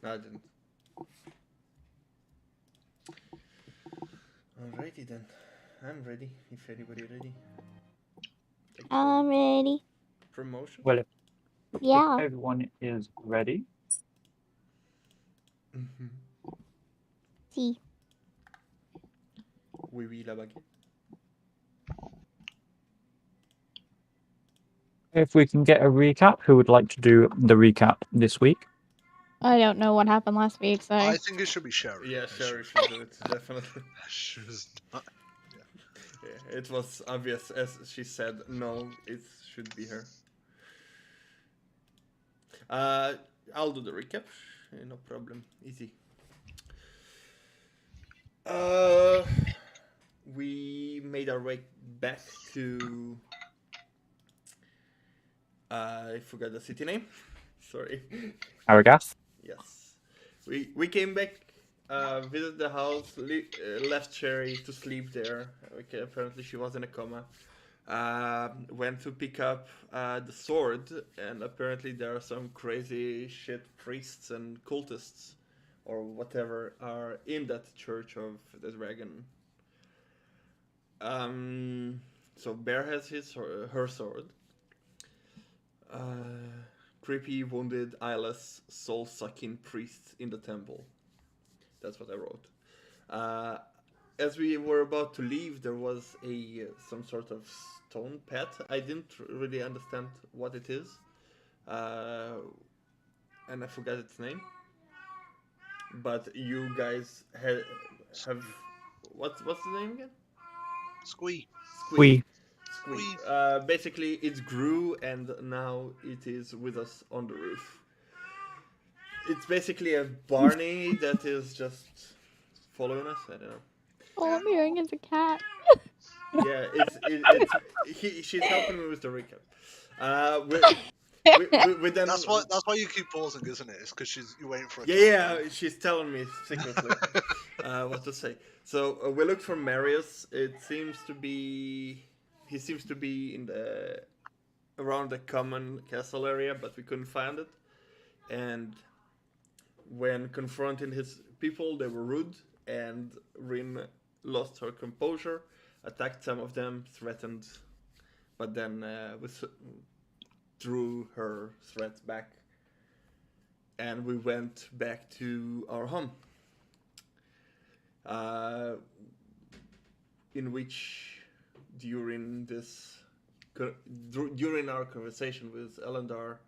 No, I didn't. Alrighty then. I'm ready. If anybody ready. Take I'm ready. promotion. Well, if Yeah. everyone is ready, See. Oui, oui, la baguette. if we can get a recap, who would like to do the recap this week? I don't know what happened last week, so. I think it should be Sherry. Yeah, Sherry should do it, definitely. She was not. Yeah, it was obvious as she said, no, it should be her. I'll do the recap. No problem. Easy. We made our way back to. I forgot the city name. Sorry. Aragath? Yes. We came back, visited the house, left Sherry to sleep there. Okay, apparently she was in a coma. Went to pick up the sword, and apparently there are some crazy shit priests and cultists, or whatever, are in that church of the dragon. So Bear has her sword. Creepy, wounded, eyeless, soul-sucking priests in the temple. That's what I wrote. As we were about to leave, there was some sort of stone pet. I didn't really understand what it is, and I forgot its name. But you guys have what's the name again? Squee. We. Squeak. Basically, it grew and now it is with us on the roof. It's basically a Barney that is just following us. I don't know. All I'm hearing is a cat. Yeah, she's helping me with the recap. We then. That's why you keep pausing, isn't it? It's because you're waiting for a Yeah, she's telling me secretly what to say. So we looked for Marius. He seems to be in the around the common castle area, but we couldn't find it. And when confronting his people, they were rude, and Rin lost her composure, attacked some of them, threatened, but then drew her threat back, and we went back to our home. In which, during our conversation with Elendar,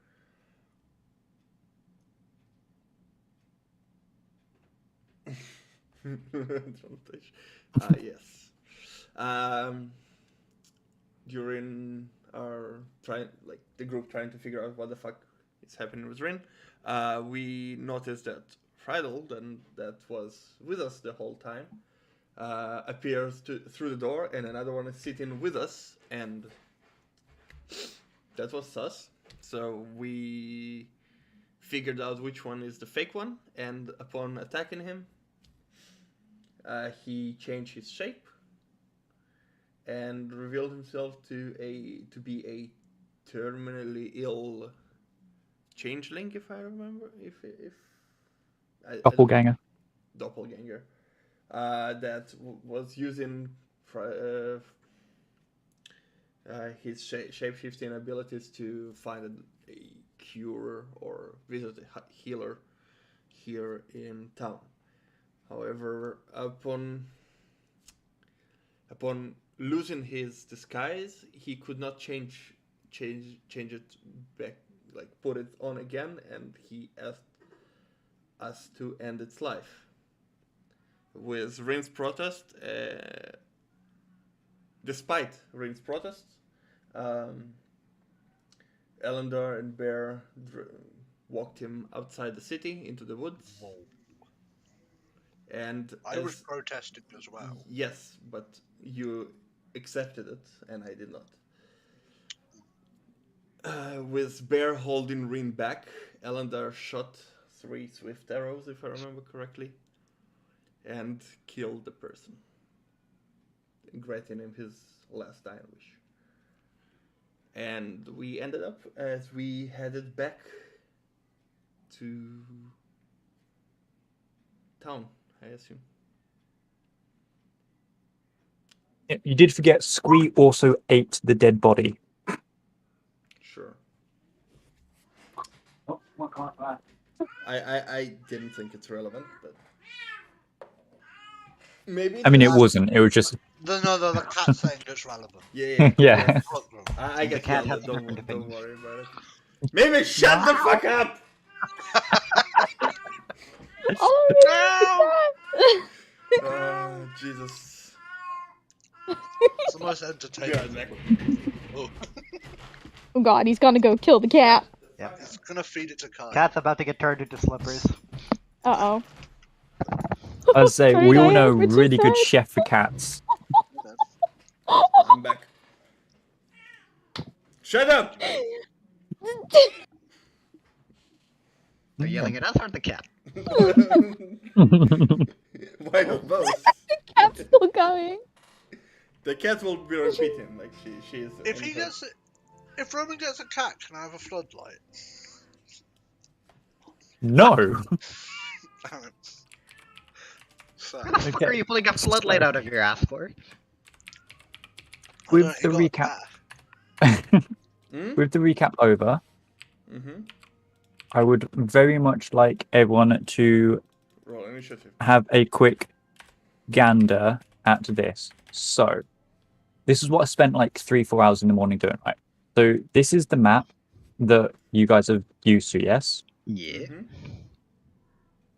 yes. During our the group trying to figure out what the fuck is happening with Rin, we noticed that Friedel, that was with us the whole time, appears through the door, and another one is sitting with us, and that was sus. So we figured out which one is the fake one, and upon attacking him, he changed his shape and revealed himself to be a terminally ill changeling, if I remember, Doppelganger. Doppelganger, that was using his shape-shifting abilities to find a cure or visit a healer here in town. However, upon losing his disguise, he could not change it back, like put it on again, and he asked us to end its life. With Rin's protest, despite Rin's protest, Elendar and Bear walked him outside the city into the woods. Whoa. And I was protesting as well. Yes, but you accepted it, and I did not. With Bear holding Rin back, Elendar shot 3 swift arrows, if I remember correctly, and killed the person, granting him his last dying wish. And we ended up, as we headed back to town, I assume. You did forget Squee also ate the dead body. Sure. Oh, what can't I? I didn't think it's relevant, but maybe. I mean, it Yeah. wasn't. It was just The cat saying it's relevant. Yeah. yeah. Fuck them. I The get cat yelled has at. a different Don't opinion. worry about it. Maybe shut the fuck up. Oh, Jesus. It's the most Go entertaining ahead, Nick. thing. Oh, oh god, he's gonna go kill the cat. Yep. it's gonna feed it to Kai. Cat's about to get turned into slippers. Uh oh. I'd say Sorry, we all Diane, know a what you really good said? chef for cats. I'm back. Shut up. They're yelling at us or the cat? Why not both? Cat's still going. The cat will be repeating like she is. If Roman gets a cat, can I have a floodlight? No. So, What the fuck Okay. are you pulling a floodlight out of your ass for? With I the don't know, he got recap, a cat. with the recap over, Mm-hmm. I would very much like everyone to Roll initiative. have a quick gander at this. So, this is what I spent like 3-4 hours in the morning doing, right? So, this is the map that you guys are used to, yes? Yeah. Mhm.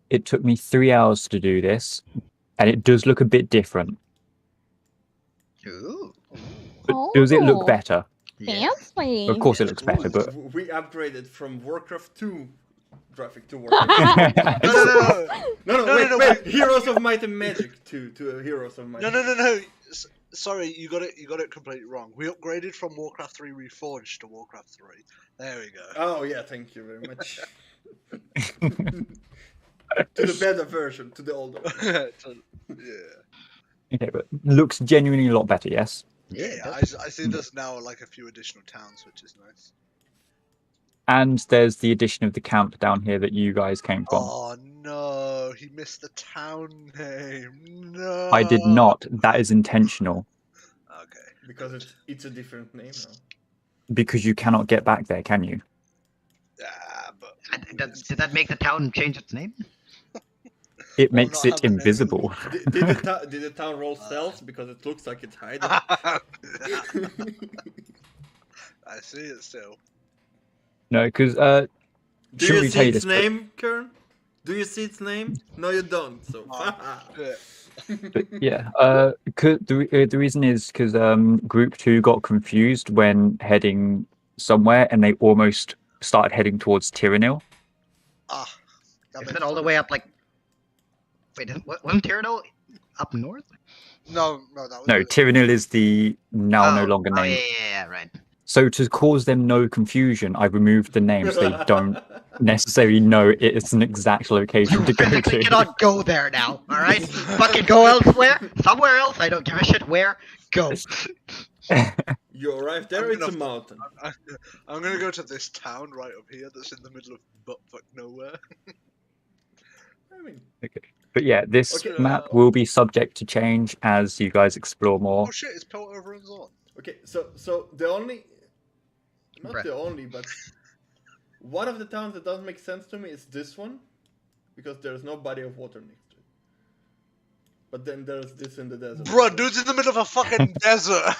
It took me 3 hours to do this, and it does look a bit different. Ooh. But does it Oh. look better? Yeah. Fancy. Of course, it looks better, but We upgraded from Warcraft 2 graphic to Warcraft. No, wait. no. Heroes of Might and Magic to Heroes of Might. No. Sorry, you got it completely wrong. We upgraded from Warcraft 3 Reforged to Warcraft 3. There we go. Oh yeah, thank you very much. To the better version, to the older. Yeah. okay, but looks genuinely a lot better, yes? Yeah. I see there's now like a few additional towns, which is nice. And there's the addition of the camp down here that you guys came from. Oh no, he missed the town name. No. I did not. That is intentional Okay. Because it's a different name now. because you cannot get back there, can you? Yeah, but Did that make the town change its name? It Well, makes not it have a name. invisible. Did the town roll stealth because it looks like it's hiding? I see it still. No, because Do shouldn't you we see tell you its this? but- name, Kern? Do you see its name? No, you don't. So. But yeah, the reason is because Group 2 got confused when heading somewhere, and they almost started heading towards Tyrannil. That Is makes it all the sense. way up like? Wait, wasn't Tyrannil up north? No, that was No, Tyrannil is the now no Oh, longer oh, named. yeah, right. So to cause them no confusion, I removed the name so they don't necessarily know it's an exact location to go Physically to. cannot go there now. All right, fucking go elsewhere, somewhere else. I don't give a shit where. Go. You arrive there, I'm it's a gonna- mountain. I'm gonna go to this town right up here that's in the middle of buttfuck nowhere. I mean, Okay. But yeah, this Okay, map will be subject to change as you guys explore more. Oh shit, it's Piltover's on. okay, so the only, not Bruh. the only, but one of the towns that doesn't make sense to me is this one, because there's no body of water next to it. But then there's this in the desert. Bruh, dude's in the middle of a fucking desert.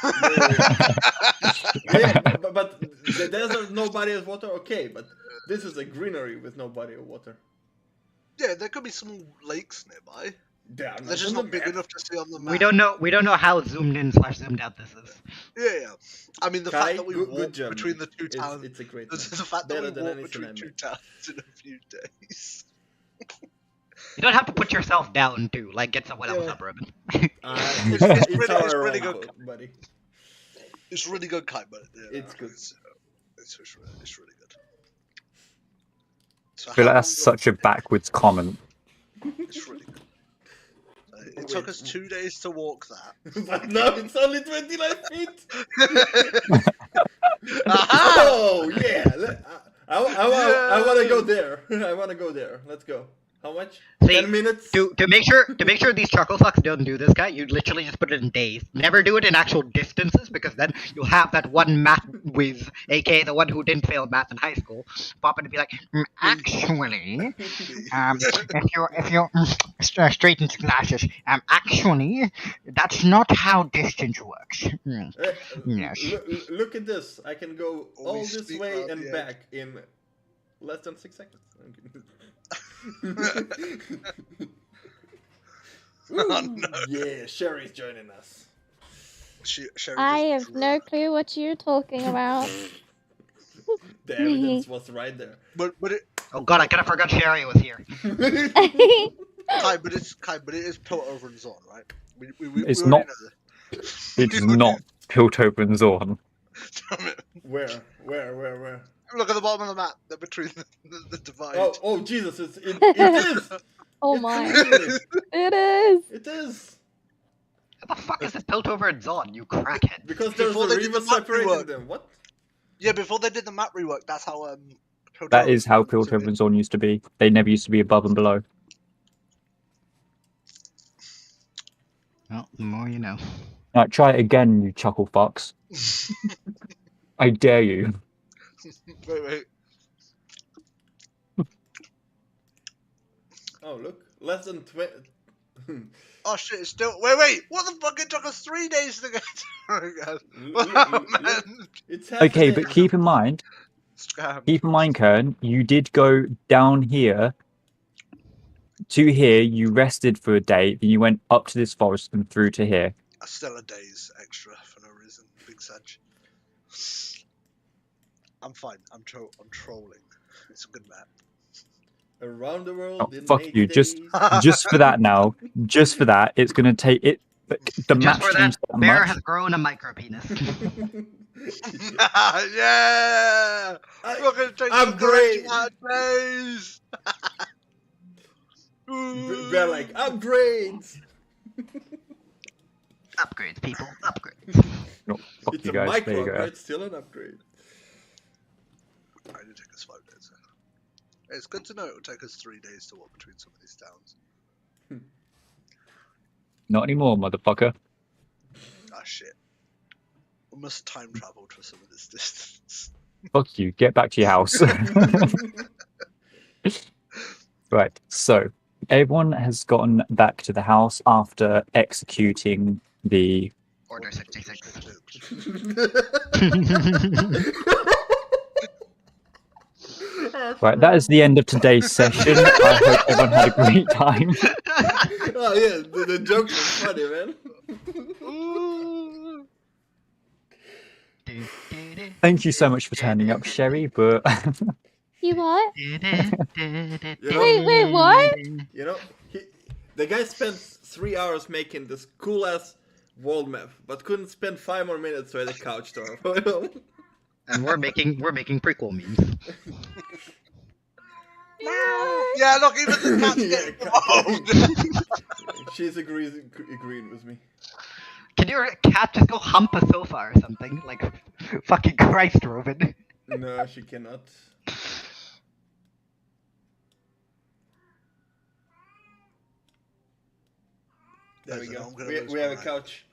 Yeah, but the desert, no body of water, okay, but this is a greenery with no body of water. Yeah, there could be some lakes nearby. They are They're not just on the not big map. enough to see on the map. We don't know how zoomed in / zoomed out this is. Yeah. I mean, the Kai, fact that we good walked job. between the two towns. It's a great The map. fact that Better we than walked any between two cinema. towns in a few days. You don't have to put yourself down to like get someone else Yeah. up, Ruben. It's really- how it's I really roll, good. buddy. It's really good, Kai, but It's good. It's really good. So I feel how like that's long- such a backwards comment. It's really good. It took us 2 days to walk that. But now it's only 29 feet. Aha! Oh yeah! I want to go there. I want to go there. Let's go. How much? See, 10 minutes? to make sure these chuckle fucks don't do this guy, you literally just put it in days. Never do it in actual distances because then you'll have that one math whiz, aka the one who didn't fail math in high school, pop in and be like, actually, if you're straight into classes, actually, that's not how distance works. Yes. Look at this. I can go Oh, we all this speak way around and the back in less than 6 seconds. Oh, Ooh, no. yeah, Sherry's joining us. Sherry I just have drew no it. clue what you're talking about. The evidence was right there. But it Oh god, I kind of forgot Sherry was here. Kai, but it is Piltover and Zorn, right? We It's already not. know It's not Piltover and Zorn. that. Damn it. Where? Look at the bottom of the map. They're between the divide. Oh, Jesus! It is. Oh It's my. literally- It is. It is What the fuck is this built over in Zon, you crackhead? because there's Before a they did river the map separating rework. them. What? Yeah, before they did the map rework, that's how Piltover That is how used to Piltover be. and Zorn used to be. They never used to be above and below. Well, the more you know. Like, try it again, you chuckle fucks. I dare you. Wait. Oh, look, less than 20. Oh shit, it's still. Wait. What the fuck? It took us 3 days to get to Wow, man. It's Okay, happening. but keep in mind, Scam. Kern, you did go down here to here, you rested for a day, then you went up to this forest and through to here. Still a days extra for no reason. Big Sag. I'm fine. I'm trolling. It's a good map. Around the world Oh, in fuck 8 you, days. Just for that now, just for that, it's gonna take it. The Just map for that, changed that Bear much. has grown a micro penis. Yeah! We're gonna take some Upgrade! direction out of days! They're like upgrades. Upgrades, people, upgrades. No, fuck It's you a guys. micro There you go. upgrade, still an upgrade. I need to take us 5 days. It's good to know it will take us 3 days to walk between some of these towns. Not anymore, motherfucker. Ah, shit. We must time travel for some of this distance. Fuck you. Get back to your house. Right. So everyone has gotten back to the house after executing the. Order 66. Right. That is the end of today's session. I hope everyone had a great time. Oh yeah, the jokes were funny, man. Thank you so much for turning up, Sherry. But You what? You know, Wait, what? you know, the guy spent 3 hours making this cool ass world map, but couldn't spend 5 more minutes to add a couch to our And we're making prequel memes. Yeah, look, even the cat's getting involved! She's agreeing with me. Can your cat just go hump a sofa or something? Like, fucking Christ, Robin. No, she cannot. There we Listen, go. I'm gonna lose We my have a mind. couch.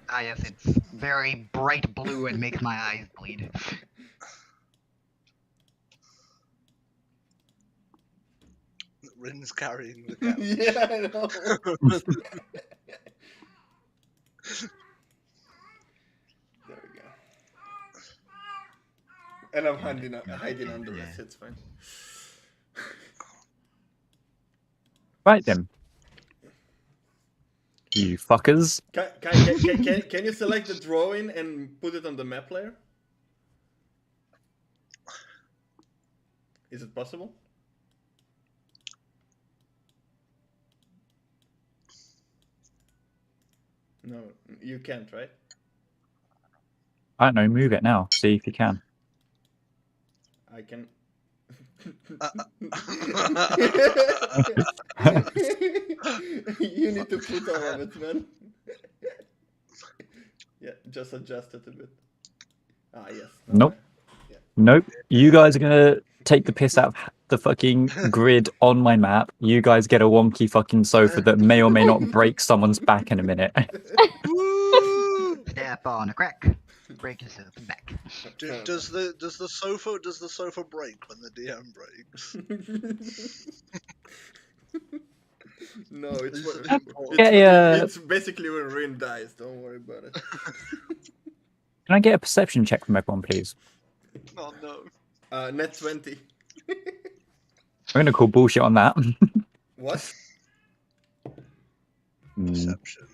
Ah, yes, it's very bright blue and makes my eyes bleed. Rin's carrying the cat. Yeah, I know. There we go. And I'm hiding under this. It's fine. right then, you fuckers. Can you select the drawing and put it on the map layer? Is it possible? No, you can't, right? I don't know. Move it now. See if you can. I can. You need to put all of it, man. Yeah, just adjust it a bit. Ah, yes. Nope. Nope. You guys are gonna take the piss out of the fucking grid on my map. You guys get a wonky fucking sofa that may or may not break someone's back in a minute. Woo! Step on a crack. Break yourself back. Does the sofa break when the DM breaks? No, it's Is what, it it's, important? it's basically when Rin dies. Don't worry about it. Can I get a perception check from everyone, please? Oh no. Net 20. I'm gonna call bullshit on that. What? Perception.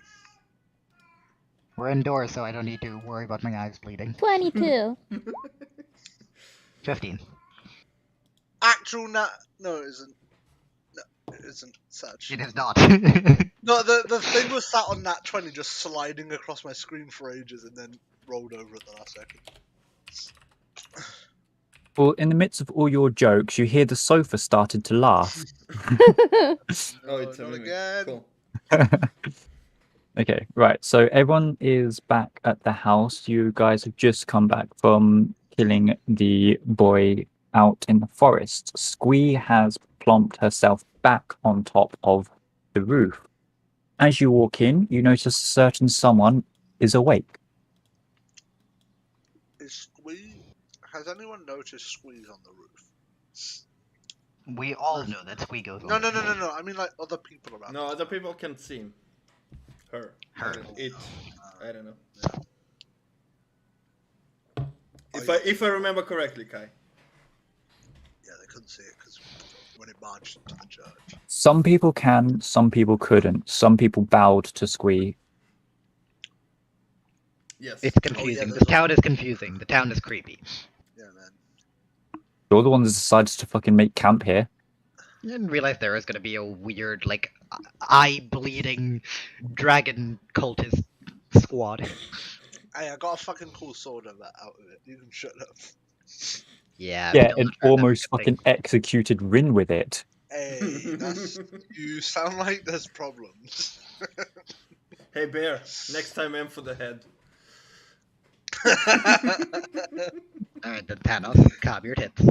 We're indoors, so I don't need to worry about my eyes bleeding. 22. 15. Actual nat. No, it isn't. No, it isn't such. It is not. No, the thing was sat on nat 20, just sliding across my screen for ages, and then rolled over at the last second. Well, in the midst of all your jokes, you hear the sofa started to laugh. Oh, it's a not mimic. again. Cool. Okay, right. So everyone is back at the house. You guys have just come back from killing the boy out in the forest. Squee has plomped herself back on top of the roof. As you walk in, you notice a certain someone is awake. Is Squeeze? Has anyone noticed Squeeze on the roof? We all know that Squee goes No, on. no, no, no, no. I mean, like other people around. No, other people can see him. Her. Her. It. I don't know. Yeah. If I remember correctly, Kai. Yeah, they couldn't see it because when it marched into the church. Some people can, some people couldn't. Some people bowed to Squee. Yes. It's confusing. there's The town is confusing. The town is creepy. Yeah, man. You're the one that decided to fucking make camp here. I didn't realize there was gonna be a weird, like, eye-bleeding dragon cultist squad. Hey, I got a fucking cool sword of that out of it. You can shut up. Yeah. Yeah, still and not sure that's a almost good fucking thing. executed Rin with it. Hey, that's you sound like there's problems. Hey, Bear. Next time, aim for the head. Alright, then Thanos, calm your tits.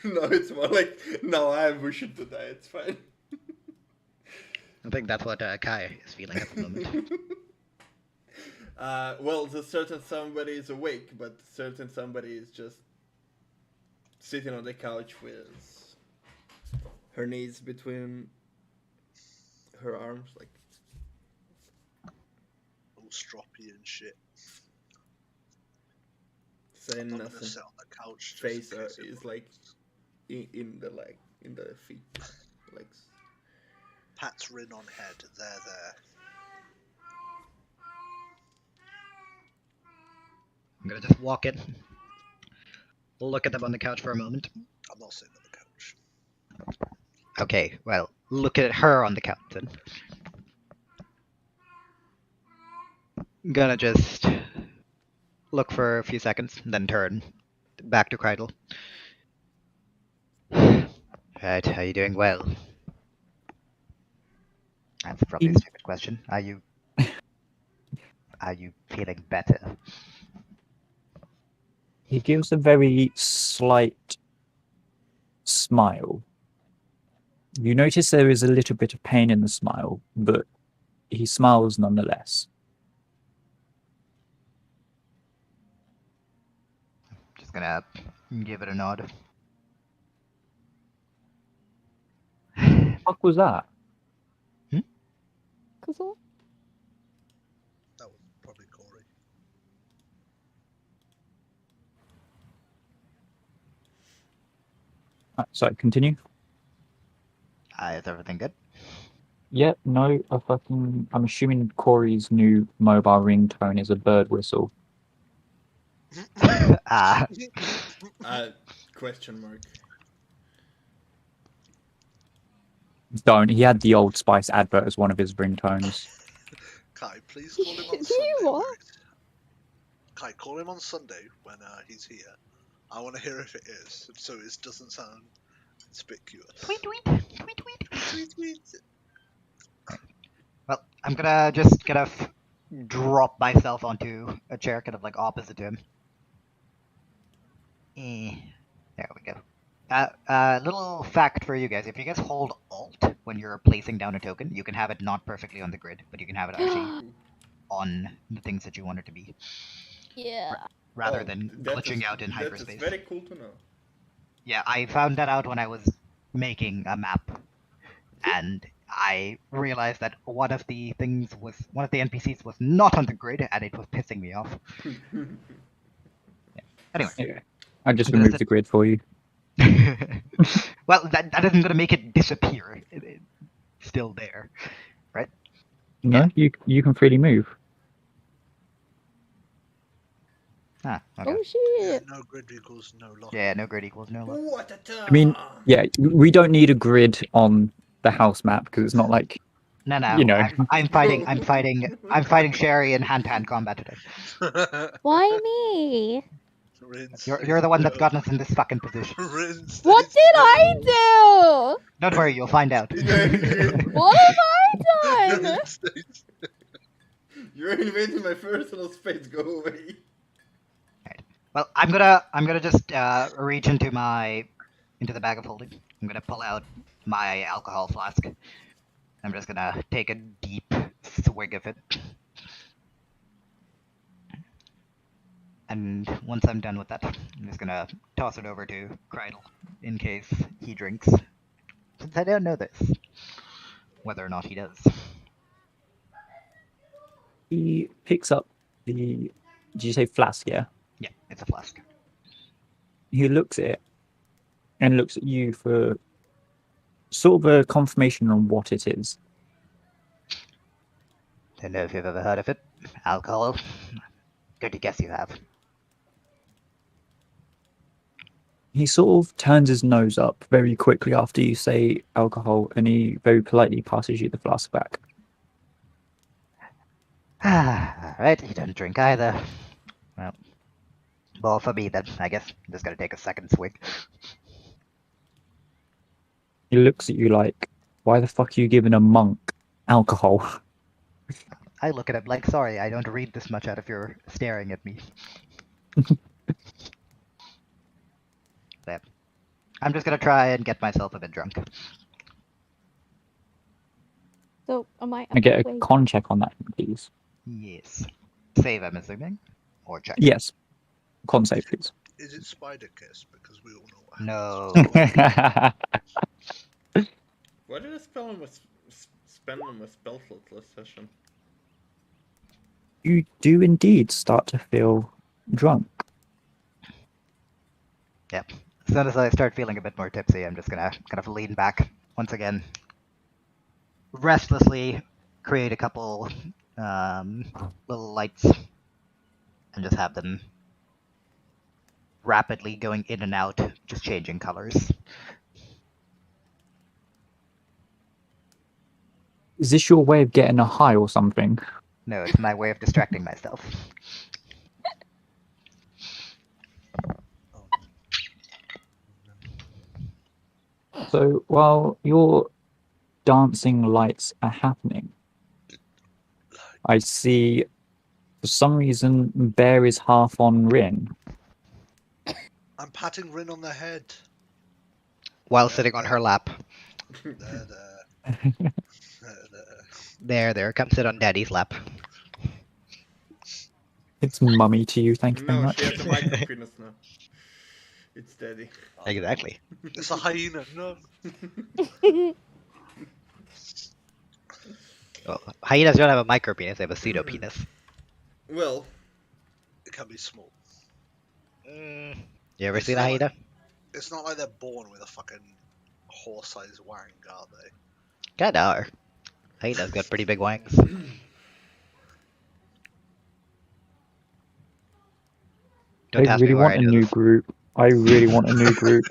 No, it's more like, no, I wish it to die. It's fine. I think that's what Kai is feeling at the moment. Well, the certain somebody is awake, but certain somebody is just sitting on the couch with her knees between her arms, like. All stroppy and shit. Saying I'm not gonna nothing. sit on the couch. Just Face in case it is like in the leg, in the feet, legs. Pat's Rin on head. There. I'm gonna just walk in. Look at them on the couch for a moment. I'm not sitting on the couch. Okay, well, look at her on the couch then. Gonna just look for a few seconds, then turn back to Kreidel. Right, are you doing well? That's probably a stupid question. Are you feeling better? He gives a very slight smile. You notice there is a little bit of pain in the smile, but he smiles nonetheless. Just gonna give it a nod. What was that? Cause what? That was probably Corey. Sorry, continue. Is everything good? Yeah, no, I'm assuming Corey's new mobile ringtone is a bird whistle. Question mark. Don't. He had the Old Spice advert as one of his ringtones. Kai, please call him on Do Sunday. you what? Kai, call him on Sunday when he's here. I want to hear if it is, so it doesn't sound conspicuous. Tweet, tweet, tweet, tweet. Tweet, tweet. Well, I'm gonna just drop myself onto a chair, kind of like opposite to him. There we go. Little fact for you guys: if you guys hold Alt when you're placing down a token, you can have it not perfectly on the grid, but you can have it actually on the things that you want it to be, Yeah. rather than that glitching is- out in That hyperspace. is very cool to know. Yeah, I found that out when I was making a map, and I realized that one of the NPCs was not on the grid, and it was pissing me off. Anyway, Okay. I just I'm gonna removed the grid for you. well, that isn't gonna make it disappear. It's still there, right? No, you can freely move. Ah, okay. Oh Yeah, shit. no grid equals no lock. Yeah, no grid equals no lock. What a I mean, yeah, we don't need a grid on the house map because it's not like No, no. you know. I'm fighting Sherry in hand-to-hand combat today. Why me? Rinse You're the one that's gotten us in this fucking position. Rinse What stays did I do? Don't worry, you'll find out. What have I done? Rinse stays- You're invading my personal space. Go away. Well, I'm gonna just reach into the bag of holding. I'm gonna pull out my alcohol flask. I'm just gonna take a deep swig of it. And once I'm done with that, I'm just gonna toss it over to Kreidel in case he drinks. Since I don't know this, whether or not he does. He picks up the. Did you say flask? Yeah. Yeah, it's a flask. He looks at it and looks at you for sort of a confirmation on what it is. Don't know if you've ever heard of it. Alcohol. Good to guess you have. He sort of turns his nose up very quickly after you say alcohol, and he very politely passes you the flask back. Alright, you don't drink either. Well, for me then, I guess. I'm just gonna take a second swig. He looks at you like, "Why the fuck are you giving a monk alcohol?" I look at him like, sorry, I don't read this much out of your staring at me. There. I'm just gonna try and get myself a bit drunk. So am I? I get a wait. con check on that, please. Yes. Save, I'm assuming? Or check? Yes, con save, please. Is it spider kiss? Because we all know what happens. No. Why did I spend on my spell slot last session? You do indeed start to feel drunk. Yep. As soon as I start feeling a bit more tipsy, I'm just gonna kind of lean back once again. Restlessly create a couple little lights and just have them rapidly going in and out, just changing colors. Is this your way of getting a high or something? No, it's my way of distracting myself. So while your dancing lights are happening, I see for some reason Bear is half on Rin. I'm patting Rin on the head. While sitting on her lap. There. There, come sit on Daddy's lap. It's mummy to you, thank you very No, much. she has a micro penis now. It's daddy. Exactly. It's a hyena. No. Well, hyenas don't have a micro penis, they have a pseudo penis. Well, It can be small. You ever It's seen a not hyena? It's not like they're born with a fucking horse-sized wang, are they? Kinda are. Hyenas got pretty big wangs. Don't I ask me really where want I a know new this. group. I really want a new group.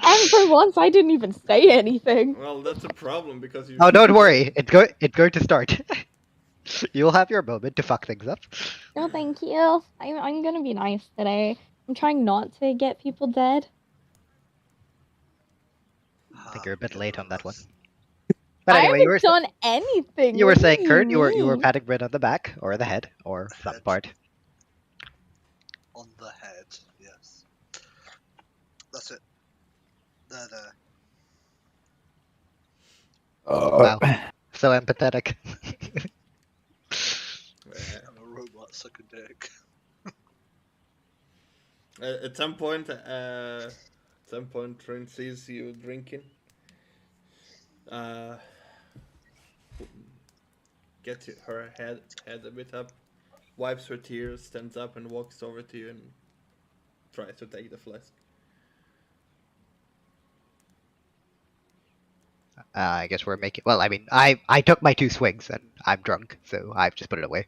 And for once, I didn't even say anything. well, that's a problem because you. Oh, don't worry. It's going to start. You'll have your moment to fuck things up. No, thank you. I'm gonna be nice today. I'm trying not to get people dead. I think you're a bit late on that one. I But anyway, haven't done anything. you were What do saying, Kurt, you were mean? patting Bryn on the back or the head or some Head. part. On the head, yeah. There. Wow. So empathetic. I'm a robot sucking dick. At some point, Rin sees you drinking. Gets her head a bit up, wipes her tears, stands up and walks over to you and tries to take the flask. I guess we're making. Well, I mean, I took my 2 swigs and I'm drunk, so I've just put it away.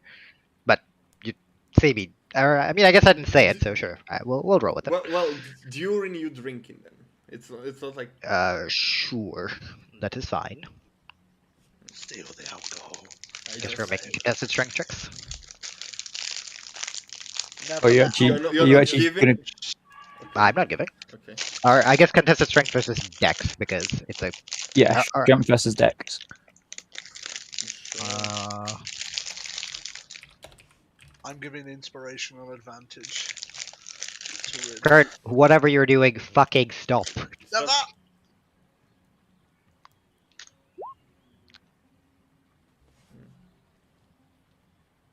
But you see me, or I mean, I guess I didn't say it, so sure. We'll roll with it. Well, during you drinking, then it's not like. Sure, that is fine. Steal the alcohol. I guess we're making contested strength checks. Never Are you let actually, alcohol are you not actually giving? gonna? I'm not giving. Okay. Or I guess contested strength versus dex because it's a. Yeah, Alright. jump versus dex. I'm giving inspirational advantage to Rin. Kurt, whatever you're doing, fucking stop. Never!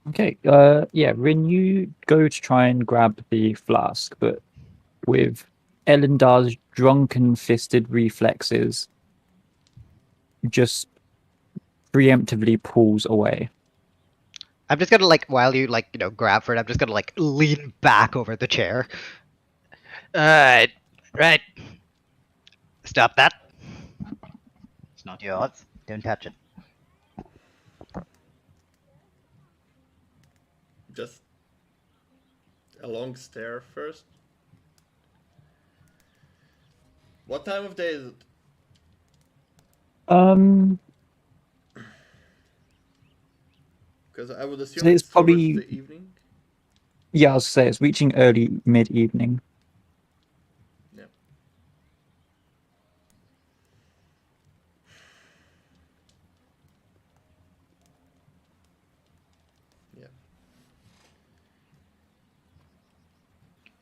Okay. Yeah. Rin, you go to try and grab the flask, but with Elendar's drunken-fisted reflexes, just preemptively pulls away. I'm just gonna while you grab for it, I'm just gonna lean back over the chair. Right. Stop that. It's not yours. Don't touch it. Just a long stare first. What time of day is it? Because I would assume it's it's probably- towards the evening. Yeah, I was say it's reaching early mid-evening. Yeah. Yeah.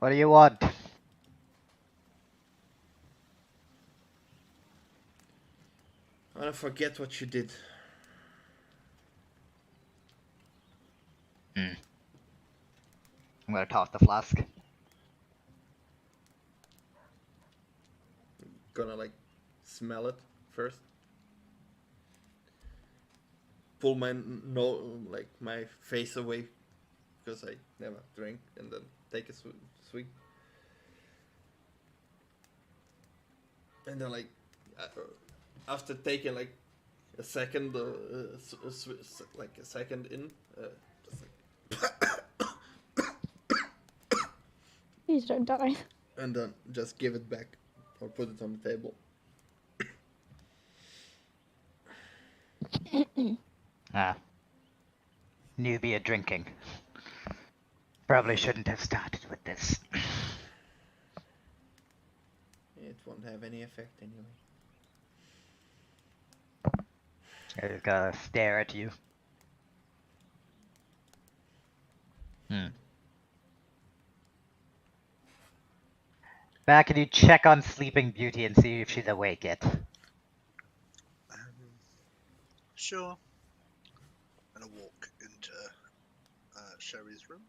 What do you want? I want to forget what you did. I'm gonna toss the flask. Gonna smell it first. Pull my my face away because I never drink, and then take a swig. And then after taking a second, a second in, just Please don't die. and then just give it back or put it on the table. Newbie at drinking. Probably shouldn't have started with this. It won't have any effect anyway. I just gotta stare at you. Back, can you check on Sleeping Beauty and see if she's awake yet? Sure. I'm gonna walk into Sherry's room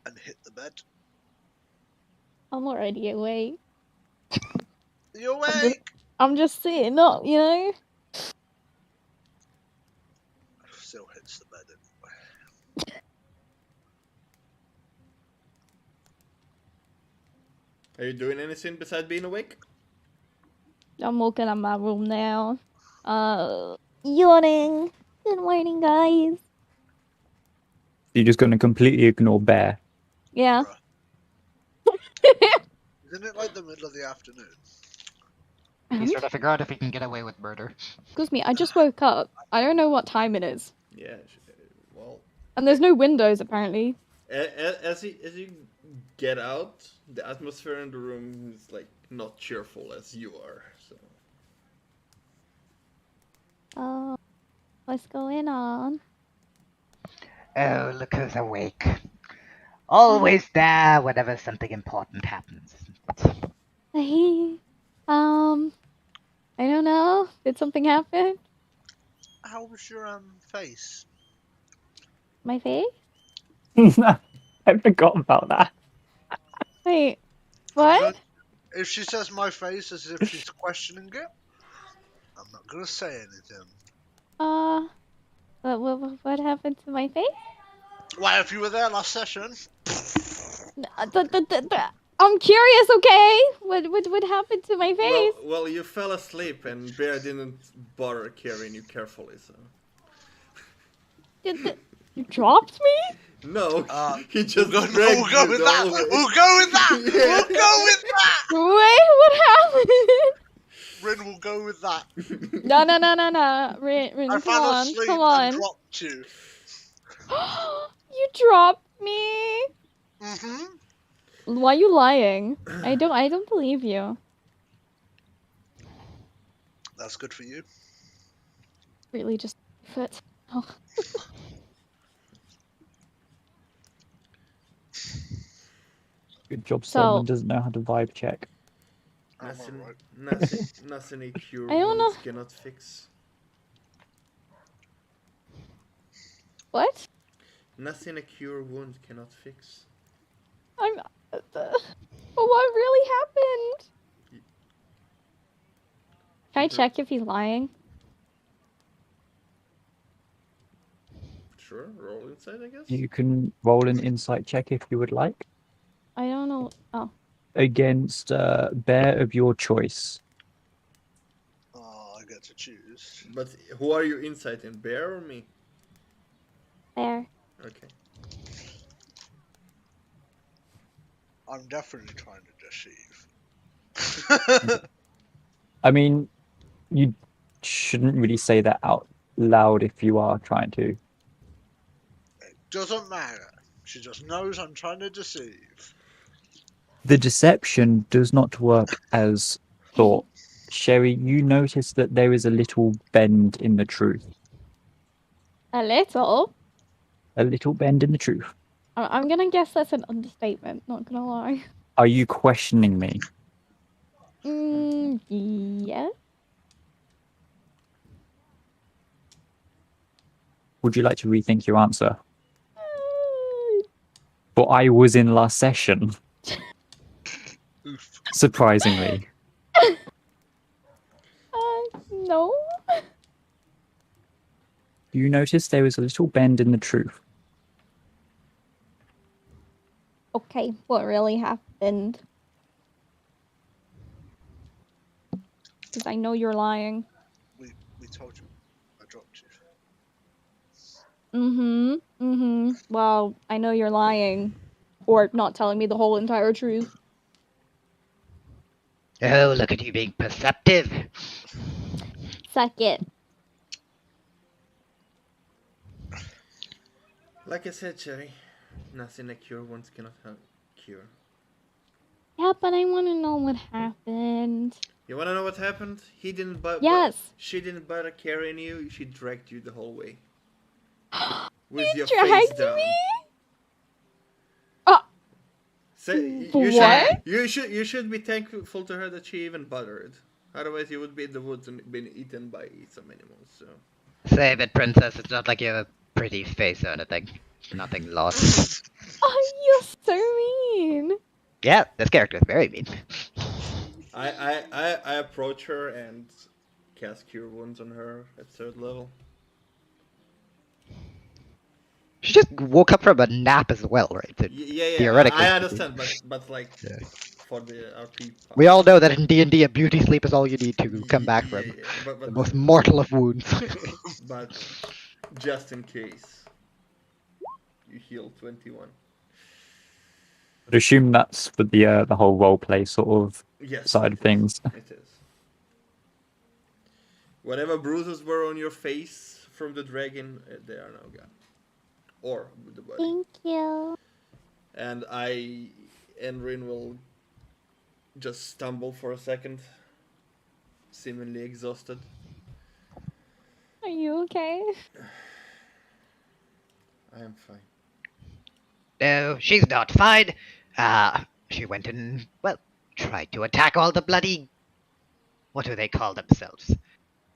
and hit the bed. I'm already awake. You awake? I'm just sitting up, you know? Still hits the bed anyway. Are you doing anything besides being awake? I'm walking out my room now. Yawning. Good morning, guys. You're just going to completely ignore Bear. Yeah. Isn't it the middle of the afternoon? He's trying to figure out if he can get away with murder. Excuse me, I just woke up. I don't know what time it is. Yeah. Well. And there's no windows, apparently. As you get out, the atmosphere in the room is not cheerful as you are. So. Oh, what's going on? Oh, look who's awake. Always there whenever something important happens. Hey, I don't know. Did something happen? How was your face? My face? I forgot about that. Wait, I'm what? going- If she says my face as if she's questioning it, I'm not gonna say anything. What happened to my face? Why, if you were there last session, I'm curious, okay? What happened to my face? Well, you fell asleep and Bear didn't bother carrying you carefully, so. You dropped me? No, he we'll just go, dragged we'll go you with the that. whole way. We'll go with that. Yeah. We'll go with that. Wait, what happened? Rin will go with that. No. Rin, I come fell on, asleep come and on. dropped you. You dropped me. Mm-hmm. Why are you lying? I don't believe you. That's good for you. Really just fit. Oh. Good job, So- someone doesn't know how to vibe check. Nothing, Alright. nothing a cure I don't wounds know. cannot fix. What? Nothing a cure wound cannot fix. I'm. What really happened? Can I check if he's lying? Sure, roll inside, I guess. You can roll an insight check if you would like I don't know. Oh, against bear of your choice. Oh, I get to choose. But who are you inciting, Bear or me? there. Okay. I'm definitely trying to deceive. I mean, you shouldn't really say that out loud if you are trying to. It doesn't matter. She just knows I'm trying to deceive. The deception does not work as thought. Sherry, you notice that there is a little bend in the truth. A little. A little bend in the truth. I'm gonna guess that's an understatement. Not gonna lie. Are you questioning me? Yeah. Would you like to rethink your answer? But I was in last session, Oof. surprisingly. No. You notice there is a little bend in the truth. Okay, what really happened? Because I know you're lying. We told you. I dropped you. Well, I know you're lying. Or not telling me the whole entire truth. Oh, look at you being perceptive. Suck it. Like I said, Cherry, nothing a cure wounds cannot cure. Yeah, but I want to know what happened. You wanna know what happened? He didn't Yes. she didn't bother carrying you. She dragged you the whole way. With your Dragged face down. me? Say, What? you should be thankful to her that she even bothered. Otherwise, you would be in the woods and been eaten by some animals. So. Save it, princess. It's not like you have a pretty face or anything. Nothing lost. Oh, you're so mean. Yeah, this character is very mean. I approach her and cast Cure Wounds on her at 3rd level. She just woke up from a nap as well, right? So Yeah. theoretically, I understand, but like Yeah. for the RP. we all know that in D&D, a beauty sleep is all you need to come back from Yeah, the but most mortal of wounds. but just in case, you heal 21. I'd assume that's for the whole roleplay sort of Yes, side of things. It is. Whatever bruises were on your face from the dragon, they are now gone. Or with the body. Thank you. And Rin will just stumble for a second, seemingly exhausted. Are you okay? I am fine. No, she's not fine. She went and, well, tried to attack all the bloody... What do they call themselves? At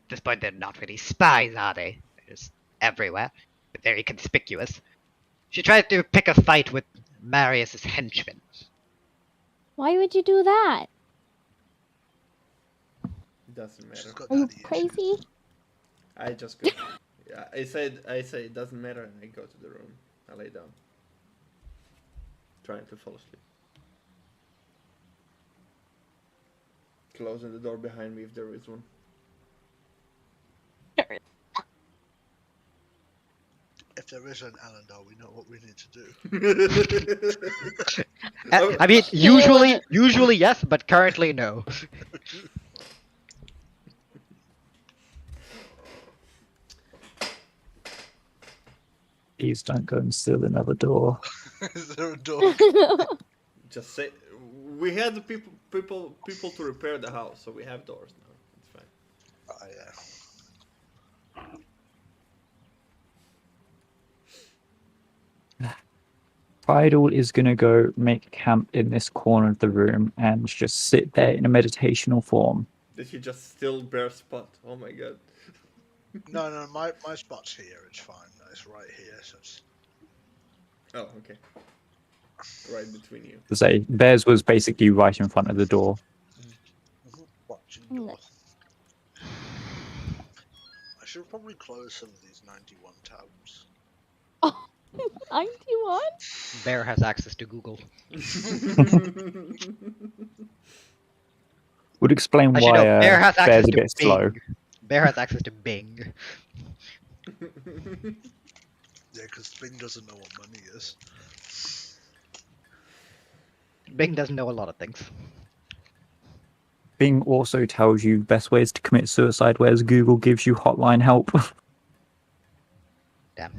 this point, they're not really spies, are they? They're just everywhere. They're very conspicuous. She tried to pick a fight with Marius's henchmen. Why would you do that? Doesn't She's matter. got Are you daddy crazy? issues. I just go. Yeah, I say it doesn't matter, and I go to the room. I lay down, trying to fall asleep. Closing the door behind me if there is one. If there is an Alandar, we know what we need to do. I mean, usually yes, but currently no. Please don't go and steal another door. Is there a door? Just say we had the people to repair the house, so we have doors now. It's fine. Oh, yeah. Idol is gonna go make camp in this corner of the room and just sit there in a meditational form. Did he just steal Bear's spot? Oh my god. No, my spot's here. It's fine. It's right here. So it's... Oh, okay. Right between you. To say theirs was basically right in front of the door. Watching door. I should probably close some of these 91 tabs. 91? Bear has access to Google. Would explain Actually, why no, Bear has access Bear's a to bit slow. Bing. Bear has access to Bing. Yeah, because Bing doesn't know what money is. Bing doesn't know a lot of things. Bing also tells you best ways to commit suicide, whereas Google gives you hotline help. Damn.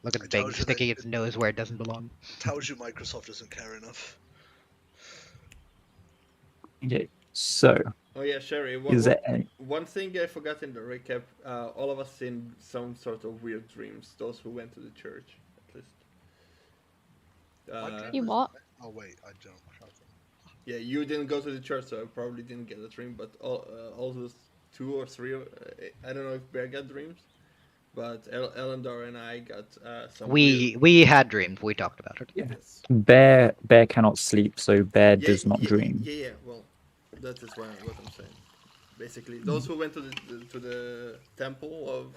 Look I at Bing told you sticking that- its nose where it doesn't belong. Tells you Microsoft doesn't care enough. Okay, so Oh yeah, Sherry. is there any... One thing I forgot in the recap. All of us seen some sort of weird dreams. Those who went to the church, at least. My dream You was- what? Oh wait, I don't. Yeah, you didn't go to the church, so I probably didn't get a dream. But all those 2 or 3, I don't know if Bear got dreams, but Elendar and I got some. We had dreams. We talked about it. Yeah. Yes. Bear cannot sleep, so Bear does not dream. Yeah. Well, that is what I'm saying. Basically, those who went to the temple of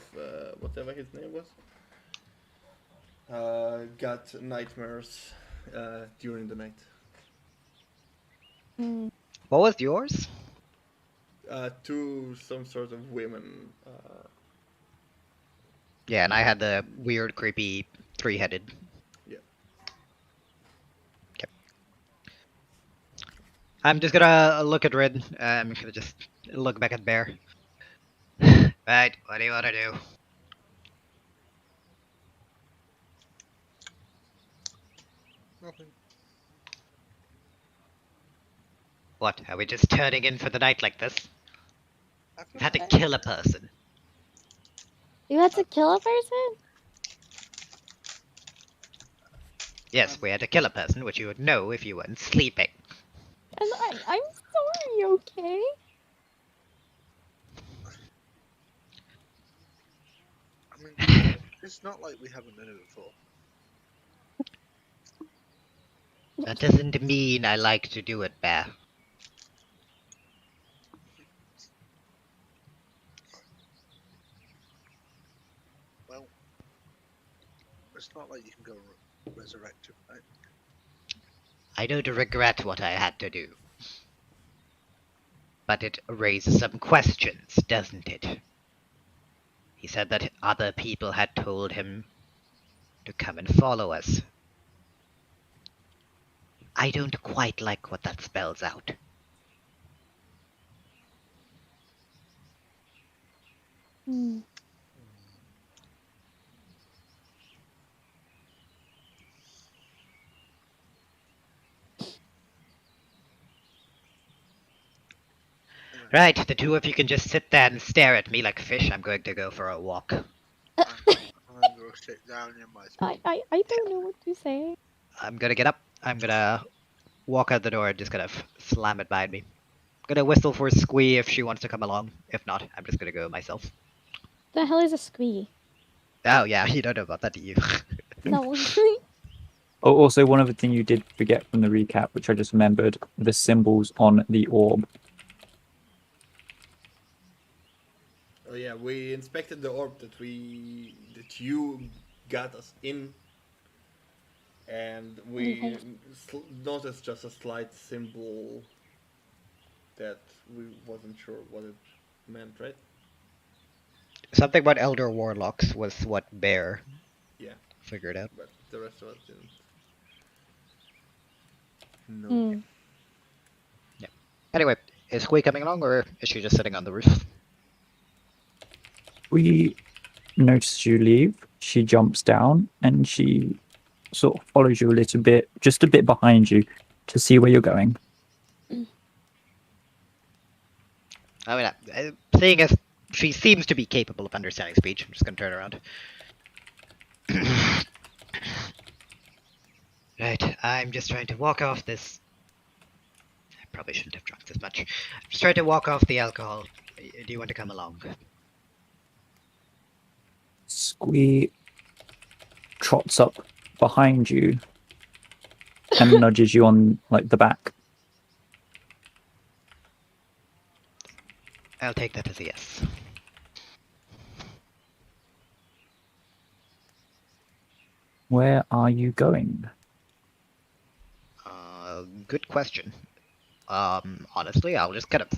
whatever his name was, got nightmares during the night. What was yours? To some sort of women. Yeah, and I had the weird, creepy, 3-headed. Yeah. Okay. I'm just gonna look at Red. I'm gonna just look back at Bear. Right, what do you want to do? Nothing. What, are we just turning in for the night like this? We've had to kill a person. You had to kill a person? Yes, we had to kill a person, which you would know if you weren't sleeping. And I'm sorry, okay? I mean, it's not like we haven't done it before. That doesn't mean I like to do it, Bear. Well, it's not like you can go resurrect him, right? I don't regret what I had to do. But it raises some questions, doesn't it? He said that other people had told him to come and follow us. I don't quite like what that spells out. Right, the two of you can just sit there and stare at me like fish. I'm going to go for a walk. I'm going Go sit down in my I don't know what to say. I'm gonna get up. I'm gonna walk out the door and just kind of slam it behind me. Gonna whistle for Squee if she wants to come along. If not, I'm just gonna go myself. The hell is a squee? Oh yeah, you don't know about that, do you? No. Oh, also, one other thing you did forget from the recap, which I just remembered, the symbols on the orb. Oh yeah, we inspected the orb that you got us in, and we noticed just a slight symbol that we wasn't sure what it meant, right? Something about Elder Warlocks was what Bear Yeah, figured out. but the rest of us didn't. No. Hmm. Anyway, is Squee coming along, or is she just sitting on the roof? We notice you leave. She jumps down and she sort of follows you a little bit, just a bit behind you, to see where you're going. I mean, seeing as she seems to be capable of understanding speech, I'm just gonna turn around. Right, I'm just trying to walk off this. I probably shouldn't have drunk this much. I'm just trying to walk off the alcohol. Do you want to come along? Squee trots up behind you and nudges you on like the back. I'll take that as a yes. Where are you going? Good question. Honestly, I'll just kind of.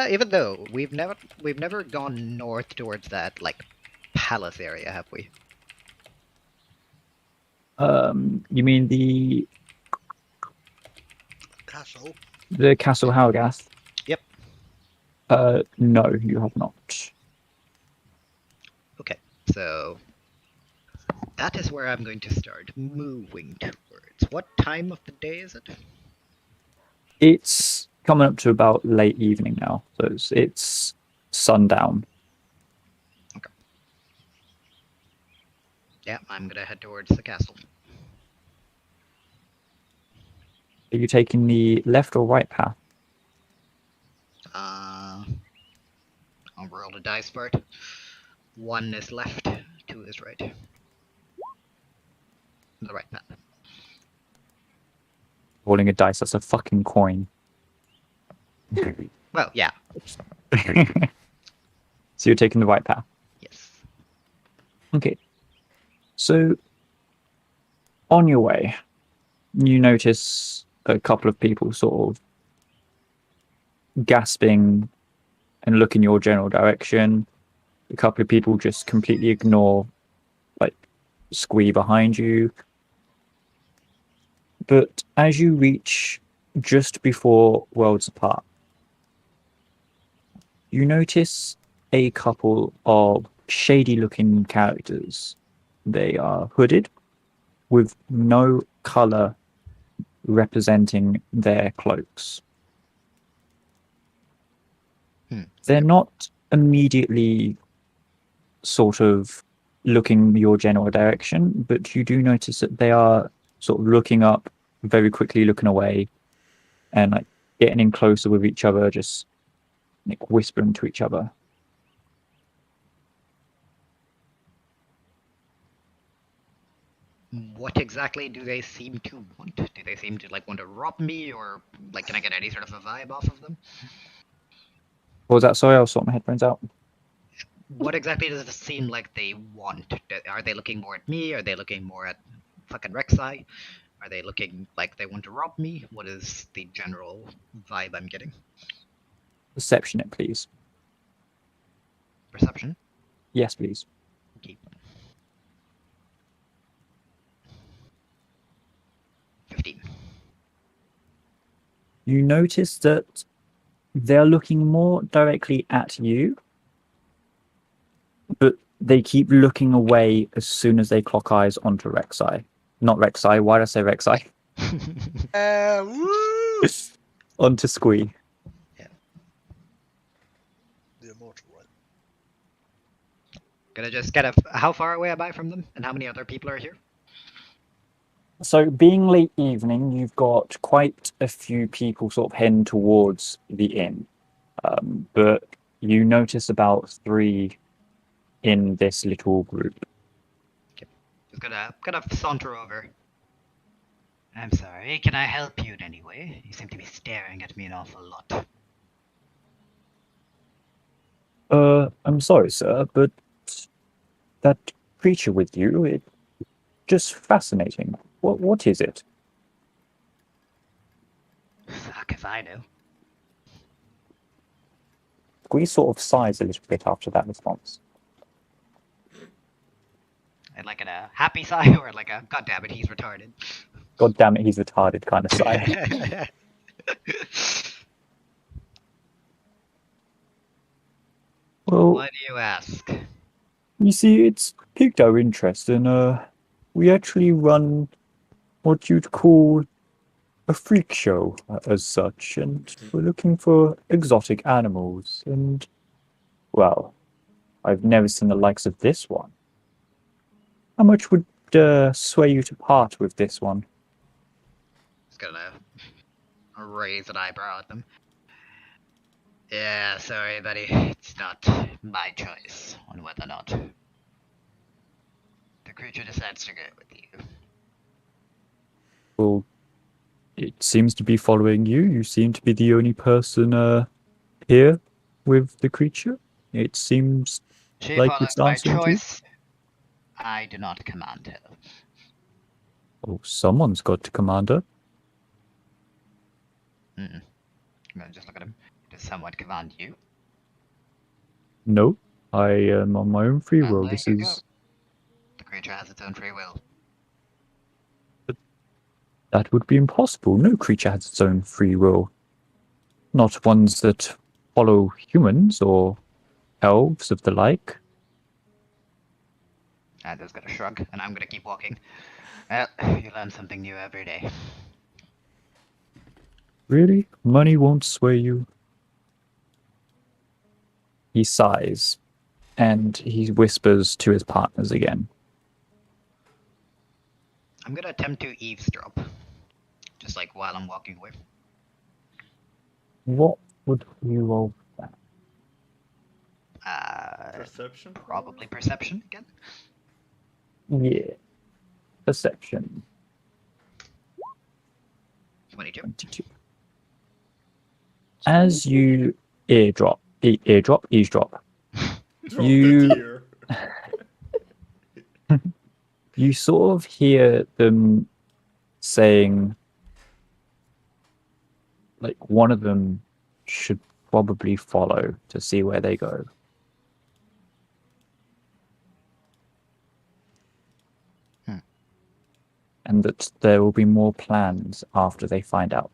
Even though we've never gone north towards that like palace area, have we? You mean the castle. Castle Howgath? Yep. No, you have not. Okay, so that is where I'm going to start moving towards. What time of the day is it? It's coming up to about late evening now, so it's sundown. Okay. Yeah, I'm gonna head towards the castle. Are you taking the left or right path? I'll roll a dice for it. 1 is left, 2 is right. The right path. Rolling a dice, that's a fucking coin. Well, yeah, So you're taking the right path. yes. Okay. So on your way, you notice a couple of people sort of gasping and look in your general direction. A couple of people just completely ignore, like, Squee behind you. But as you reach just before Worlds Apart, you notice a couple of shady-looking characters. They are hooded, with no color representing their cloaks. They're not immediately sort of looking your general direction, but you do notice that they are sort of looking up, very quickly looking away, and like getting in closer with each other, just like whispering to each other. What exactly do they seem to want? Do they seem to like want to rob me, or like can I get any sort of a vibe off of them? What was that? Sorry, I'll sort my headphones out. What exactly does it seem like they want? Are they looking more at me? Are they looking more at fucking Rek'Sai? Are they looking like they want to rob me? What is the general vibe I'm getting? Perception it, please. Perception? Yes, please. Okay. 15. You notice that they're looking more directly at you, but they keep looking away as soon as they clock eyes onto Rek'Sai. Not Rek'Sai, why did I say Rek'Sai? Woo! Onto Squee. The immortal, right? Gonna just get how far away am I from them, and how many other people are here? So, being late evening, you've got quite a few people sort of heading towards the inn. But you notice about 3 in this little group. Just gonna saunter over. I'm sorry, can I help you in any way? You seem to be staring at me an awful lot. I'm sorry, sir, but that creature with you, it's just fascinating. What is it? Fuck if I know. We sort of sighs a little bit after that response. And like in a happy sigh or like a god damn it, he's retarded. God damn it, he's retarded kind of sigh. Well, Why do you ask? you see, it's piqued our interest, and we actually run what you'd call a freak show as such, and we're looking for exotic animals, and, well, I've never seen the likes of this one. How much would sway you to part with this one? Just gonna raise an eyebrow at them. Yeah, sorry, buddy. It's not my choice on whether or not the creature decides to go with you. Well, it seems to be following you. You seem to be the only person here with the creature. It seems She like follows it's my answering to you. choice. I do not command her. Oh, someone's got to command her. I'm gonna just look at him. Does someone command you? No, I am on my own free Well, will. there This you go. is The creature has its own free will. that would be impossible. No creature has its own free will. Not ones that follow humans or elves of the like. I'm just gonna shrug, and I'm gonna keep walking. Well, you learn something new every day. Really? Money won't sway you? He sighs, and he whispers to his partners again. I'm gonna attempt to eavesdrop. Just like while I'm walking away. What would you roll for that? Perception? Probably perception again. Yeah. Perception. 22. 22. As you eavesdrop, Drop You- that ear. you sort of hear them saying, like, one of them should probably follow to see where they go. And that there will be more plans after they find out.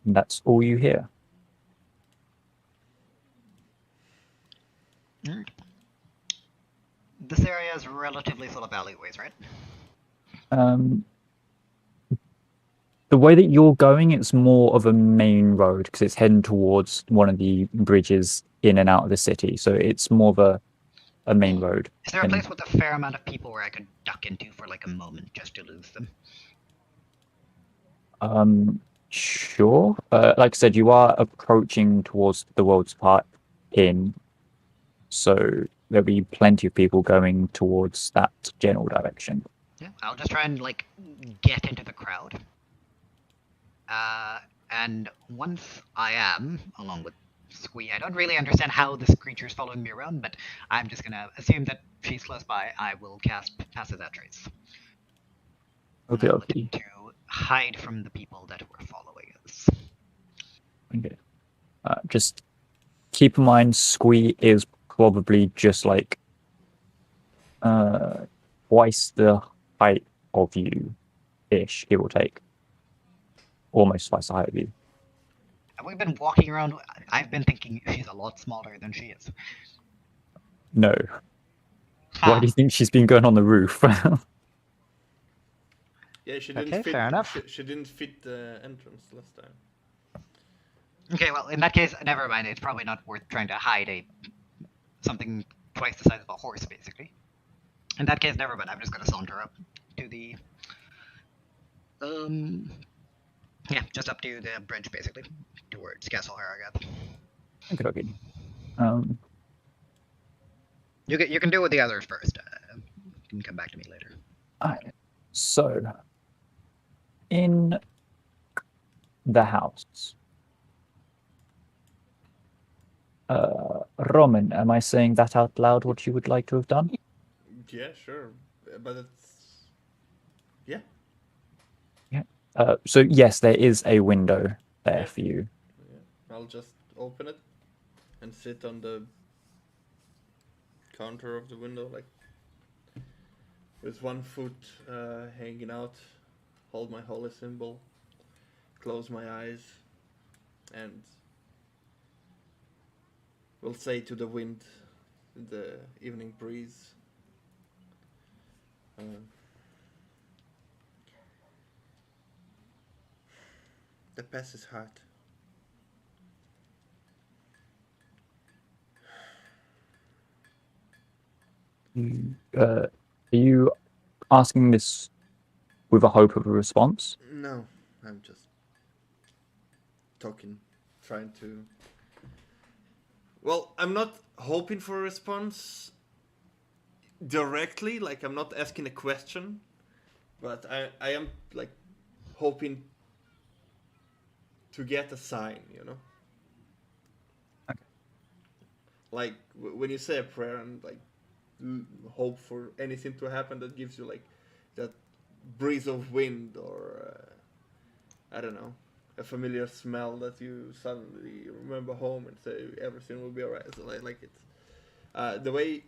And that's all you hear. This area is relatively full of alleyways, right? The way that you're going, it's more of a main road because it's heading towards one of the bridges in and out of the city. So it's more of a main road. Is there a And- place with a fair amount of people where I could duck into for like a moment just to lose them? Sure. Like I said, you are approaching towards the World's Part Inn, so there'll be plenty of people going towards that general direction. Yeah, I'll just try and like get into the crowd. And once I am, along with Squee, I don't really understand how this creature's following me around, but I'm just gonna assume that she's close by. I will cast Pass Without Trace. Okay, And I'll okay. attempt to hide from the people that were following us. Okay. Just keep in mind, Squee is probably just like twice the height of you, ish. It will take almost twice the height of you. Have we been walking around? I've been thinking she's a lot smaller than she is. No. Why do you think she's been going on the roof? Yeah, she didn't Okay, fit. fair enough. She didn't fit the entrance last time. Okay, well, in that case, never mind. It's probably not worth trying to hide something twice the size of a horse, basically. In that case, never mind. I'm just gonna saunter up to the yeah, just up to the bridge, basically, towards Castle Harrogate. Okay, okay. You can do with the others first. You can come back to me later. Alright. So, in the house, Roman, am I saying that out loud? What you would like to have done? Yeah, sure, but it's yeah. So yes, there is a window there Yeah. for you. Yeah. I'll just open it and sit on the counter of the window, like with one foot hanging out, hold my holy symbol, close my eyes, and will say to the wind, the evening breeze, the past is hard. Are you asking this with a hope of a response? No, I'm just talking, trying to. Well, I'm not hoping for a response directly, like I'm not asking a question, but I am like hoping to get a sign, you know? Okay. Like when you say a prayer and like hope for anything to happen, that gives you like that breeze of wind or I don't know, a familiar smell that you suddenly remember home and say everything will be alright. So like it's the way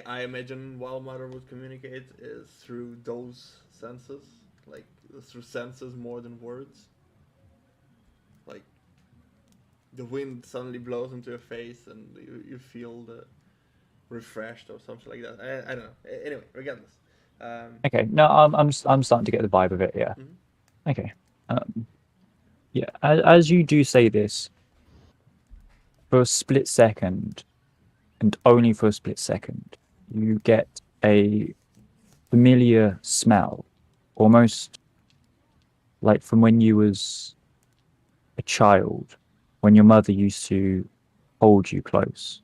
I imagine Wild Mother would communicate is through those senses, like through senses more than words. Like the wind suddenly blows into your face and you feel the refreshed or something like that. I don't know. Anyway, regardless. Okay, no, I'm starting to get the vibe of it. Yeah. Mhm. Okay. Yeah. As you do say this, for a split second, and only for a split second, you get a familiar smell, almost like from when you was a child, when your mother used to hold you close.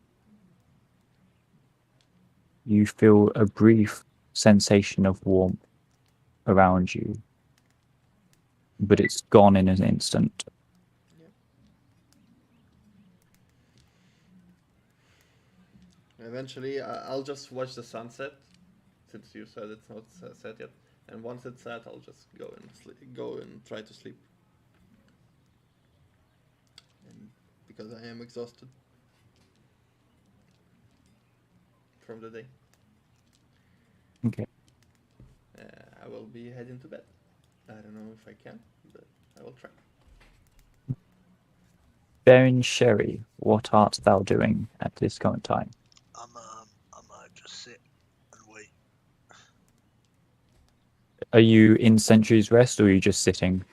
You feel a brief sensation of warmth around you, but it's gone in an instant. Eventually, I'll just watch the sunset, since you said it's not set yet. And once it's set, I'll just go and try to sleep. And because I am exhausted from the day, Okay. I will be heading to bed. I don't know if I can, but I will try. Baron Sherry, what art thou doing at this current time? I'm just sit and wait. Are you in Sentry's Rest or are you just sitting?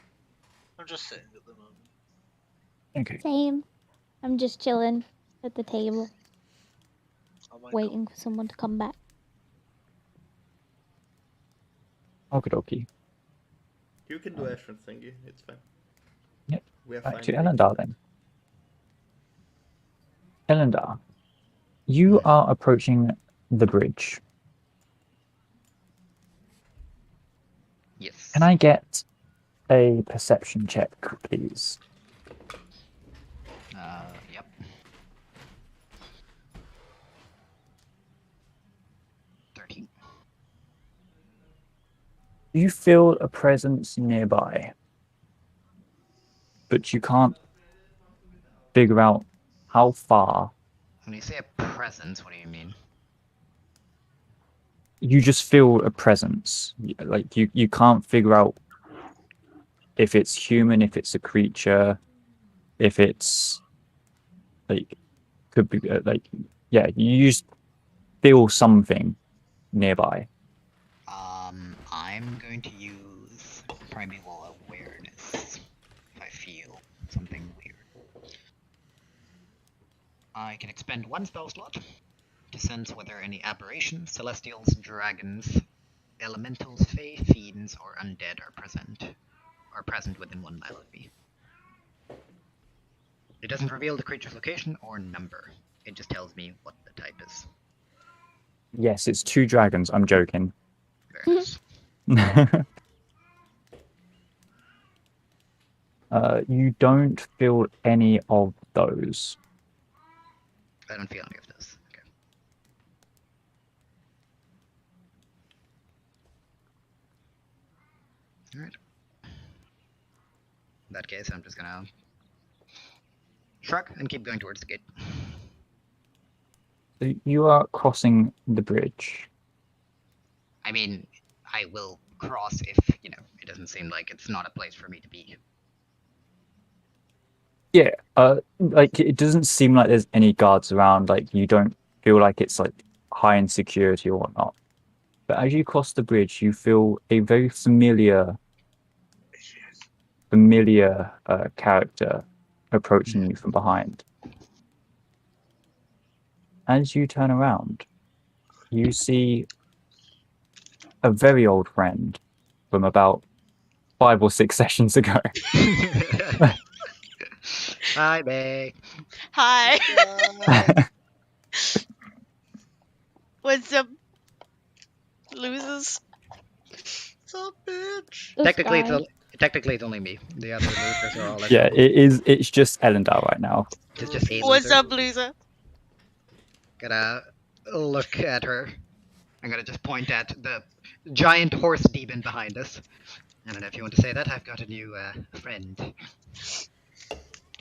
I'm just sitting at the moment. Okay. Same. I'm just chilling at the table, I might waiting for someone to come back. Okie dokie. You can do Ashford thingy. It's fine. Yep. We have Back to fine Elendar then. Elendar, you are approaching the bridge. Yes. Can I get a perception check, please? Yep. 13. You feel a presence nearby, but you can't figure out how far. When you say a presence, what do you mean? You just feel a presence. Like you can't figure out if it's human, if it's a creature, if it's like could be like yeah. You just feel something nearby. I'm going to use primeval awareness if I feel something I can expend 1 spell slot to sense whether any aberrations, celestials, dragons, elementals, fae, fiends, or undead are present within 1 mile of me. It doesn't reveal the creature's location or number. It just tells me what the type is. Yes, it's 2 dragons. I'm joking. Very nice. You don't feel any of those. I don't feel any of this. Okay. Alright. In that case, I'm just gonna shrug and keep going towards the gate. So you are crossing the bridge. I mean, I will cross if, it doesn't seem like it's not a place for me to be. Yeah, like it doesn't seem like there's any guards around. Like you don't feel like it's like high in security or whatnot. But as you cross the bridge, you feel a very familiar character approaching you from behind. As you turn around, you see a very old friend from about 5 or 6 sessions ago. Hi, May. Hi. What's up, losers? What's up, bitch? This Technically, guy. it's only me. The other losers are all. Yeah, it is. It's just Elendar right now. It's just a What's loser. up, loser? Gonna look at her. I'm gonna just point at the giant horse demon behind us. I don't know if you want to say that. I've got a new friend.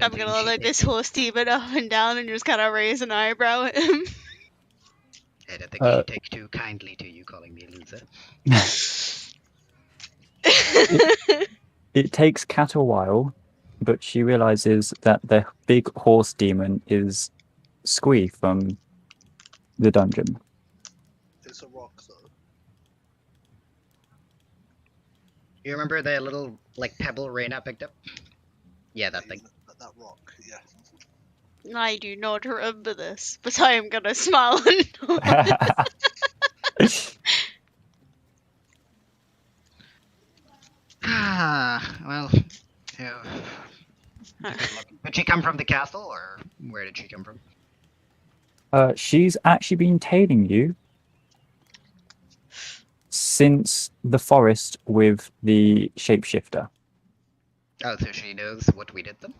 I'm gonna look this horse demon up and down and just kind of raise an eyebrow at him. I don't think he'd take too kindly to you calling me a loser. It takes Kat a while, but she realizes that the big horse demon is Squee from the dungeon. It's a rock, though. You remember the little pebble Reyna picked up? Yeah, that thing. That rock, yeah. I do not remember this, but I am gonna smile and nod. Ah, well. Yeah. Did she come from the castle, or where did she come from? She's actually been tailing you since the forest with the shapeshifter. Oh, so she knows what we did then?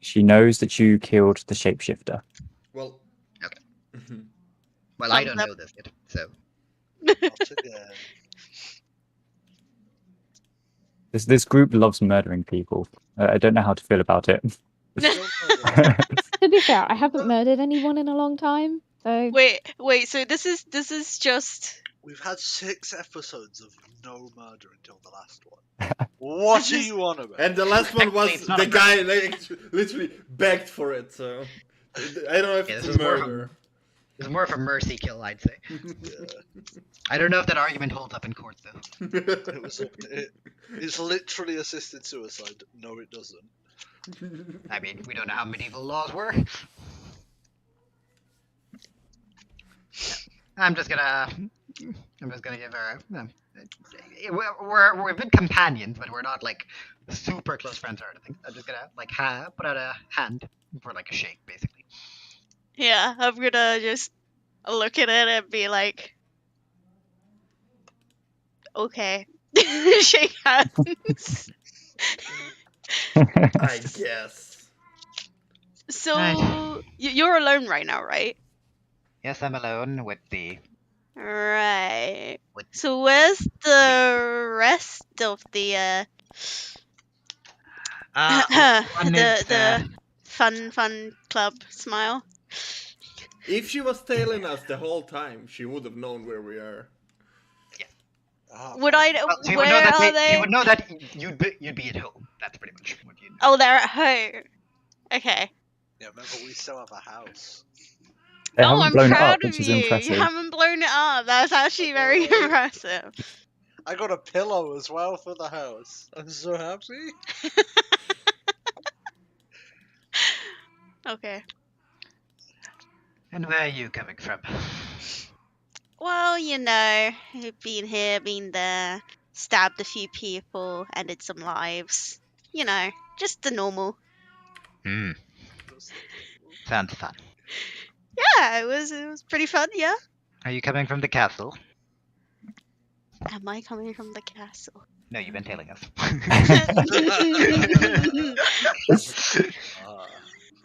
She knows that you killed the shapeshifter. Well. Okay. Well, I don't Thumbs up. know this yet, so. Not again. This group loves murdering people. I don't know how to feel about it. To be fair, I haven't murdered anyone in a long time, so Wait. So this is just. We've had 6 episodes of no murder until the last one. What are you on about? And the last one Technically, was it's not the a guy literally begged for it, so I don't know if Yeah, it's this a is more of a- murder. It's more of a mercy kill, I'd say. I don't know if that argument holds up in court, though. It was up to it. It's literally assisted suicide. No, it doesn't. I mean, we don't know how medieval laws were. I'm just gonna give her. We've been companions, but we're not super close friends or anything. I'm just gonna put out a hand for a shake, basically. Yeah, I'm gonna just look at it and be like, okay. Shake hands. I guess. So, Right. you're alone right now, right? Yes, I'm alone with the. Right. With So where's the rest of the one is, the fun club smile? If she was tailing us the whole time, she would have known where we are. Would I? well, so you would Where know that are they? You would know that you'd be at home. That's pretty much what you know. Oh, they're at home. Okay. Yeah, remember we still have a house. They Oh, haven't I'm blown it proud up, which of is you. impressive. You haven't blown it up. That's actually very impressive. I got a pillow as well for the house. I'm so happy. Okay. And where are you coming from? Well, you know, I've been here, been there, stabbed a few people, ended some lives. You know, just the normal. Hmm. Sounds fun. Yeah, it was pretty fun, yeah. Are you coming from the castle? Am I coming from the castle? No, you've been tailing us.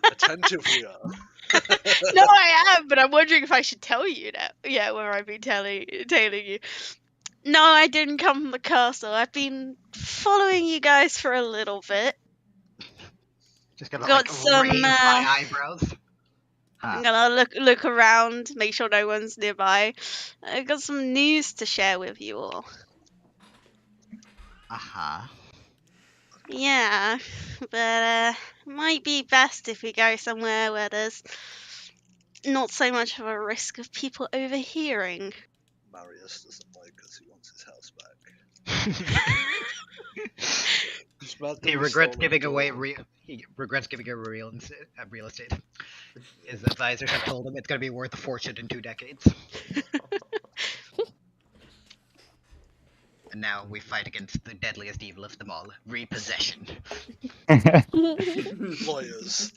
Attentive we are. No, I am, but I'm wondering if I should tell you now. Yeah, where I've been tailing you. No, I didn't come from the castle. I've been following you guys for a little bit. Just gonna Got like some, raise my eyebrows. I'm Huh. gonna look around, make sure no one's nearby. I got some news to share with you all. Uh-huh. Yeah, but might be best if we go somewhere where there's not so much of a risk of people overhearing. Marius doesn't like us. He wants his house back. He's mad that He we regrets stole giving the away door. real estate. His advisors have told him it's gonna be worth a fortune in 2 decades. And now we fight against the deadliest evil of them all, repossession. Lawyers.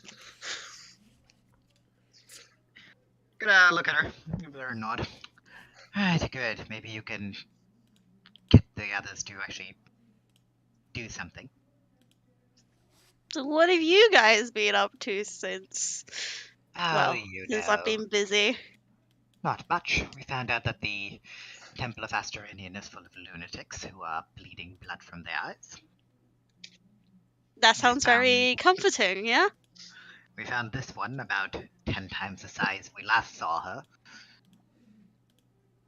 Gonna look at her, give her a nod. Alright, good. Maybe you can get the others to actually do something. So what have you guys been up to since? Oh, Well, you since know. I've been busy. Not much. We found out that the Temple of Asterinian is full of lunatics who are bleeding blood from their eyes. That sounds very comforting, yeah? We found this one about 10 times the size we last saw her.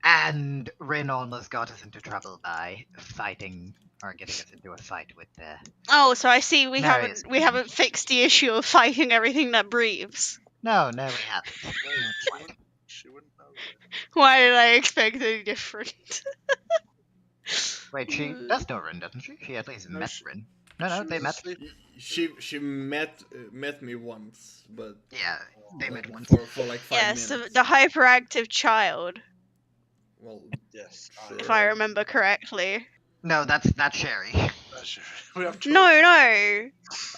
And Rin almost got us into trouble by fighting or getting us into a fight with the. Oh, so I see we Marius haven't fixed the issue of fighting everything that breathes. No, we haven't. She wouldn't know that. Why did I expect any different? Wait, she does know Rin, doesn't she? She at least No, met she- Rin. No, they met. She met me once, but Yeah, they met once. for like 5 Yeah, minutes. so the hyperactive child, Well, Yes. if I remember correctly. No, that's Sherry. We have two. No. I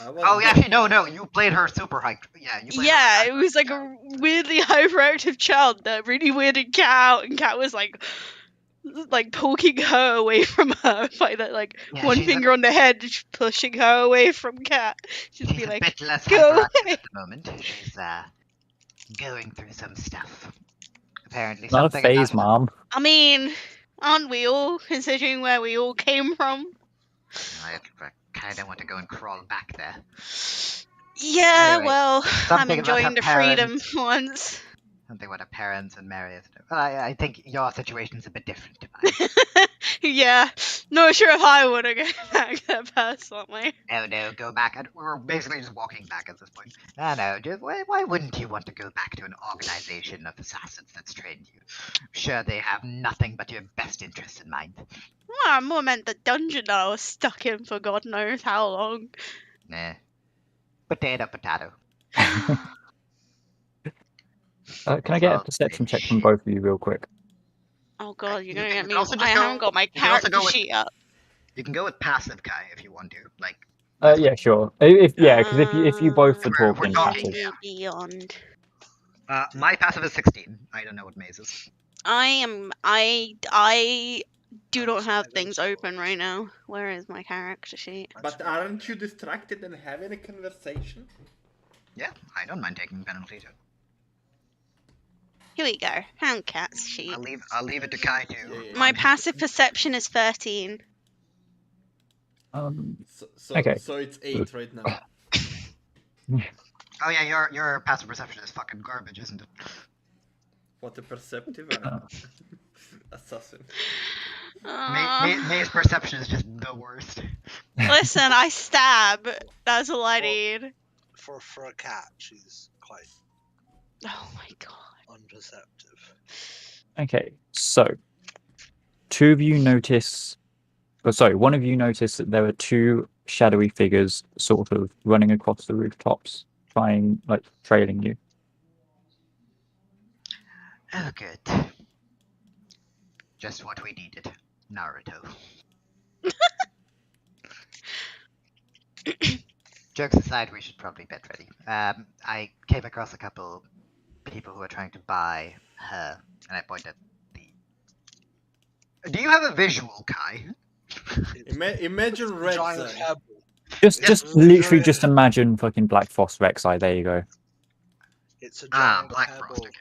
was Oh, yeah, no, you played her super hyped. Yeah, you played Yeah, her it was like a weirdly hyperactive child that really weirded Cat out, and Cat was like poking her away from her by that Yeah, one she's a- finger on the head, just pushing her away from Cat. She'd She's be a like, bit less "Go hyperactive away." at the moment. She's going through some stuff. Apparently, Not a something phase, about Mom. I mean, aren't we all, considering where we all came from? I kind of want to go and crawl back there. Yeah, Anyway, well, I'm something about enjoying her the freedom parents. for once. Something about her parents and Marius. Well, I think your situation's a bit different to mine. Yeah, not sure if I want to go back there personally. Oh no, go back. And we're basically just walking back at this point. No, just why wouldn't you want to go back to an organization of assassins that's trained you? I'm sure they have nothing but your best interests in mind. Well, I more meant the dungeon that I was stuck in for God knows how long. Nah. Potato. Can I get a Well, perception check bitch. from both of you real quick? Oh God, you're You gonna can get me. also just I go- haven't got my you can also character go with- sheet up. You can go with passive Kai if you want to. Like, Yeah, sure. Because if you both were We're talking, talking, passive. yeah. Beyond. my passive is 16. I don't know what Maze is. I do not have things open right now. Where is my character sheet? but aren't you distracted and having a conversation? Yeah, I don't mind taking penalty. Here we go. Hound cat's sheet. I'll leave it to Kai to. Yeah. My passive perception is 13. So Okay. So it's 8 right now. Oh yeah, your passive perception is fucking garbage, isn't it? What a perceptive assassin. May's perception is just the worst. Listen, I stab. That's all I need. For a cat, she's quite Oh my God. unperceptive. Okay, so one of you noticed that there were two shadowy figures sort of running across the rooftops, trailing you. Oh, good. Just what we needed. Naruto. Jokes aside, we should probably get ready. I came across a couple people who are trying to buy her, and I pointed at the. Do you have a visual, Kai? Imagine Red Giant Zone. hairball. Just literally just imagine fucking Black Frost Rek'Sai. There you go. It's a Ah, giant Black hairball. Frost. Okay.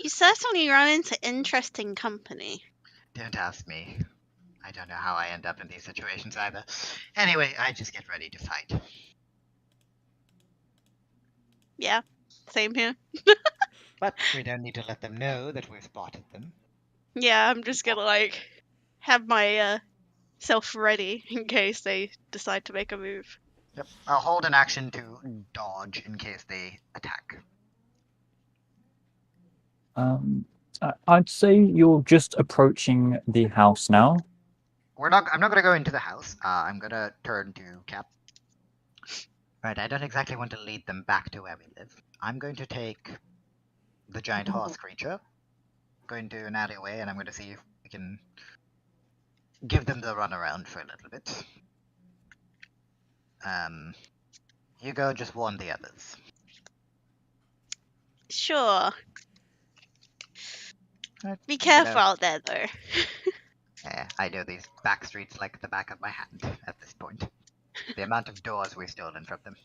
You certainly run into interesting company. Don't ask me. I don't know how I end up in these situations either. Anyway, I just get ready to fight. Yeah, same here. But we don't need to let them know that we've spotted them. Yeah, I'm just gonna like have my self ready in case they decide to make a move. Yep. I'll hold an action to dodge in case they attack. I'd say you're just approaching the house now. I'm not gonna go into the house. I'm gonna turn to Cap. Right, I don't exactly want to lead them back to where we live. I'm going to take the giant horse creature, go into an alleyway, and I'm going to see if we can give them the runaround for a little bit. Hugo, just warn the others. Sure. Right, Be careful out there, though. I know these back streets like the back of my hand at this point. The amount of doors we've stolen from them.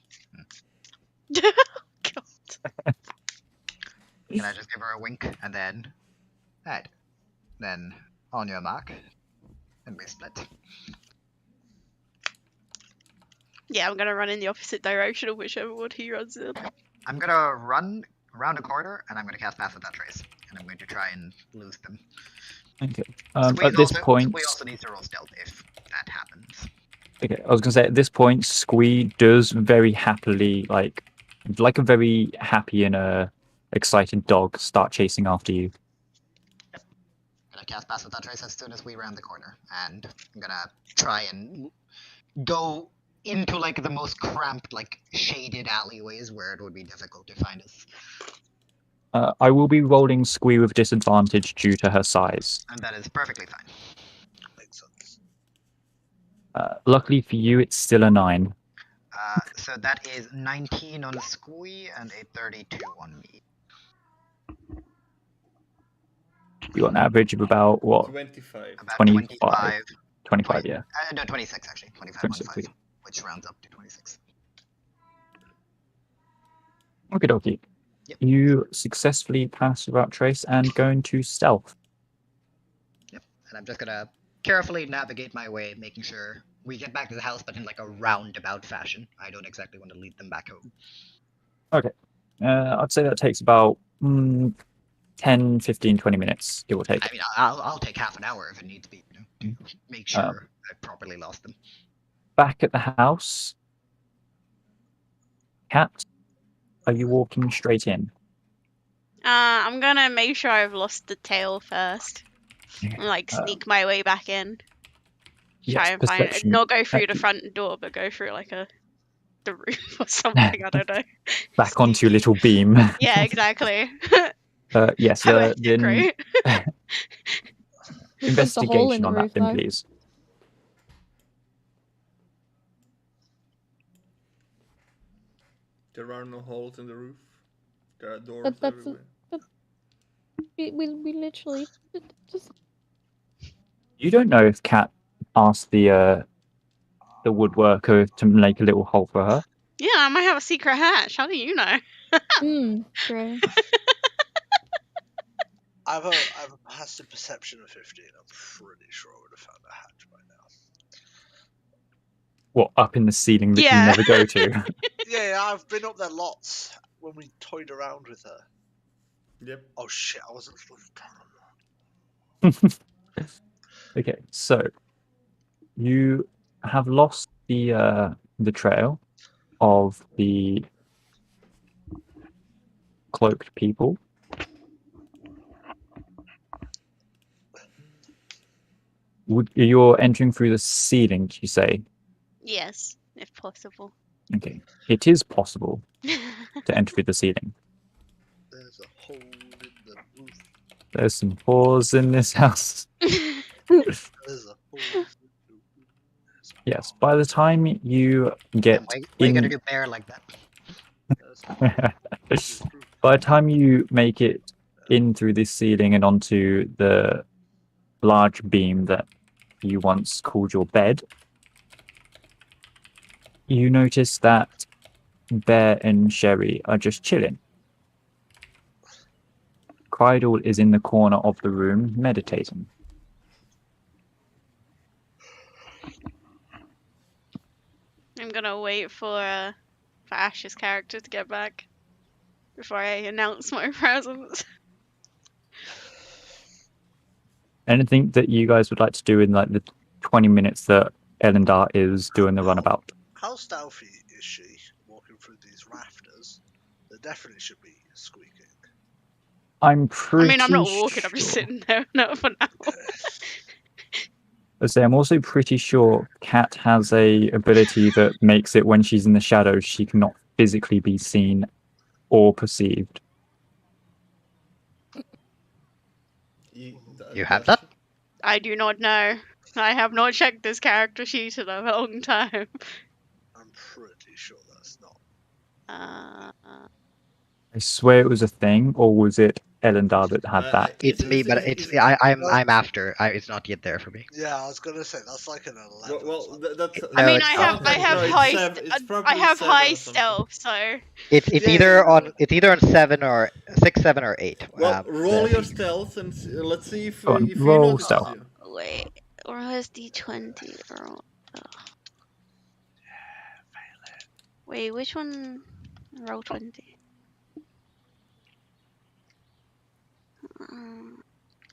God. Can I just give her a wink and then... Right. Then, on your mark, and we split. Yeah, I'm gonna run in the opposite direction of whichever one he runs in. I'm gonna run around a corner, and I'm gonna cast Pass Without Trace. And I'm going to try and lose them. Okay. Squeeze At this also, point, Squee also needs to roll stealth if that happens. okay, I was gonna say at this point, Squee does very happily, like a very happy and excited dog, start chasing after you. Gonna cast Pass Without Trace as soon as we round the corner, and I'm gonna try and go into like the most cramped, like shaded alleyways where it would be difficult to find us. I will be rolling Squee with disadvantage due to her size. And that is perfectly fine. Makes sense. Luckily for you, it's still a 9. So that is 19 on Squee and a 32 on me. You got an average of about what? 25. About 25. 25. 25, yeah. No, 26 actually. 25 26, modified, which rounds up to 26. Okie dokie. Yep. You successfully pass without trace and go into stealth. Yep. And I'm just gonna carefully navigate my way, making sure we get back to the house, but in like a roundabout fashion. I don't exactly want to lead them back home. Okay. I'd say that takes about 10, 15, 20 minutes, it will take. I mean, I'll take half an hour if it needs to be, you know, to make sure I properly lost them. Back at the house, Cat, are you walking straight in? I'm gonna make sure I've lost the tail first. And, like sneak my way back in. Try and find it. Not go through the front door, but go through like the roof or something. I don't know. Back onto your little beam. Yeah, exactly. Yes, Great. then Just a hole in investigation the on roof, that, then, though. please. There are no holes in the roof. There are doors That's everywhere. we literally just You don't know if Cat asked the woodworker to make a little hole for her. Yeah, I might have a secret hatch. How do you know? true. I have a passive perception of 15. I'm pretty sure I would have found a hatch by now. What, up in the ceiling that Yeah. you never go to? Yeah, I've been up there lots when we toyed around with her. Yep. Oh shit, I wasn't supposed to tell her. Okay, so you have lost the trail of the cloaked people. You're entering through the ceiling, did you say? Yes, if possible. Okay, it is possible to enter through the ceiling. There's a hole in the roof. There's some pause in this house. There's a fool. Yes, by the time you get Why you gotta in, do bear like that? by the time you make it in through this ceiling and onto the large beam that you once called your bed, you notice that Bear and Sherry are just chilling. Crydle is in the corner of the room meditating. I'm gonna wait for Ash's character to get back before I announce my presence. Anything that you guys would like to do in like the 20 minutes that Elendar is doing the runabout? How stealthy is she walking through these rafters? There definitely should be squeaking. I'm I pretty mean, I'm not walking, I'm just sure- sitting there no, for now. I say I'm also pretty sure Cat has a ability that makes it when she's in the shadows she cannot physically be seen or perceived. You have that? I do not know. I have not checked this character sheet in a long time. I'm pretty sure that's not. I swear it was a thing, or was it Elendar that had that? It's me, but I'm after. It's not yet there for me. Yeah, I was gonna say that's like an 11. Well, that's. No, I mean, it's I not. have No, it's high, seven- it's probably I have 7 high or something. stealth, so It's Yeah, either on 7 or 6, 7 or 8. Well, roll the your thing. stealth and let's see if Go on, if you roll notice stealth. you. wait. Or has D20 or wait, which one? Roll 20.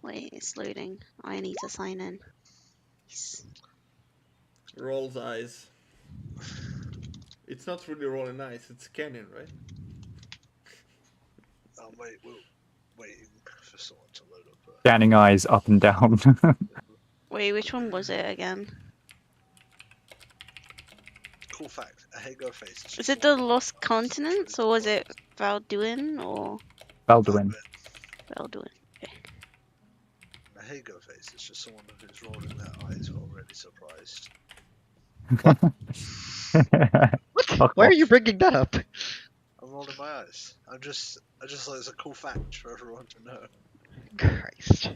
Wait, it's loading. I need to sign in. Rolls eyes. It's not really rolling eyes. It's scanning, right? I'm waiting for someone to load up. Scanning eyes up and down. Wait, which one was it again? Cool fact: a Hago face. Is it the Lost Continents or was it Val'Dúin or Val'Dúin. Val'Dúin? A Hago face is just someone who's rolling their eyes already surprised. What? Why are you bringing that up? I'm rolling my eyes. I just thought it's a cool fact for everyone to know. Christ.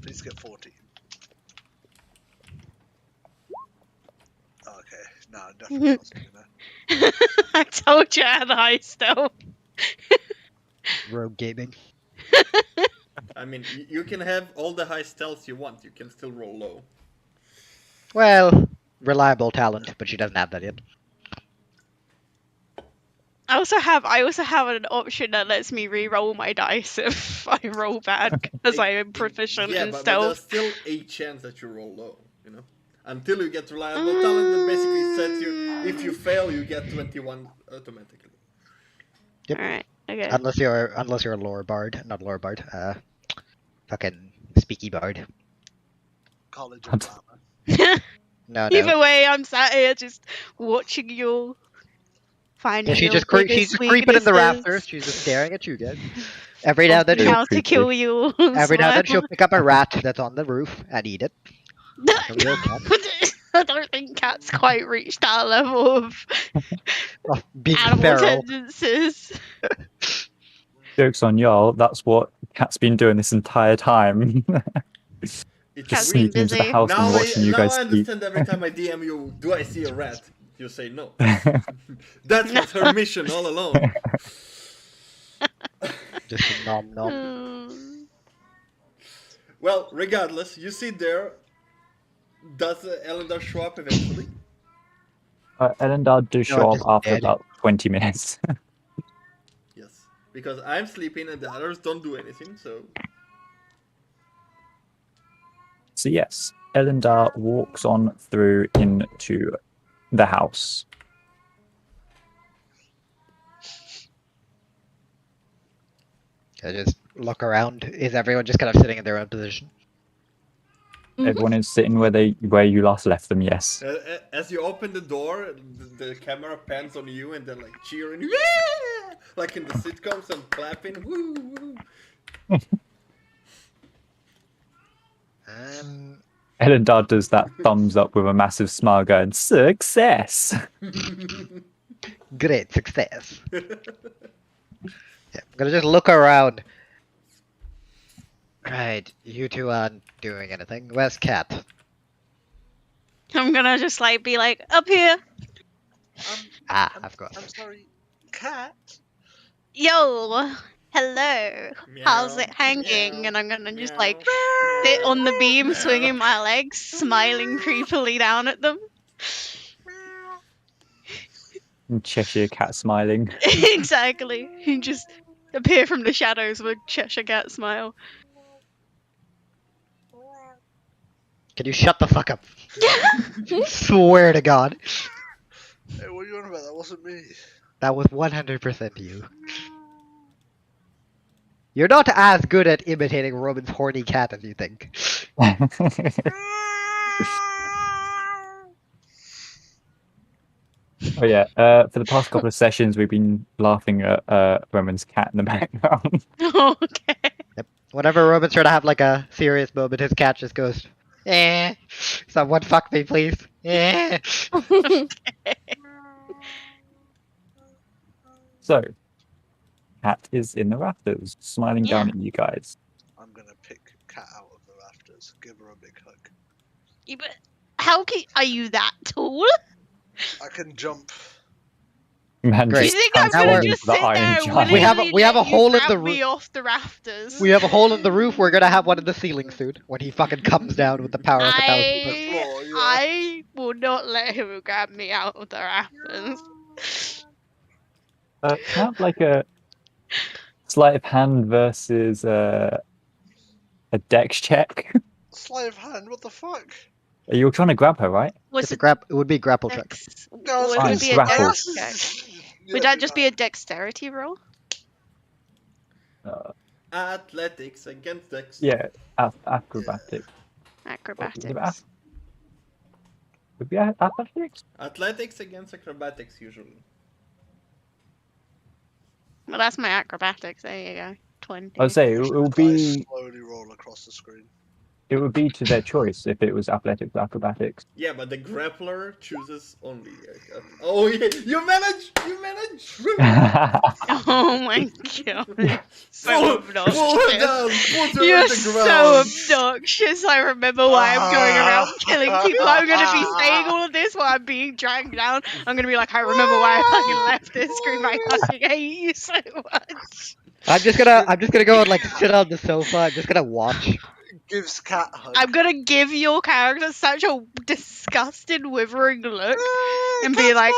Please get 14. Okay, no, I'm definitely not speaking there. I told you I had high stealth. Rogue gaming. I mean, you can have all the high stealth you want. You can still roll low. Well, reliable talent, but she doesn't have that yet. I also have an option that lets me re-roll my dice if I roll bad because I am proficient Yeah, in but there's stealth. still a chance that you roll low. You know, until you get reliable talent that basically sets you. If you fail, you get 21 automatically. Yep. Alright, okay. Unless you're a lore bard, not lore bard. Fucking speaky bard. College of Glamour. No, Either way, I'm sat here just watching you find Yeah, she's your just biggest creeping in the weaknesses. rafters. She's just staring at you guys. Every now and then, How to kill you. every now and then Smile. she'll pick up a rat that's on the roof and eat it. Like a real cat. I don't think cats quite reached that level of Of being animal feral. tendencies. Joke's on y'all, that's what Cat's been doing this entire time. It's Cat's Just been weird. sneaking into the busy. house Now, and watching you now guys I sleep. understand every time I DM you, do I see a rat? You say no. That was her mission all along. Just a nom nom. Hmm. Well, regardless, you see there. Does Elendar show up eventually? Elendar do show I'm up just after dead. about 20 minutes. Yes. Because I'm sleeping and the others don't do anything, so. So yes, Elendar walks on through into the house. I just look around. Is everyone just kind of sitting in their own position? Everyone is sitting where you last left them, yes. As you open the door, the camera pans on you and they're like cheering. Yeah! like in the sitcoms and clapping. Woo, woo. Elendar does that thumbs up with a massive smile going, success! Great success. Yeah, I'm gonna just look around. Right, you two aren't doing anything. Where's Cat? I'm gonna just like be like up here. Of course. I'm sorry, cat. Yo, hello. How's Meow, it hanging? meow, And I'm gonna just meow, like meow, sit on the beam, meow. swinging my legs, smiling creepily down at them. And Cheshire Cat smiling. Exactly. You just appear from the shadows with a Cheshire Cat smile. Can you shut the fuck up? Swear to God. Hey, what are you on about? That wasn't me. That was 100% you. You're not as good at imitating Roman's horny cat as you think. Oh yeah, for the past couple of sessions we've been laughing at Roman's cat in the background. Okay. Whenever Roman's trying to have like a serious moment, his cat just goes, eh. Someone fuck me, please. Eh. So, Cat is in the rafters, smiling down Yeah. at you guys. I'm gonna pick cat out of the rafters. Give her a big hug. Yeah, but are you that tall? I can jump. Man, Great. Do you just think I'm transformed gonna we're- just into the sit Iron there and Giant. willingly We have a let you hole in the grab roo- me off the rafters? We have a hole in the roof. We're gonna have one in the ceiling soon when he fucking comes down with the power of 1,000 people. floor, yeah. I will not let him grab me out of the rafters. Can I have like a sleight of hand versus a dex check? Sleight of hand. What the fuck? You're trying to grab her, right? What's It would be grapple check. dex? No, Would fine, it be a grapple. dex check? Would that just be a dexterity roll? Athletics against Dex. Yeah, acrobatic. Acrobatics. Would be athletics? Athletics against acrobatics usually. Well, that's my acrobatics. There you go. 20. I would say it would Guys, be slowly roll across the screen. to their choice if it was athletics or acrobatics. Yeah, but the grappler chooses only. Oh yeah, you manage! You manage! Oh my god. So Pull her down! Put her You're on the so ground! obnoxious. I remember why I'm going around killing people. I'm going to be saying all of this while I'm being dragged down. I'm going to be like, I remember why I fucking left this scream. I fucking hate you so much. I'm just gonna go and like sit on the sofa. I'm just gonna watch. Gives cat a hug. I'm going to give your character such a disgusted, withering look and be like,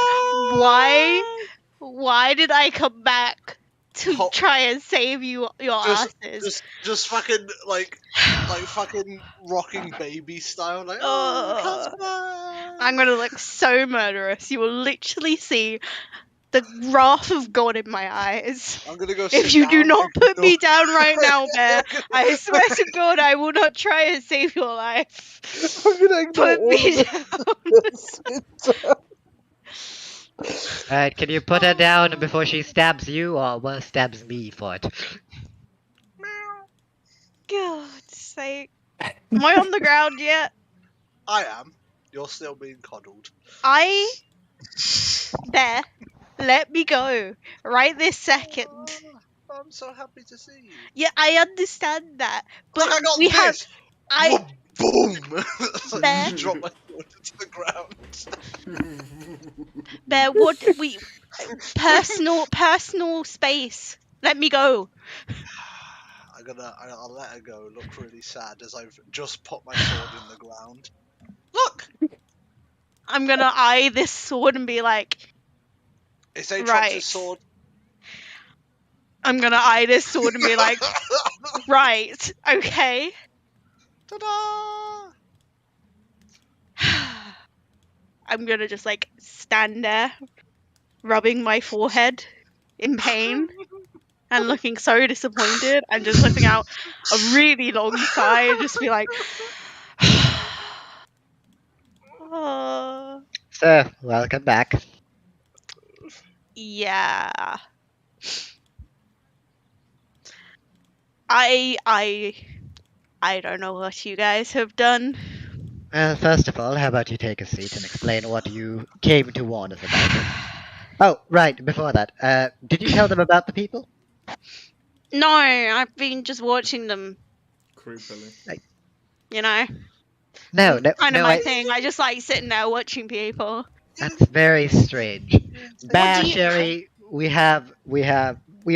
why did I come back to try and save your asses? Just fucking like fucking rocking baby style, like I'm gonna look so murderous. You will literally see the wrath of God in my eyes. I'm gonna go. If you do not put me down right now, Bear, I swear to God, I will not try and save your life. I'm gonna ignore Put all me of down. Alright, can you put her down before she stabs you, or worse, stabs me for it? God's sake. Am I on the ground yet? I am. You're still being coddled. Bear, let me go. Right this second. I'm so happy to see you. Yeah, I understand that. But Look, I got we have. this. I. Boom! Bear. Drop my sword into the ground. Bear, what we personal space. Let me go. I'll let her go. Look really sad as I've just put my sword in the ground. Look, I'm gonna eye this sword and be like, it's a Right. sword. I'm gonna eye this sword and be like, right, okay. Ta-da! I'm gonna just like stand there, rubbing my forehead in pain and looking so disappointed and just letting out a really long sigh and just be like, oh, So, welcome back. yeah. I don't know what you guys have done. First of all, how about you take a seat and explain what you came to warn us about? Oh, right, before that, did you tell them about the people? No, I've been just watching them. Creepily. You know, No, no, kind of no, my thing. I just like sitting there watching people. that's very strange. Bear do you- Sherry, we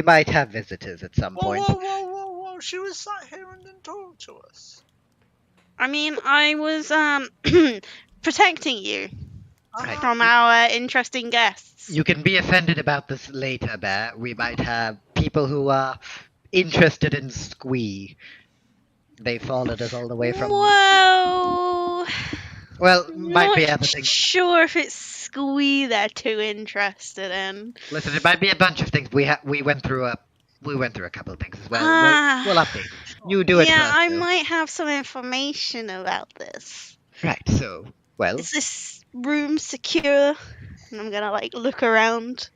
might have visitors at some Whoa, point. whoa, whoa, whoa, whoa! She was sat here and didn't talk to us. I mean, I was protecting you Right. from our interesting guests. You can be offended about this later, Bear. We might have people who are interested in Squee. They followed us all the way from. Well, Well, might be not other things. sure if it's Squee they're too interested in. Listen, it might be a bunch of things. We went through a couple of things as well. Ah, We'll update. You do it yeah, first. I though. might have some information about this. Right. So, well, Is this room secure? And I'm gonna like look around.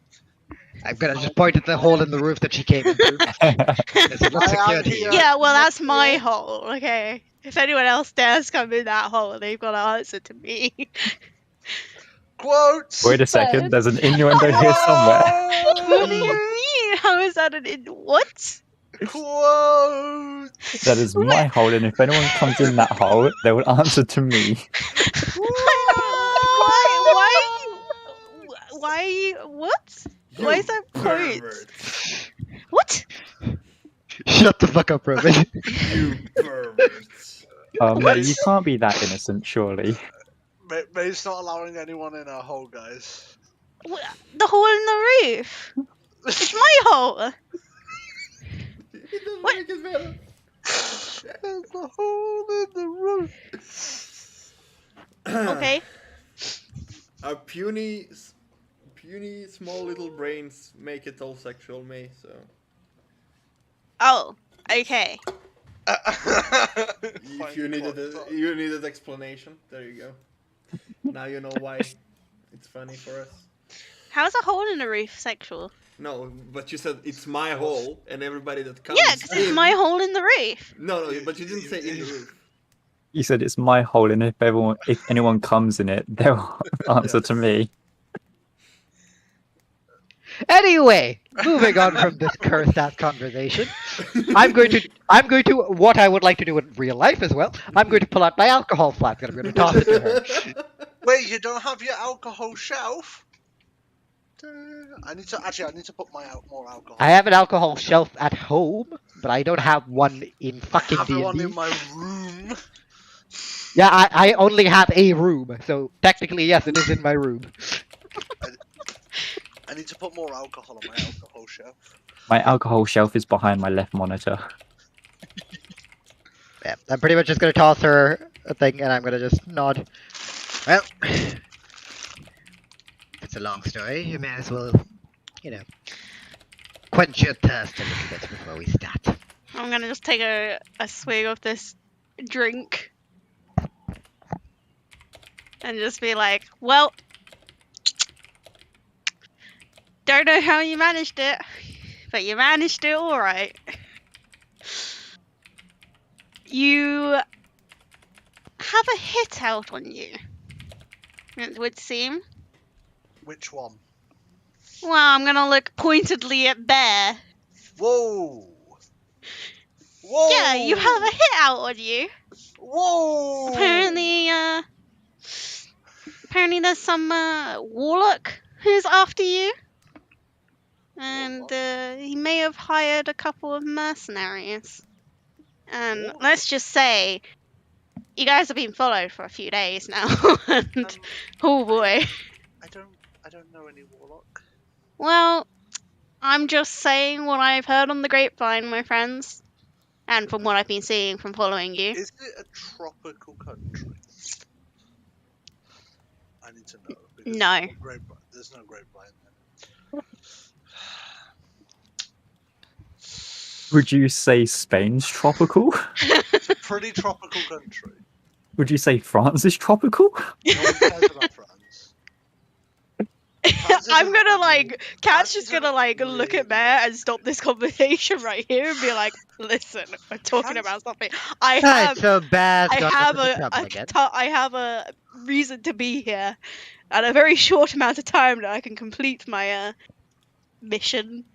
I'm gonna just point at the hole in the roof that she came into. Does it look I am secure to you? here. Yeah, well, that's my Yeah. hole. Okay. If anyone else dares come in that hole, they've got to answer to me. Quotes. Wait a second, there's an innuendo here somewhere. What do you mean? How is that what? Quotes. That is my hole, and if anyone comes in that hole, they will answer to me. Why? What? Why is that point? pervert. What? Shut the fuck up, Robin. You perverts. You can't be that innocent, surely. May's not allowing anyone in our hole, guys. The hole in the roof. It's my hole. It doesn't What? make it better. There's a hole in the roof. Okay. Our puny, small little brains make it all sexual, May. So Oh. Okay. if you needed explanation, there you go. Now you know why it's funny for us. How's a hole in the roof sexual? No, but you said it's my hole, and everybody that comes. Yeah, because it's in- my hole in the roof. No, but you didn't say in the roof. You said it's my hole, and if anyone comes in it, they'll answer to me. Anyway, moving on from this cursed ass conversation, I'm going to what I would like to do in real life as well. I'm going to pull out my alcohol flask and I'm going to toss it to her. Wait, you don't have your alcohol shelf? I need to put more alcohol. I have an alcohol shelf at home, but I don't have one in fucking I have one D&D. in my room. Yeah, I only have a room, so technically yes, it is in my room. I need to put more alcohol on my alcohol shelf. My alcohol shelf is behind my left monitor. Yeah, I'm pretty much just going to toss her a thing and I'm going to just nod. Well, it's a long story. You may as well, quench your thirst a little bit before we start. I'm gonna just take a swig of this drink. And just be like, well, don't know how you managed it, but you managed it alright. You have a hit out on you, it would seem. Which one? Well, I'm gonna look pointedly at Bear. Whoa! Whoa! Yeah, you have a hit out on you. Whoa! Apparently there's some warlock who's after you. And he may have hired a couple of mercenaries. And let's just say, you guys have been followed for a few days now. And, oh boy. I don't know any warlock. Well, I'm just saying what I've heard on the grapevine, my friends. And from what I've been seeing from following you. Is it a tropical country? I need to know. because No. There's no grapevine there. Would you say Spain's tropical? It's a pretty tropical country. Would you say France is tropical? No one cares about France. France I'm gonna like, Cat's just Cat's gonna like look at Bear and stop this conversation right here and be like, "Listen, we're talking Cat's- about something. I Right, have, so Baz I got have into trouble again. I have a reason to be here, and a very short amount of time that I can complete my mission."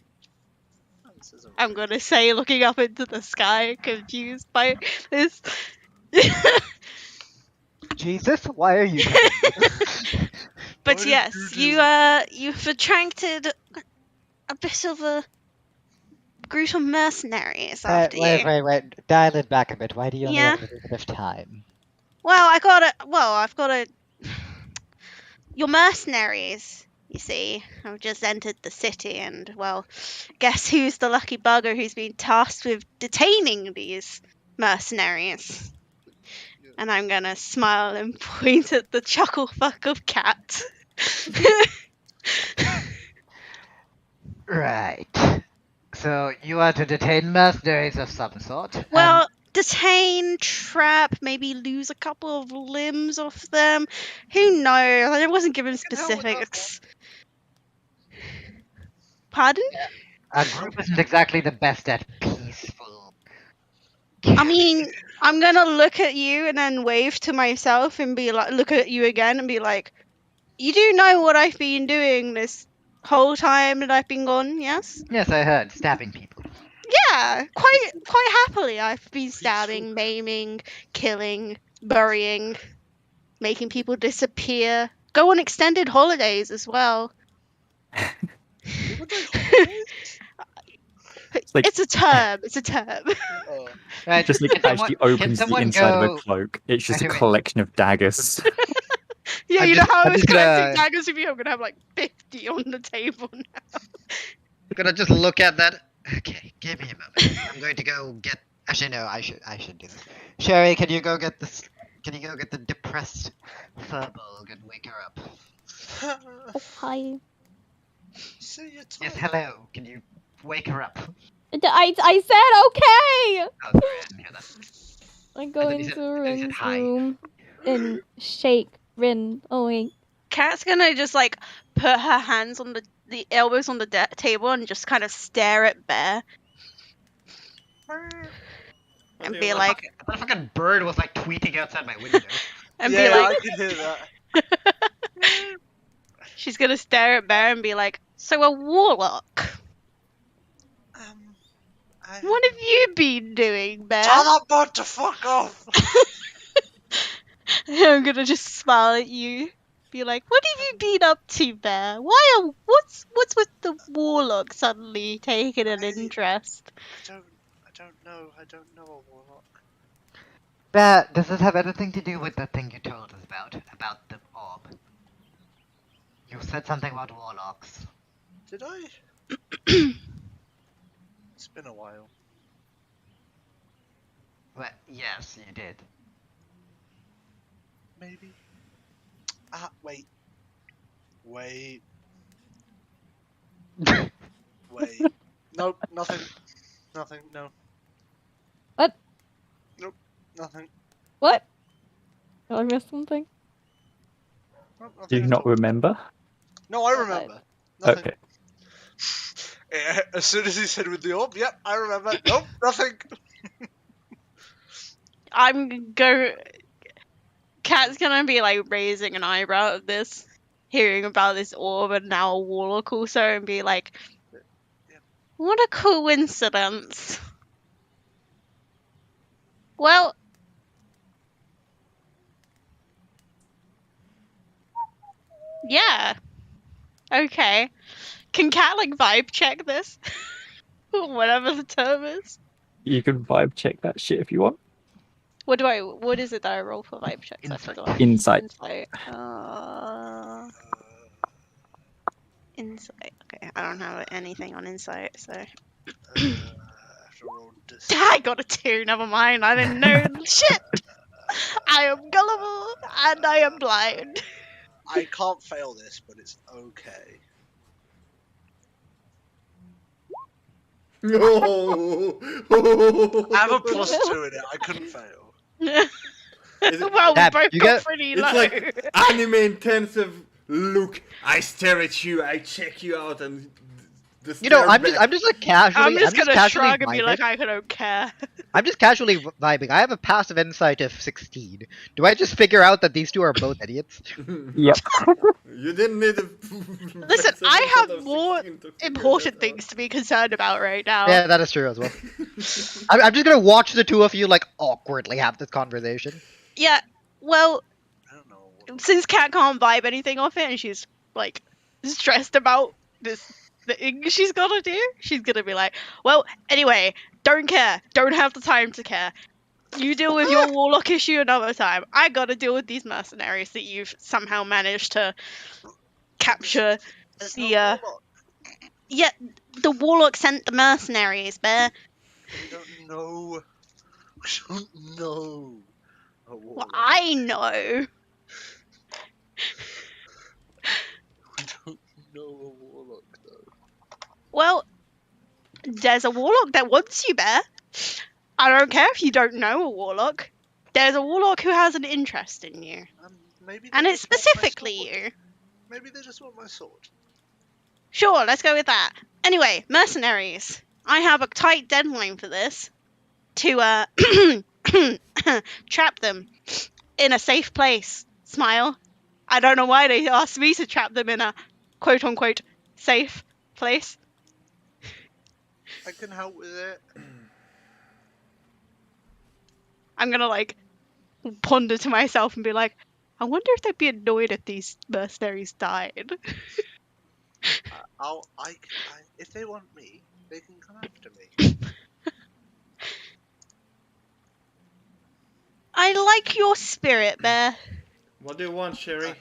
This isn't I'm right. gonna say, looking up into the sky, confused by this. Jesus, why are you telling me this? But What did yes, you you've attracted a bit of a group of mercenaries after you. Wait. Dial it back a bit. Why do you only Yeah. have a little bit of time? Well, I've got a. You're mercenaries, you see. I've just entered the city, and well, guess who's the lucky bugger who's been tasked with detaining these mercenaries? And I'm gonna smile and point at the chuckle fuck of Cat. Right. So you are to detain mercenaries of some sort. Well, detain, trap, maybe lose a couple of limbs off them. Who knows? I wasn't given can help with that, specifics. Pardon? our group isn't exactly the best at peaceful. I mean, I'm gonna look at you and then wave to myself and be like, look at you again and be like, you do know what I've been doing this whole time that I've been gone, yes? Yes, I heard stabbing people. Yeah, quite happily. I've been stabbing, maiming, killing, burying, making people disappear. Go on extended holidays as well. People do holidays? like- It's a term. It's a term. Oh. Right, Just like can as someone- she can opens the someone inside of go- a cloak, it's just a Wait. collection of daggers. Yeah, I'm you just- know how I I'm was just collecting gonna- daggers with you? I'm gonna have like 50 on the table now. I'm gonna just look at that. Okay, give me a moment. I'm going to go get. Actually, no. I should do this. Sherry, can you go get this? Can you go get the depressed furball and wake her up? Oh, hi. See you Yes, tired. hello. Can you wake her up? I said okay. Oh, sorry, I didn't hear that. I go I thought you into said- I thought you said Rin's hi. room and shake Rin awake. Cat's gonna just like put her hands on the elbows on the table and just kind of stare at Bear and Okay, be well, like, That fucking bird was like tweeting outside my window. and yeah, be like, I can hear that. she's gonna stare at Bear and be like, so a warlock. What have you been doing, Bear? Tell that bird to fuck off! I'm gonna just smile at you. Be like, what have you been up to, Bear? What's with the warlock suddenly taking an interest? I don't know. I don't know a warlock. Does this have anything to do with the thing you told us about the orb? You said something about warlocks. Did I? It's been a while. Well, yes, you did. Maybe. Ah, wait. Wait. Wait. Nope, nothing. Nothing, no. What? Nope, nothing. What? Did I miss something? Nope, Do nothing you at not all. remember? No, I remember. Nothing. Okay. Yeah, as soon as he said with the orb, yep, I remember. Nope, nothing. I'm go. Cat's gonna be like raising an eyebrow at this, hearing about this orb and now a warlock also, and be like, what a coincidence. Well, yeah. Okay. Can Cat like vibe check this? Whatever the term is. You can vibe check that shit if you want. What is it that I roll for vibe checks? I Insight. forgot. Insight. Insight. Okay, I don't have anything on insight, so. After all this. I got a 2, never mind, I didn't know shit! I am gullible, and I am blind. I can't fail this, but it's okay. No. I have a +2 in it. I couldn't fail. Is it- Well, we Dad, both you got get- pretty It's low. like anime intensive look, I stare at you, I check you out, and the You know, stare I'm back. just like casually. I'm just gonna casually shrug and be vibing. like, I don't care. I'm just casually vibing. I have a passive insight of 16. Do I just figure out that these two are both idiots? Yep. You didn't need a. Listen, I percentage have of more 16 to figure important that things to be concerned about right now. Yeah, that is true as well. I'm just gonna watch the two of you like awkwardly have this conversation. Yeah, well, I don't know. What... since Kat can't vibe anything off it and she's like stressed about this thing she's gotta do, she's gonna be like, well, anyway, don't care, don't have the time to care. You deal with your warlock issue another time. I gotta deal with these mercenaries that you've somehow managed to capture. There's The no warlock. yeah, the warlock sent the mercenaries, Bear. We don't know. We don't know. A Well, warlock. I know. We don't know a warlock though. Well, there's a warlock that wants you, Bear. I don't care if you don't know a warlock. There's a warlock who has an interest in you. Maybe. And they it's just want my specifically sword. you. Maybe they just want my sword. Sure, let's go with that. Anyway, mercenaries. I have a tight deadline for this. To, trap them in a safe place. Smile. I don't know why they asked me to trap them in a quote-unquote safe place. I can help with it. I'm gonna, like, ponder to myself and be like, I wonder if they'd be annoyed if these mercenaries died. If they want me, they can come after me. I like your spirit, Bear. What do you want, Sherry?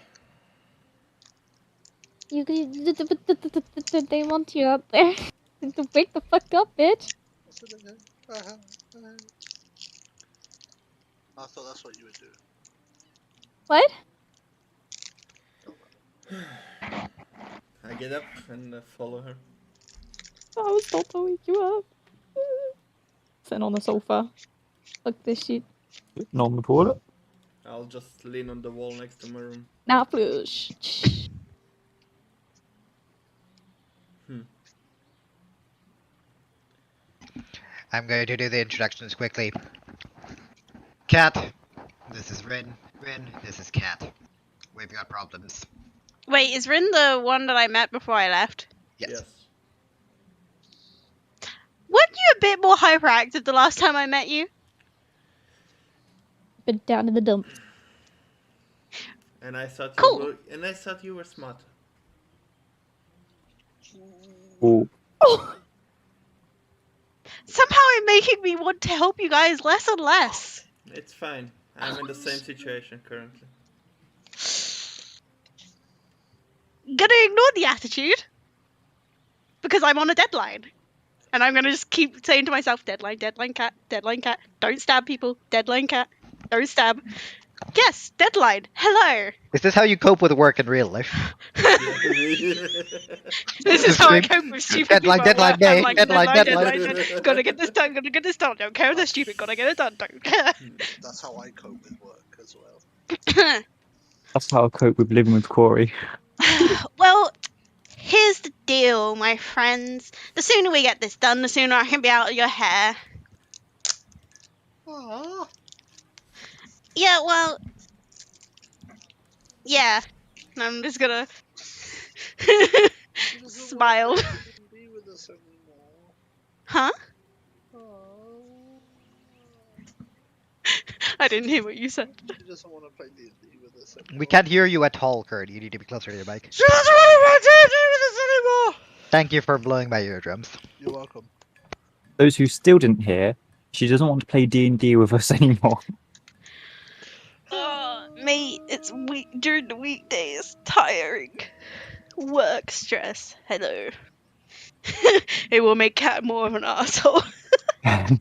They want you up there. To wake the fuck up, bitch. I thought that's what you would do. What? I get up and follow her. I was told to wake you up. Sit on the sofa. Fuck this shit. On the toilet. I'll just lean on the wall next to my room. Now, flush. I'm going to do the introductions quickly. Cat, this is Rin. Rin, this is Cat. We've got problems. Wait, is Rin the one that I met before I left? Yes. Weren't you a bit more hyperactive the last time I met you? Been down in the dumps. And I thought Cool. you were smart. Oh, Oh! Somehow it's making me want to help you guys less and less. It's fine. I'm in the same situation currently. Gonna ignore the attitude. Because I'm on a deadline. And I'm gonna just keep saying to myself, deadline, deadline, cat, don't stab people, deadline, cat, don't stab. Yes, deadline, hello. Is this how you cope with work in real life? This is how I cope with stupid Deadline, people. at deadline, work. day, I'm like, deadline. Gotta get this done, don't care if they're stupid, gotta get it done, don't care. That's how I cope with work as well. that's how I cope with living with Corey. Well, here's the deal, my friends. The sooner we get this done, the sooner I can be out of your hair. Aww. Yeah, well... Yeah. I'm just gonna... smile. Be with us anymore. Huh? Aww. I didn't hear what you said. She doesn't want to play D&D with us anymore. We can't hear you at all, Kurt. You need to be closer to your mic. She doesn't want to play D&D with us anymore! Thank you for blowing my eardrums. You're welcome. Those who still didn't hear, she doesn't want to play D&D with us anymore. Mate, it's during the weekdays. Tiring. Work stress. Hello. It will make Cat more of an asshole. Can't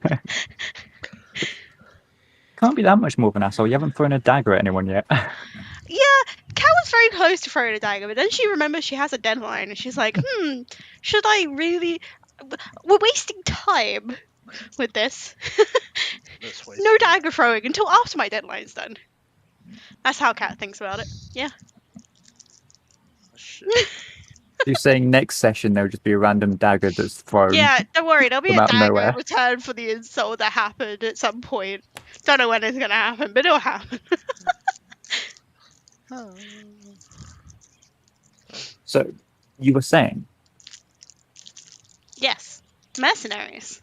be that much more of an asshole. You haven't thrown a dagger at anyone yet. Yeah, Kat was very close to throwing a dagger, but then she remembers she has a deadline, and she's like, should I really... We're wasting time with this. Let's wait. No dagger throwing until after my deadline's done. That's how Kat thinks about it. Yeah. shit. You're saying next session there'll just be a random dagger that's thrown. Yeah, don't worry, there'll be From a out of dagger nowhere. in return for the insult that happened at some point. Don't know when it's gonna happen, but it'll happen. So, you were saying? Yes, mercenaries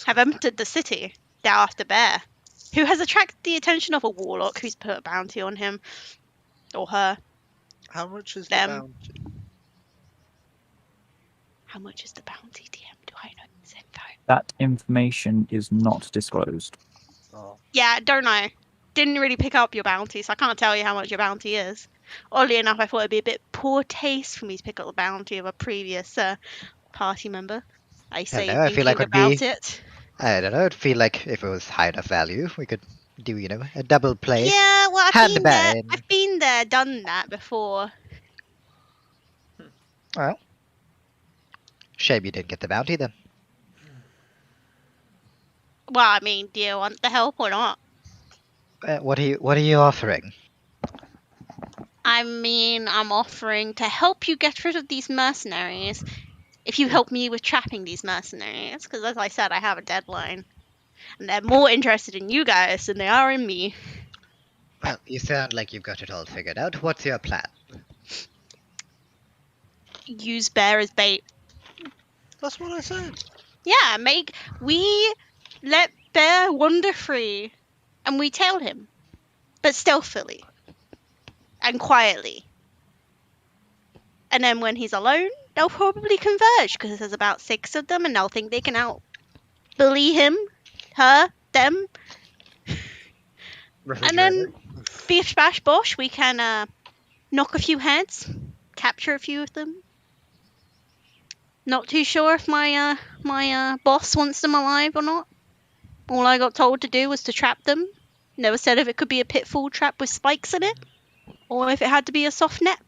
have entered the city. They're after Bear, who has attracted the attention of a warlock who's put a bounty on him. Or her. How much is Them. the bounty? How much is the bounty, DM? Do I know this info? That information is not disclosed. Oh. Yeah, don't know. Didn't really pick up your bounty, so I can't tell you how much your bounty is. Oddly enough, I thought it'd be a bit poor taste for me to pick up the bounty of a previous party member. I say know, I feel thinking like would about be- it. I don't know. I'd feel like if it was high enough value, we could do, a double play. Yeah, well, Hand I've been Bear there. in. I've been there, done that before. Well, shame you didn't get the bounty then. Well, I mean, do you want the help or not? What are you offering? I mean, I'm offering to help you get rid of these mercenaries if you help me with trapping these mercenaries. Because, as I said, I have a deadline. And they're more interested in you guys than they are in me. Well, you sound like you've got it all figured out. What's your plan? Use Bear as bait. That's what I said. Yeah, we let Bear wander free and we tail him. But stealthily. And quietly. And then when he's alone, they'll probably converge because there's about 6 of them and they'll think they can out-bully him, her, them. And then, bish bash bosh, we can knock a few heads, capture a few of them. Not too sure if my boss wants them alive or not. All I got told to do was to trap them. Never said if it could be a pitfall trap with spikes in it, or if it had to be a soft net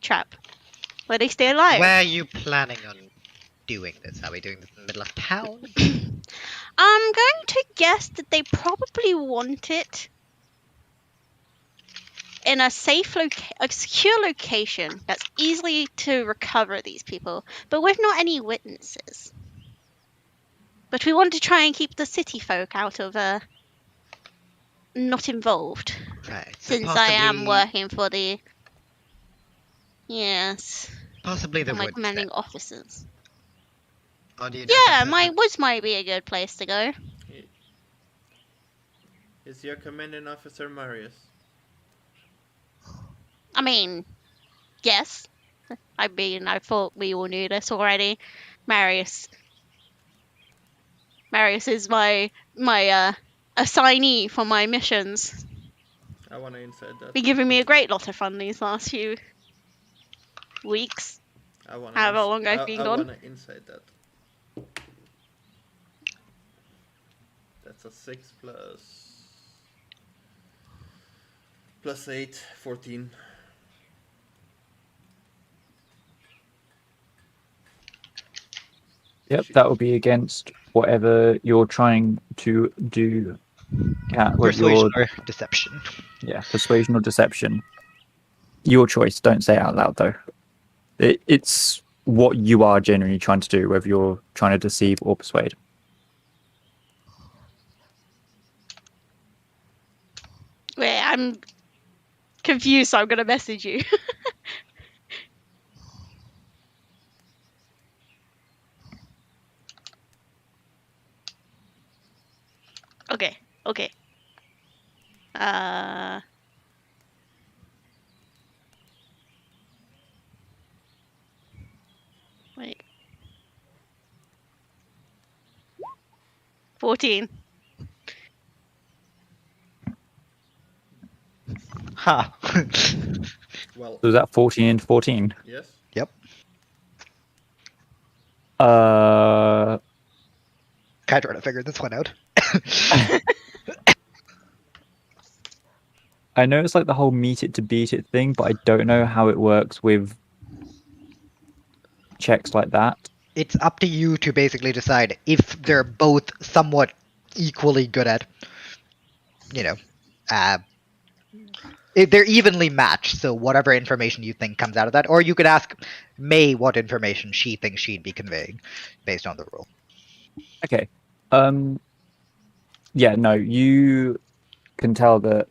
trap where they stay alive. Where are you planning on doing this? Are we doing this in the middle of town? I'm going to guess that they probably want it in a safe a secure location that's easily to recover these people, but with not any witnesses. But we want to try and keep the city folk out of not involved. Right. So Since I am possibly- working for the Possibly the for my woods. commanding then. officers. Or do you know Yeah, something- my woods might be a good place to go. Is your commanding officer Marius? I mean, yes. I mean, I thought we all knew this already. Marius is my assignee for my missions. I want to inside that. Been giving me a great lot of fun these last few weeks. I want However long I've been gone. I want to inside that. That's a 6 plus 8, 14. Yep, that will be against whatever you're trying to do. Cat, with Persuasion your or deception? persuasion or deception. Your choice. Don't say it out loud though. It's what you are genuinely trying to do, whether you're trying to deceive or persuade. Wait, I'm confused, so I'm gonna message you. Okay. Wait. 14. Ha! Well, So is that 14 and 14? yes. Uh, Kind of trying to figure this one out. I know it's like the whole meet it to beat it thing, but I don't know how it works with checks like that. It's up to you to basically decide if they're both somewhat equally good at, if they're evenly matched. So whatever information you think comes out of that, or you could ask May what information she thinks she'd be conveying, based on the rule. Okay. Yeah, no, you can tell that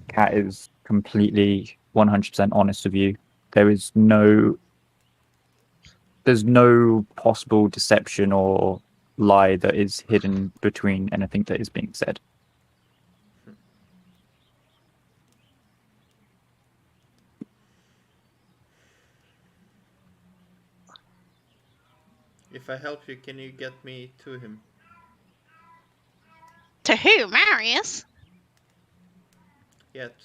Cat is completely 100% honest with you. There's no possible deception or lie that is hidden between anything that is being said. If I help you, can you get me to him? To who? Marius? Yet.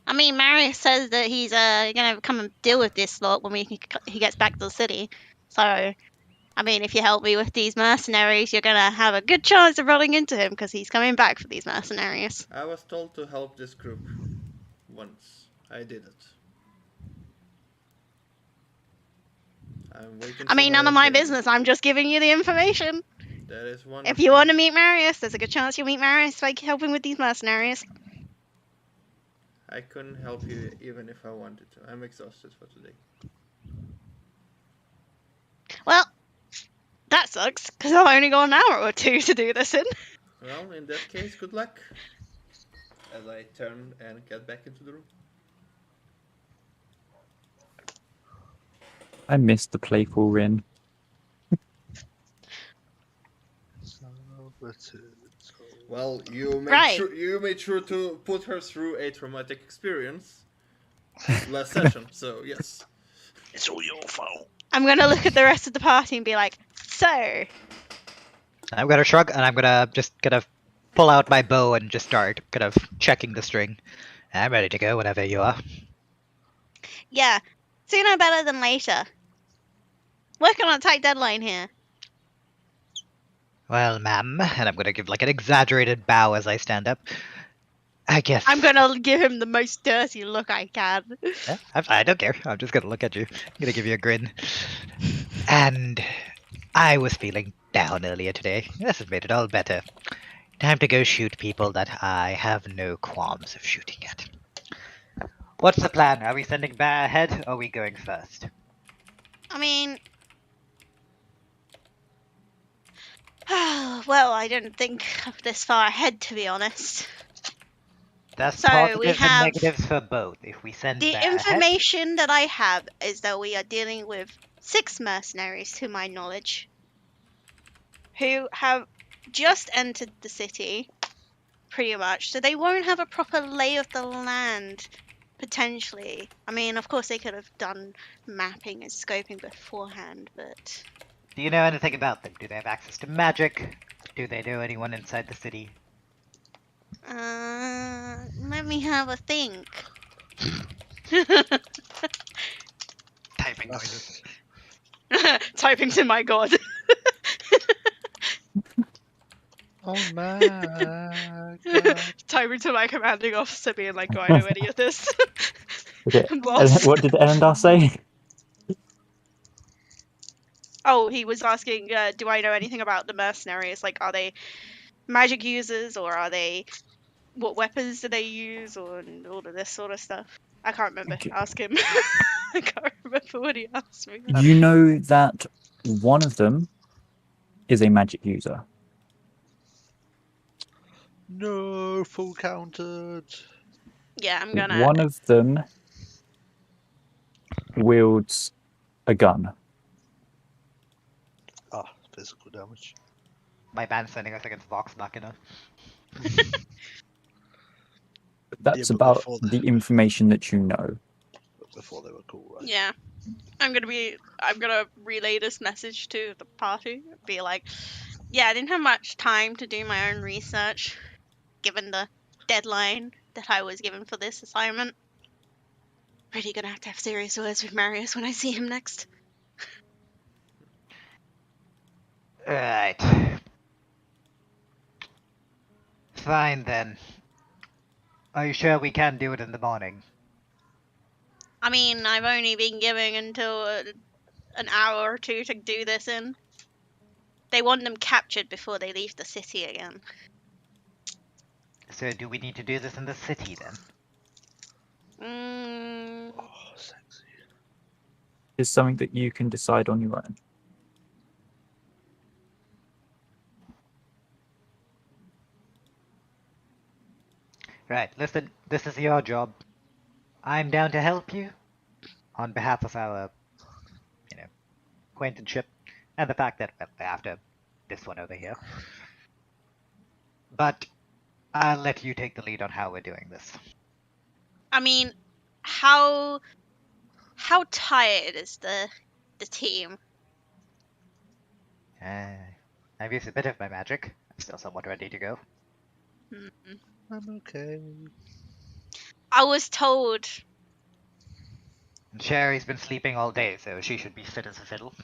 I mean, Marius says that he's gonna come and deal with this lot when he gets back to the city. So, I mean, if you help me with these mercenaries, you're gonna have a good chance of running into him because he's coming back for these mercenaries. I was told to help this group once. I did it. I'm waiting. I mean, none of my business. I'm just giving you the information. That is one. If you want to meet Marius, there's a good chance you'll meet Marius by helping with these mercenaries. I couldn't help you even if I wanted to. I'm exhausted for today. Well, that sucks, because I've only got an hour or two to do this in. Well, in that case, good luck. As I turn and get back into the room. I missed the playful Rin. Well, you made sure to put her through a traumatic experience last session, so yes. It's all your fault. I'm going to look at the rest of the party and be like, so, I'm gonna shrug, and I'm gonna pull out my bow and just start kind of checking the string. I'm ready to go whenever you are. yeah, sooner better than later. Working on a tight deadline here. Well, ma'am, and I'm gonna give like an exaggerated bow as I stand up. I guess. I'm going to give him the most dirty look I can. Yeah, I don't care. I'm just gonna look at you. I'm gonna give you a grin. And I was feeling down earlier today. This has made it all better. Time to go shoot people that I have no qualms of shooting at. What's the plan? Are we sending Bear ahead, or are we going first? I mean, well, I didn't think of this far ahead, to be honest. That's So, positives we and have negatives for both. If we send The Bear ahead, information that I have is that we are dealing with 6 mercenaries, to my knowledge, who have just entered the city, pretty much, so they won't have a proper lay of the land, potentially. I mean, of course, they could have done mapping and scoping beforehand, but do you know anything about them? Do they have access to magic? Do they know anyone inside the city? let me have a think. Typing noises. Typing to my god. Oh my god. Typing to my commanding officer, being like, do I know any of this? Okay. Boss. What did Elendar say? Oh, he was asking, do I know anything about the mercenaries? Like, are they magic users, or are they... What weapons do they use, or all of this sort of stuff? I can't remember. Okay. Ask him. I can't remember what he asked me. You know that one of them is a magic user. No, full counted. Yeah, I'm gonna... One of them wields a gun. Ah, physical damage. My band's sending us against Vox Machina. That's but about before the that- information that you know. But before they were cool, right? Yeah. I'm gonna relay this message to the party. Be like, yeah, I didn't have much time to do my own research, given the deadline that I was given for this assignment. Really gonna have serious words with Marius when I see him next. Right. Fine then. Are you sure we can do it in the morning? I mean, I've only been given until an hour or two to do this in. They want them captured before they leave the city again. So do we need to do this in the city then? Oh, sexy. Is something that you can decide on your own. Right, listen, this is your job. I'm down to help you on behalf of our, acquaintanceship and the fact that, well, after this one over here. But I'll let you take the lead on how we're doing this. I mean, how tired is the team? I've used a bit of my magic. I'm still somewhat ready to go. I'm okay. I was told. And Sherry's been sleeping all day, so she should be fit as a fiddle.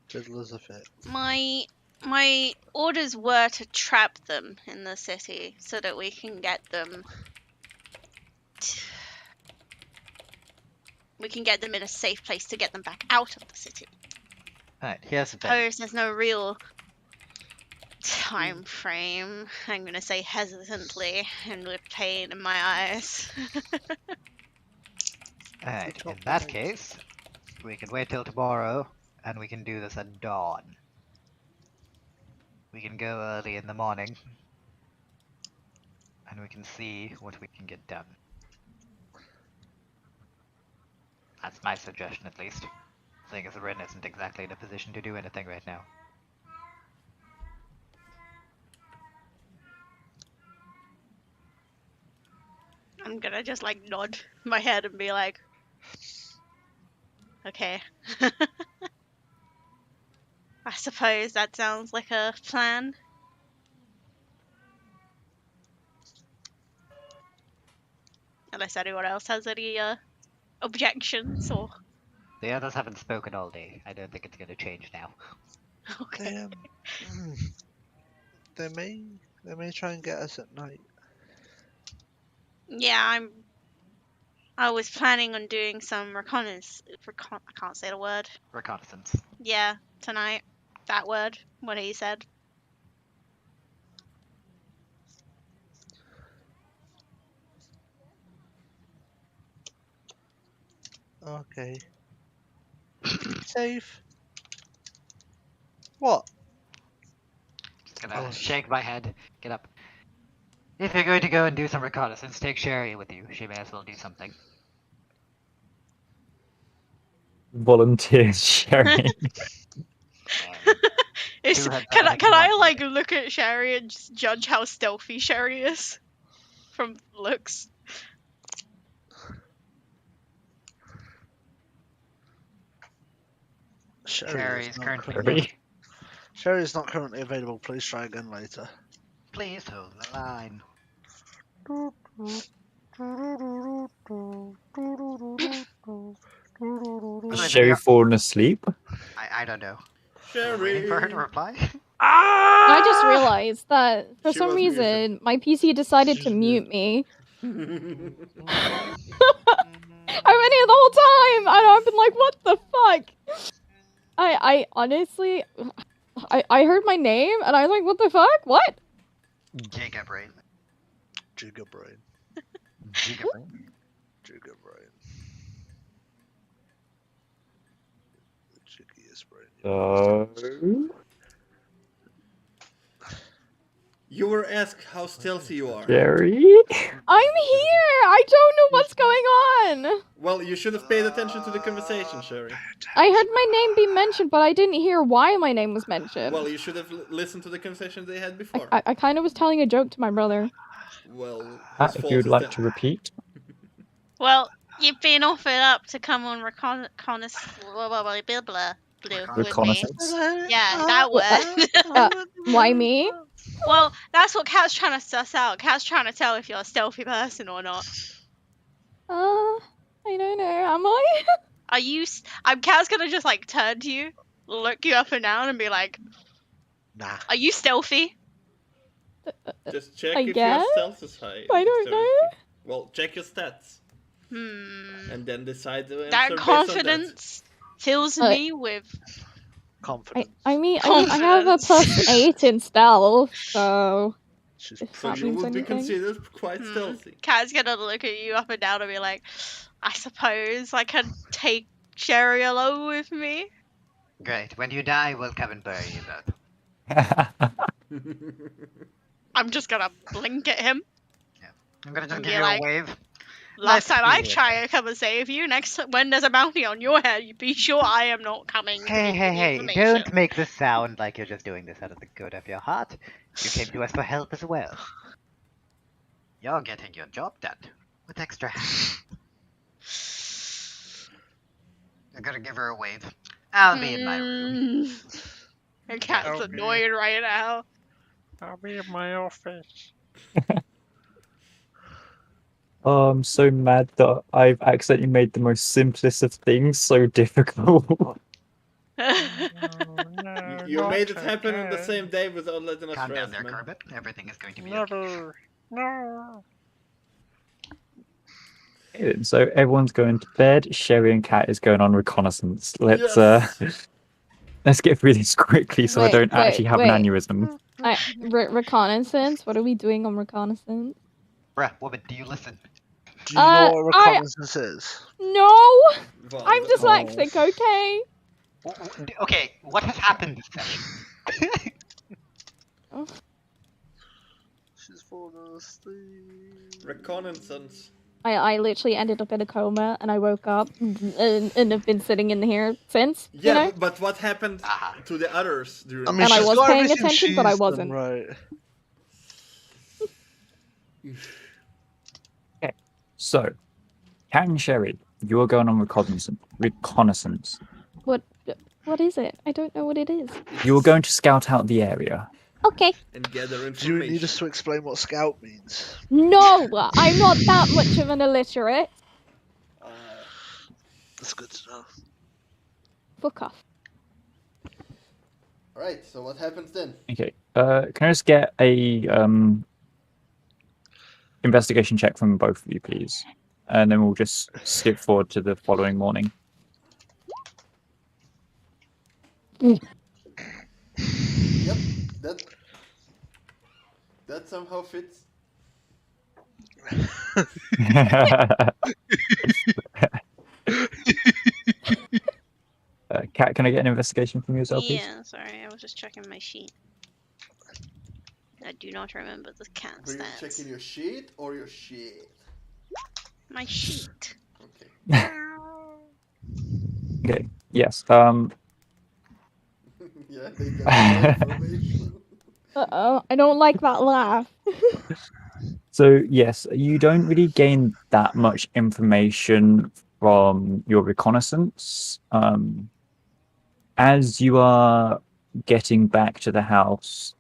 Fiddle as a fit. My orders were to trap them in the city so that we can get them. We can get them in a safe place to get them back out of the city. Alright, here's the thing. Suppose there's no real time frame. I'm gonna say hesitantly and with pain in my eyes. Alright, in that case, we can wait till tomorrow, and we can do this at dawn. We can go early in the morning, and we can see what we can get done. That's my suggestion, at least. Seeing as Rin isn't exactly in a position to do anything right now. I'm gonna just like nod my head and be like, okay. I suppose that sounds like a plan. Unless anyone else has any objections or The others haven't spoken all day. I don't think it's going to change now. okay. They may try and get us at night. Yeah, I was planning on doing some reconnaissance. I can't say the word. Reconnaissance. Yeah, tonight. That word. What he said. Okay. Safe. What? Just gonna shake my head, get up. If you're going to go and do some reconnaissance, take Sherry with you. She may as well do something. Volunteers sharing. Can I like look at Sherry and just judge how stealthy Sherry is from looks? Sherry's currently Sherry's not currently available. Please try again later. Please hold the line. Is Sherry fallen asleep? I don't know. Sherry. Waiting for her to reply? I just realized that for She some was reason my PC decided to mute me. I've been here the whole time, and I've been like, "What the fuck?" I honestly, I heard my name, and I was like, "What the fuck? What?" Giga brain. Giga brain. Giga brain. Giga brain. The jiggiest brain. You were asked how stealthy you are. Sherry? I'm here. I don't know what's going on. Well, you should have paid attention to the conversation, Sherry. I heard my name be mentioned, but I didn't hear why my name was mentioned. Well, you should have listened to the conversation they had before. I kind of was telling a joke to my brother. Well, If you would like to repeat. Well, you've been offered up to come on reconnaissance. Reconnaissance. Yeah, that word. Why me? Well, that's what Kat's trying to suss out. Kat's trying to tell if you're a stealthy person or not. I don't know. Am I? Are you? Kat's gonna just like turn to you, look you up and down, and be like, Nah. "Are you stealthy?" Just check I if guess? your stealth is high. I don't know. Well, check your stats. And then decide the answer That based confidence fills me with confidence. I mean, I have a +8 in stealth, so. She's If So that you means would be anything. considered quite Hmm. stealthy. Cat's gonna look at you up and down and be like, I suppose I can take Sherry along with me. Great. When you die, we'll come and bury you both. I'm just gonna blink at him. I'm gonna just And give be you like, a wave. Last Nice time to I meet you. try to come and save you, next when there's a bounty on your head, you be sure I am not coming. to Hey, give hey, you the hey, information. don't make this sound like you're just doing this out of the good of your heart. You came to us for help as well. You're getting your job done. With extra help. I'm gonna give her a wave. I'll be in my room. The cat's Okay. annoyed right now. I'll be in my office. Oh, I'm so mad that I've accidentally made the most simplest of things so difficult. No, You made it happen on the same day without letting us Calm down rest, there, man. Corbett. Everything is going to be okay. Never. No. Good. So everyone's going to bed. Sherry and Kat is going on reconnaissance. Let's Yes. let's get through this quickly so I Wait, don't wait, actually have wait. an aneurysm. Reconnaissance? What are we doing on reconnaissance? Bruh, woman, do you listen? Do you know what I- reconnaissance is? No! Well, I'm the- dyslexic, okay? Okay, what has happened this session? She's falling asleep. Reconnaissance. I literally ended up in a coma and I woke up and have been sitting in here since. Yeah, you know? but what happened Aha. to the others during? I mean, And I she's was got paying everything attention, but I she's done wasn't. Right. So, Kat and Sherry, you're going on reconnaissance. What is it? I don't know what it is. You're going to scout out the area. Okay. And gather Do information. you need us to explain what scout means? No! I'm not that much of an illiterate. That's good to know. Fuck off. Alright, so what happens then? Okay. Can I just get a investigation check from both of you, please? And then we'll just skip forward to the following morning. Yep, that somehow fits. Kat, can I get an investigation from you as well, please? Yeah, sorry, I was just checking my sheet. I do not remember the cat Were you stats. checking your sheet or your shit? My sheet. Okay. Okay. Yes. Yeah, they got more information. Uh-oh, I don't like that laugh. So yes, you don't really gain that much information from your reconnaissance. As you are getting back to the house,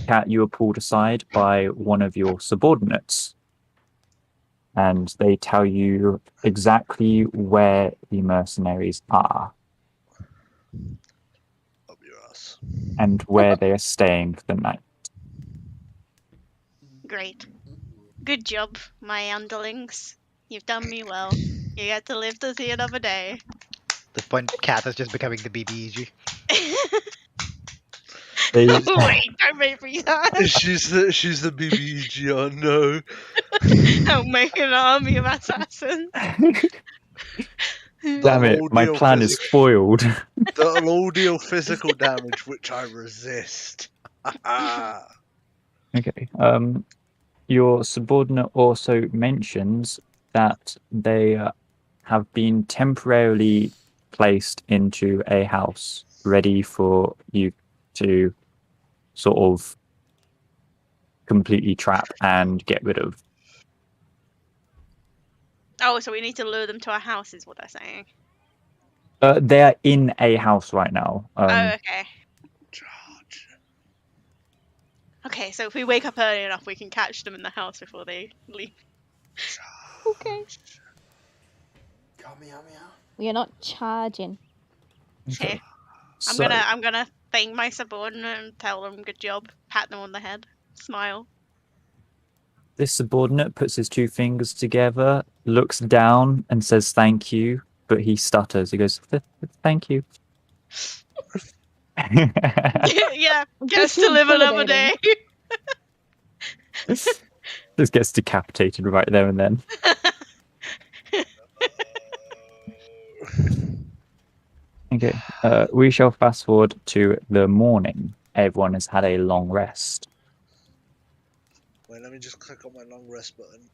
Kat, you are pulled aside by one of your subordinates, and they tell you exactly where the mercenaries are Up your ass. and where they are staying for the night. Great. Good job, my underlings. You've done me well. You get to live to see another day. At this point, Cat is just becoming the BBEG. They, Wait, don't make me that. she's the BBG. Oh no. I'll make an army of assassins. damn it, my plan is spoiled. That'll all deal physical damage, which I resist. Okay. Your subordinate also mentions that they have been temporarily placed into a house ready for you to sort of completely trap and get rid of. Oh, so we need to lure them to our house, is what they're saying. They're in a house right now. Oh, okay. Okay, so if we wake up early enough, we can catch them in the house before they leave. Okay. Meow, meow, meow. We are not charging. Okay. So, I'm gonna thank my subordinate and tell them good job, pat them on the head, smile. this subordinate puts his two fingers together, looks down, and says thank you, but he stutters. He goes, "Thank you." Yeah, gets to live another day. Just gets decapitated right there and then. Okay, we shall fast forward to the morning. Everyone has had a long rest. Wait, let me just click on my long rest button.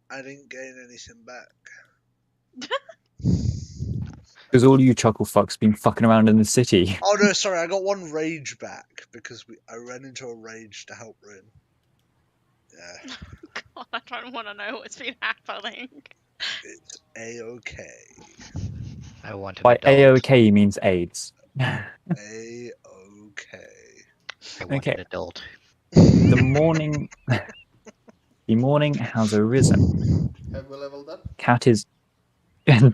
I didn't gain anything back. Because all you chuckle fucks been fucking around in the city. Oh no, sorry, I got one rage back because I ran into a rage to help Rin. Yeah, God, I don't want to know what's been happening. it's a-okay. I want an By adult. AOK means AIDS. A-okay. I want Okay. an adult. The morning has arisen. Have we leveled up? Cat is no.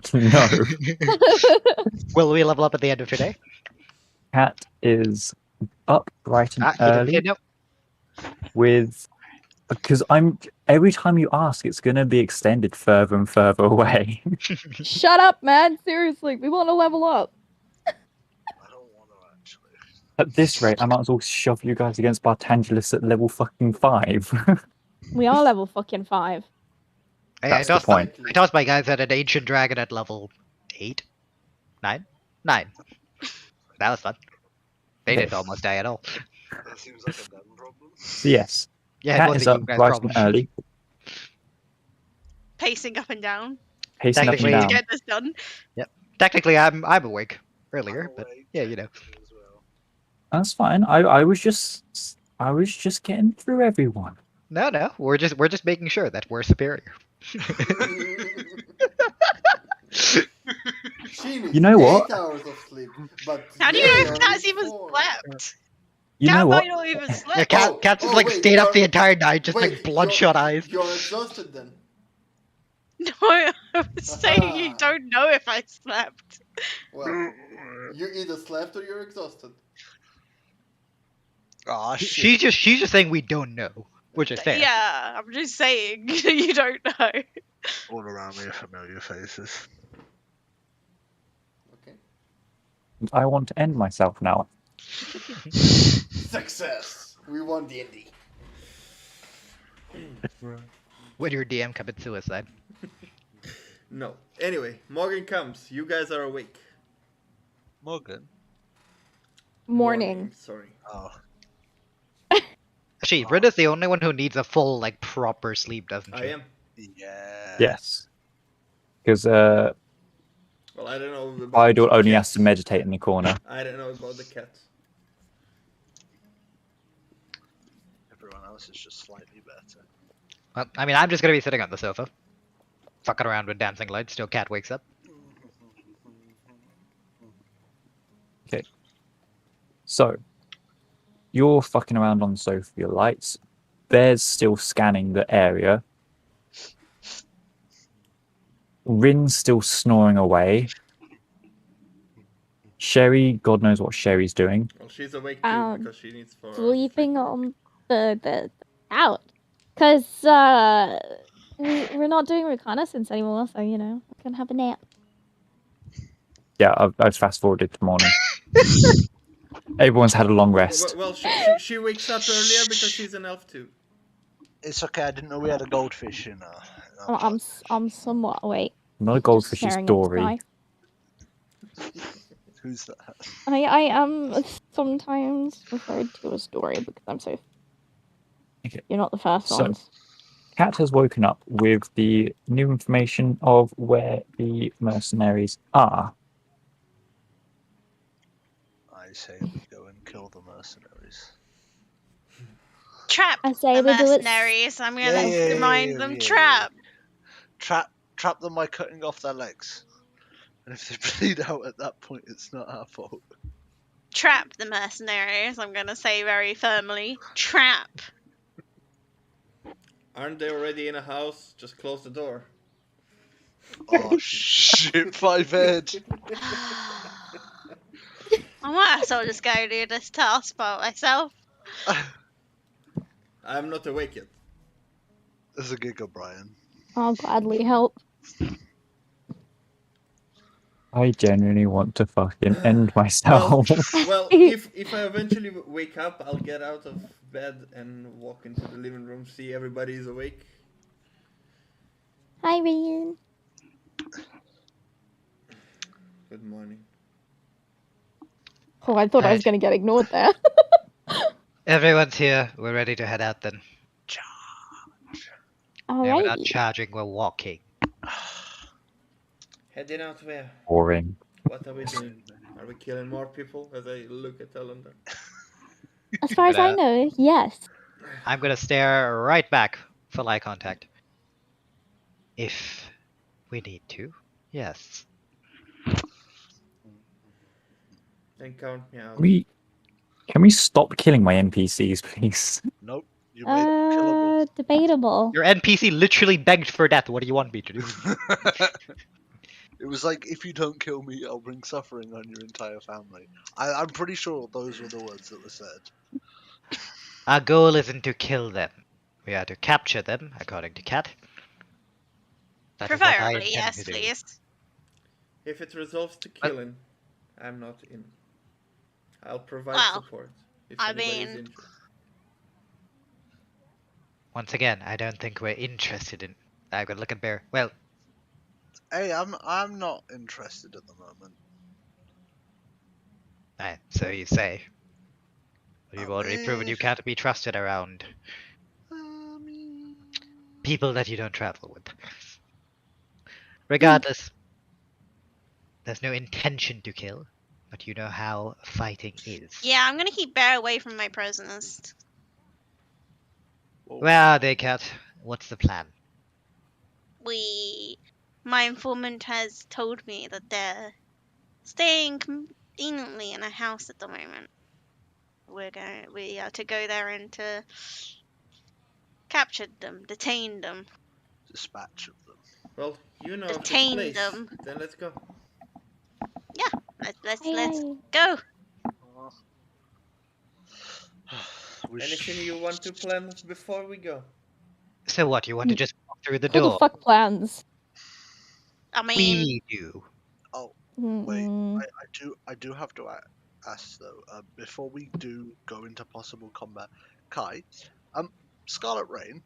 Will we level up at the end of today? Cat is up bright and Ah, he didn't say early no. with because I'm every time you ask, it's gonna be extended further and further away. Shut up, man. Seriously, we want to level up. I don't want to actually. At this rate, I might as well shove you guys against Bartangelus at level fucking 5. We are level fucking 5. Hey, That's the point. I tossed my guys at an ancient dragon at level 8? 9? 9. That was fun. They didn't almost die at all. That seems like a them problem. So yes, Yeah, it Cat was is a up you guys bright problem. and early, Pacing up and down. pacing up and Technically- down. Get this done. Technically, I'm awake earlier, I'm but awake yeah, you know. as well. That's fine. I was just getting through everyone. No, we're just making sure that we're superior. She needs You know what? 8 hours of sleep, but How do you they know if only Cat's even 4. slept? You Cat know what? might not even Yeah, slept. Cat's just oh, like wait, stayed up you're- the entire night, just Wait, like bloodshot eyes. You're exhausted then. No, I was saying you don't know if I slept. Well, you either slept or you're exhausted. Ah, shit. She's just saying we don't know, which is fair. Yeah, I'm just saying you don't know. All around me are familiar faces. Okay. I want to end myself now. Success. We won D&D. When your DM commits suicide. No. Anyway, Morgan comes. You guys are awake. Morgan? Morning. Sorry. Oh. Actually, Rinda's the only one who needs a full, like, proper sleep, doesn't she? I am. Yeah. Yes, because Well, I don't know about Idol the only cats. has to meditate in the corner. I don't know about the cat. Everyone else is just slightly better. Well, I mean, I'm just gonna be sitting on the sofa, fucking around with dancing lights till Cat wakes up. So, you're fucking around on the sofa with your lights. Bear's still scanning the area. Rin's still snoring away. Sherry, God knows what Sherry's doing. Well, she's awake too because she needs for Sleeping on the out. Because, we're not doing reconnaissance anymore, so, you know, I can have a nap. Yeah, I've fast forwarded to morning. Everyone's had a long rest. Well, she wakes up earlier because she's an elf too. It's okay, I didn't know we had a goldfish in our I'm somewhat awake. Not a goldfish, it's Staring at the Dory. sky. Who's that? I am sometimes referred to as Dory because I'm so. Okay. You're not the first So- ones. Cat has woken up with the new information of where the mercenaries are. I say we go and kill the mercenaries. Trap I say the we do it. mercenaries. I'm gonna Yeah, remind them yeah. trap. Trap them by cutting off their legs. And if they bleed out at that point, it's not our fault. Trap the mercenaries. I'm gonna say very firmly. Trap. Aren't they already in a house? Just close the door. Oh shit, 5 head. I might as well just go do this task by myself. I'm not awake yet. There's a gig, O'Brien. I'll gladly help. I genuinely want to fucking end myself. Well, if I eventually wake up, I'll get out of bed and walk into the living room, see everybody's awake. Hi, Ryan. Good morning. Oh, I thought I was Right. gonna get ignored there. Everyone's here. We're ready to head out then. Yeah, we're not Alrighty. charging, we're walking. Heading out where? Boring. What are we doing? Are we killing more people? As I look at Ellender. As far as I know, yes. I'm gonna stare right back for eye contact. If we need to, yes. Then count me out. Can we stop killing my NPCs, please? Nope. You made them killable. Debatable. Your NPC literally begged for death. What do you want me to do? It was like, if you don't kill me, I'll bring suffering on your entire family. I'm pretty sure those were the words that were said. Our goal isn't to kill them. We are to capture them, according to Cat. That is what I Preferably, intend yes, to do. please. If it resolves to killing, I'm not in. I'll provide Well, support if I anybody's mean- interested. Once again, I don't think we're interested in. I've got to look at Bear. Well, Hey, I'm not interested at the moment. so you say. You've I already proven you wish- can't be trusted around people that you don't travel with. Regardless, there's no intention to kill, but you know how fighting is. Yeah, I'm gonna keep Bear away from my prisoners. Where are they, Cat? What's the plan? My informant has told me that they're staying conveniently in a house at the moment. We are to go there and to capture them, detain them. Dispatch of them. Well, you know of this Detain place. them. Then let's go. Let's Aye. go. Anything you want to plan before we go? So what, you want to just walk through the Who the door? fuck plans? I mean, We do. Wait, Mm-mm. I do have to ask though. Before we do go into possible combat, Kai, Scarlet Rain,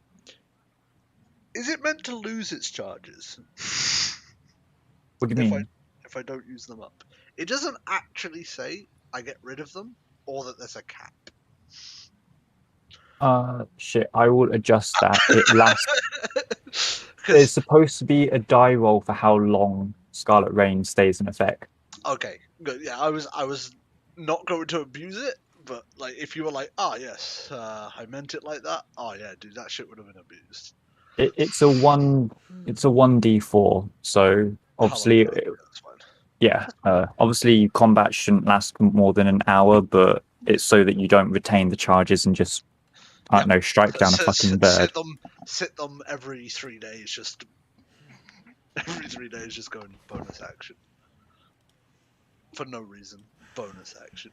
is it meant to lose its charges? What do you mean? If I don't use them up, it doesn't actually say I get rid of them or that there's a cap. Shit, I will adjust that. It lasts. There's 'Cause- supposed to be a die roll for how long Scarlet Rain stays in effect. okay, good. Yeah, I was not going to abuse it, but like if you were like, yes, I meant it like that. Oh yeah, dude, that shit would have been abused. It's a 1d4, so obviously, How long? Yeah, that's fine. yeah. Obviously, combat shouldn't last more than an hour, but it's so that you don't retain the charges and just, I don't know, strike down a fucking bird. Sit them every 3 days, just every 3 days, just going bonus action for no reason. Bonus action.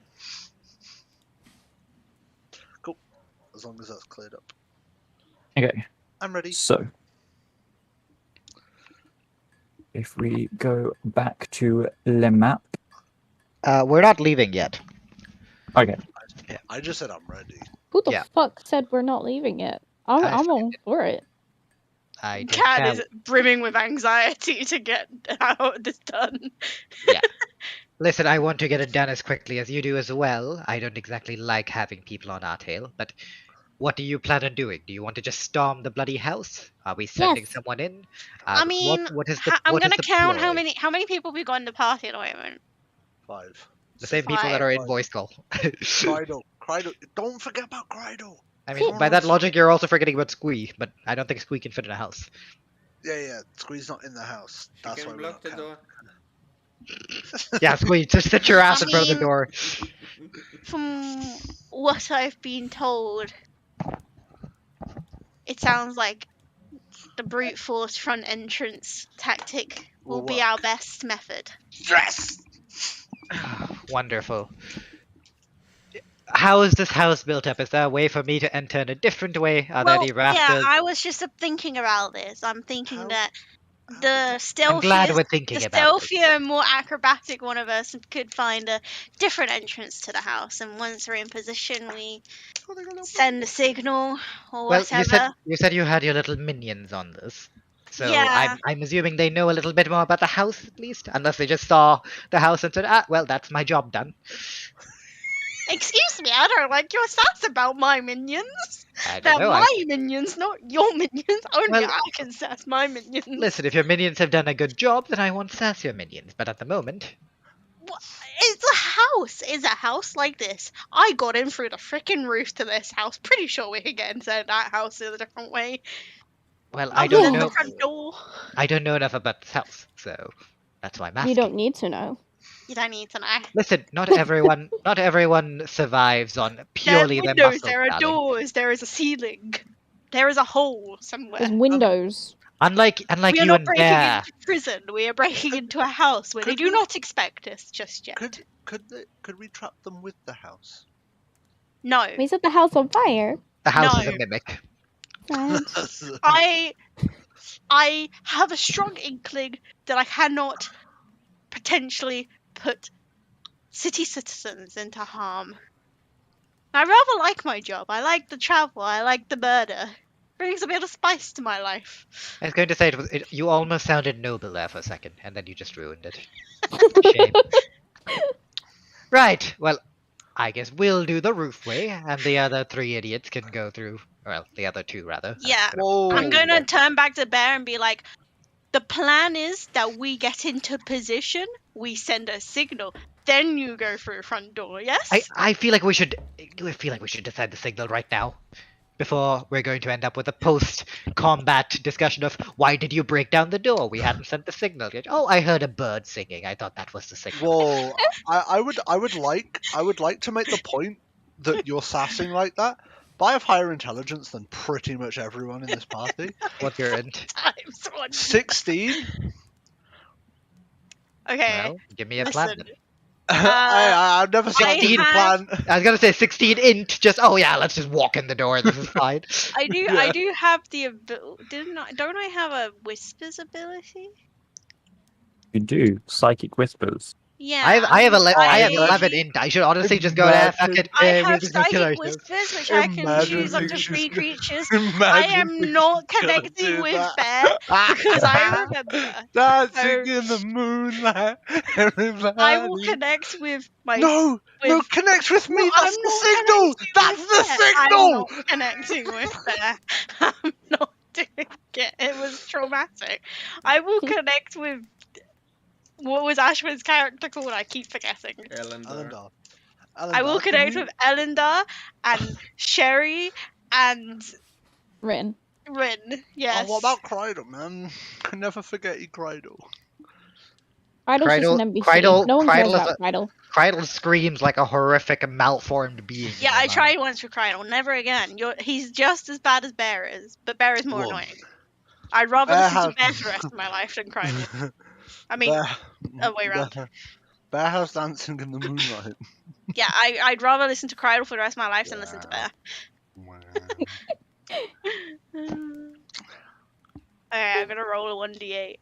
Cool. As long as that's cleared up, Okay, I'm ready. so if we go back to the map, We're not leaving yet. okay. I just said I'm ready. Who the Yeah. fuck said we're not leaving it? I'm all for it. I don't Cat care. is brimming with anxiety to get out this done. Listen, I want to get it done as quickly as you do as well. I don't exactly like having people on our tail, but what do you plan on doing? Do you want to just storm the bloody house? Are we sending Yes. someone in? I mean, what is the? I'm what is gonna the count ploy? how many people we got in the party at the moment. 5. The same people that are in Five. voice call. Crydle. Don't forget about Crydle. I mean, by that logic, you're also forgetting about Squee, but I don't think Squee can fit in a house. Yeah. Squeeze not in the house. You That's why can we're block not the counting. door. Yeah, Squee, just sit your ass I in front of the mean- door. From what I've been told, it sounds like the brute force front entrance tactic will be our best method. Yes. Wonderful. How is this house built up? Is there a way for me to enter in a different way? Are there any rafters? yeah, I was just thinking about this. I'm thinking How- that The I'm glad stealthiest, we're thinking the about this. stealthier, more acrobatic one of us could find a different entrance to the house, and once we're in position, we send a signal or Well, whatever. you said you had your little minions on this. So Yeah. I'm assuming they know a little bit more about the house at least, unless they just saw the house and said, "Ah, well, that's my job done." Excuse me, I don't like your sass about my minions. I They're don't know. my minions, not your minions. Only Well, I can sass my minions. Listen, if your minions have done a good job, then I won't sass your minions. But at the moment, It's a house. It's a house like this. I got in through the freaking roof to this house. Pretty sure we can get into that house in a different way. well, I Other don't than know. the front door. I don't know enough about this house, so that's why I'm asking. You don't need to know. You don't need to know. Listen, not everyone survives on There are purely their windows, muscle there are talent. doors, there is a ceiling. There is a hole somewhere. There's windows. Unlike We are you not and breaking Bear, into prison. We are breaking into a house where they Could do we- not expect us just yet. Could we trap them with the house? No. We set the house on fire. the house is No. a mimic. Right. I have a strong inkling that I cannot potentially put city citizens into harm. I rather like my job. I like the travel. I like the murder. Brings a bit of spice to my life. I was going to say you almost sounded noble there for a second, and then you just ruined it. Shame. Right. Well, I guess we'll do the roofway, and the other 3 idiots can go through. Well, the other 2 rather. Yeah. Whoa! I'm gonna turn back to Bear and be like, the plan is that we get into position, we send a signal, then you go through front door, yes? I feel like we should. I feel like we should decide the signal right now, before we're going to end up with a post-combat discussion of why did you break down the door? We hadn't sent the signal yet. Oh, I heard a bird singing. I thought that was the signal. Whoa! I would like to make the point that you're sassing like that, but I have higher intelligence than pretty much everyone in this party. What you're in? Times one. 16. Okay. Well, give me a plan. Listen. Then. I've never seen a 16 plan. I was gonna say 16 int. Just let's just walk in the door. This is fine. I Yeah. do have the don't I have a whispers ability? You do psychic whispers. Yeah. I have 11 I- int. I should honestly just go there. Fuck it. I we'll have just kill psychic ourselves. whispers, which I can Imagine choose up to if 3 she's- creatures. I Imagine am if not she's gonna connecting do with that. Bear because I remember. Dancing in the moonlight, everybody. I will connect with my. No, with- connect with me. No, That's I'm the not signal. connecting That's with the Bear. I'm signal. not connecting with Bear. I'm not doing it. It was traumatic. I will connect with. What was Ashwin's character called? I keep forgetting. Elendar. I will connect with Elendar and Sherry and Rin. Rin. Yes. Oh, what about Cridle, man? I never forget you, Cridle. Cridle's just an NPC. Cridle- No one cares Cridle is about Cridle. Cridle screams like a horrific malformed being. Yeah, in I my tried once with Cridle. Never again. He's just as bad as Bear is, but Bear is more Whoa. annoying. I'd rather Bear listen has- to Bear for the rest of my life than Cridle. I mean, Bear, other way around. Bear House dancing in the moonlight. yeah, I'd rather listen to Cridle for the rest of my life than listen to Bear. Wow. Alright, I'm gonna roll a 1d8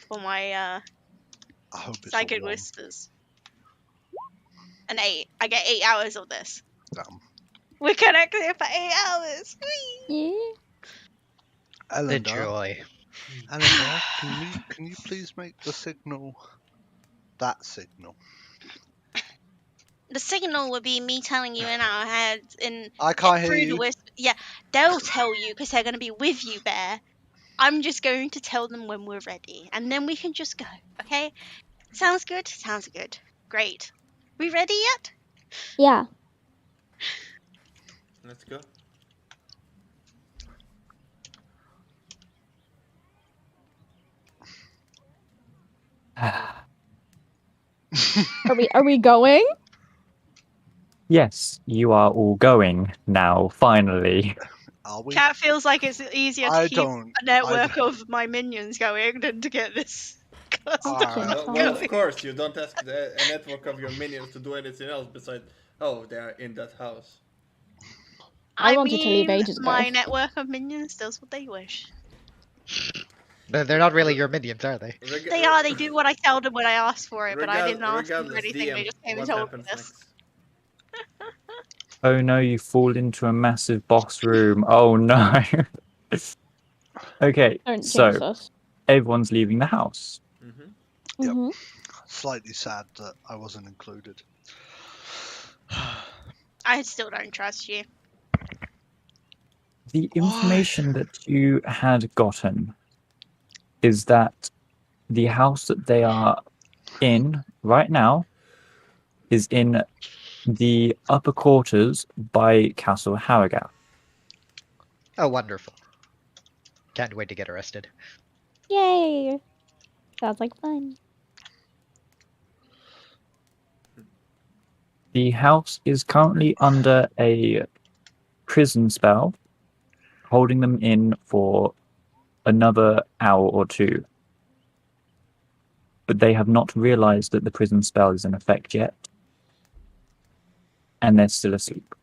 for my I hope it's a psychic one. whispers. An 8. I get 8 hours of this. Damn. We're connected for 8 hours. Whee! Yeah. The Elendar, joy. Elendar, can you please make the signal that signal? The signal would be me telling you in our heads in I can't hear through the you. whisper. Yeah, they'll tell you because they're going to be with you, Bear. I'm just going to tell them when we're ready, and then we can just go. Okay? Sounds good. Sounds good. Great. We ready yet? Yeah. Let's go. Are we going? Yes, you are all going now, finally. Are we? Cat feels like it's easier to I keep don't. a network of my minions going than to get this cluster Ah. Well, of course, you don't ask a network of your minions to do anything else besides, oh, they are in that house. I wanted to leave mean, ages ago. My network of minions does what they wish. They're not really your minions, are they? They are. They do what I tell them when I ask for it, but I didn't ask them for Regardless, anything. They DM, just came and what told me happens this. next? Oh no, you fall into a massive boss room. Oh no. Okay, Don't so jinx us. everyone's leaving the house. Mm-hmm. Yep. Mhm. Slightly sad that I wasn't included. I still don't trust you. The Why? information that you had gotten is that the house that they are in right now is in the upper quarters by Castle Harrogate. Oh, wonderful. Can't wait to get arrested. Yay! Sounds like fun. The house is currently under a prison spell, holding them in for another hour or two. But they have not realized that the prison spell is in effect yet, and they're still asleep.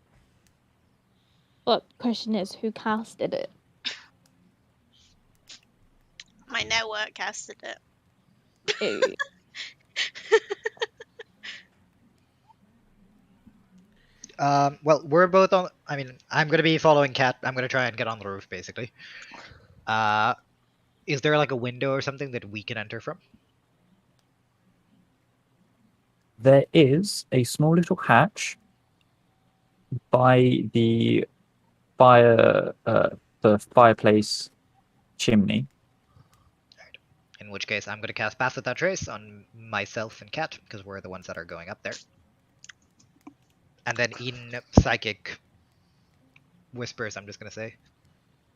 But question is, who casted it? My network casted it. Eh, Well, we're both on. I mean, I'm gonna be following Cat. I'm gonna try and get on the roof, basically. Is there like a window or something that we can enter from? There is a small little hatch by the fireplace chimney. In which case, I'm gonna cast Pass Without Trace on myself and Cat because we're the ones that are going up there. And then in Psychic Whispers, I'm just gonna say,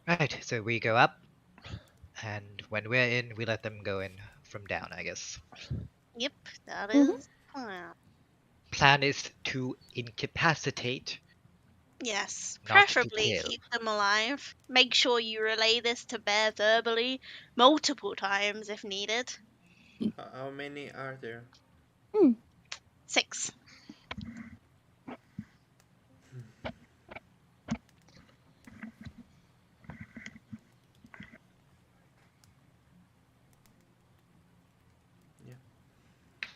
right. So we go up, and when we're in, we let them go in from down. I guess. Yep, that Mhm. is plan. Plan is to incapacitate. Yes, Not to preferably kill. keep them alive. Make sure you relay this to Bear verbally multiple times if needed. How many are there? 6. Yeah.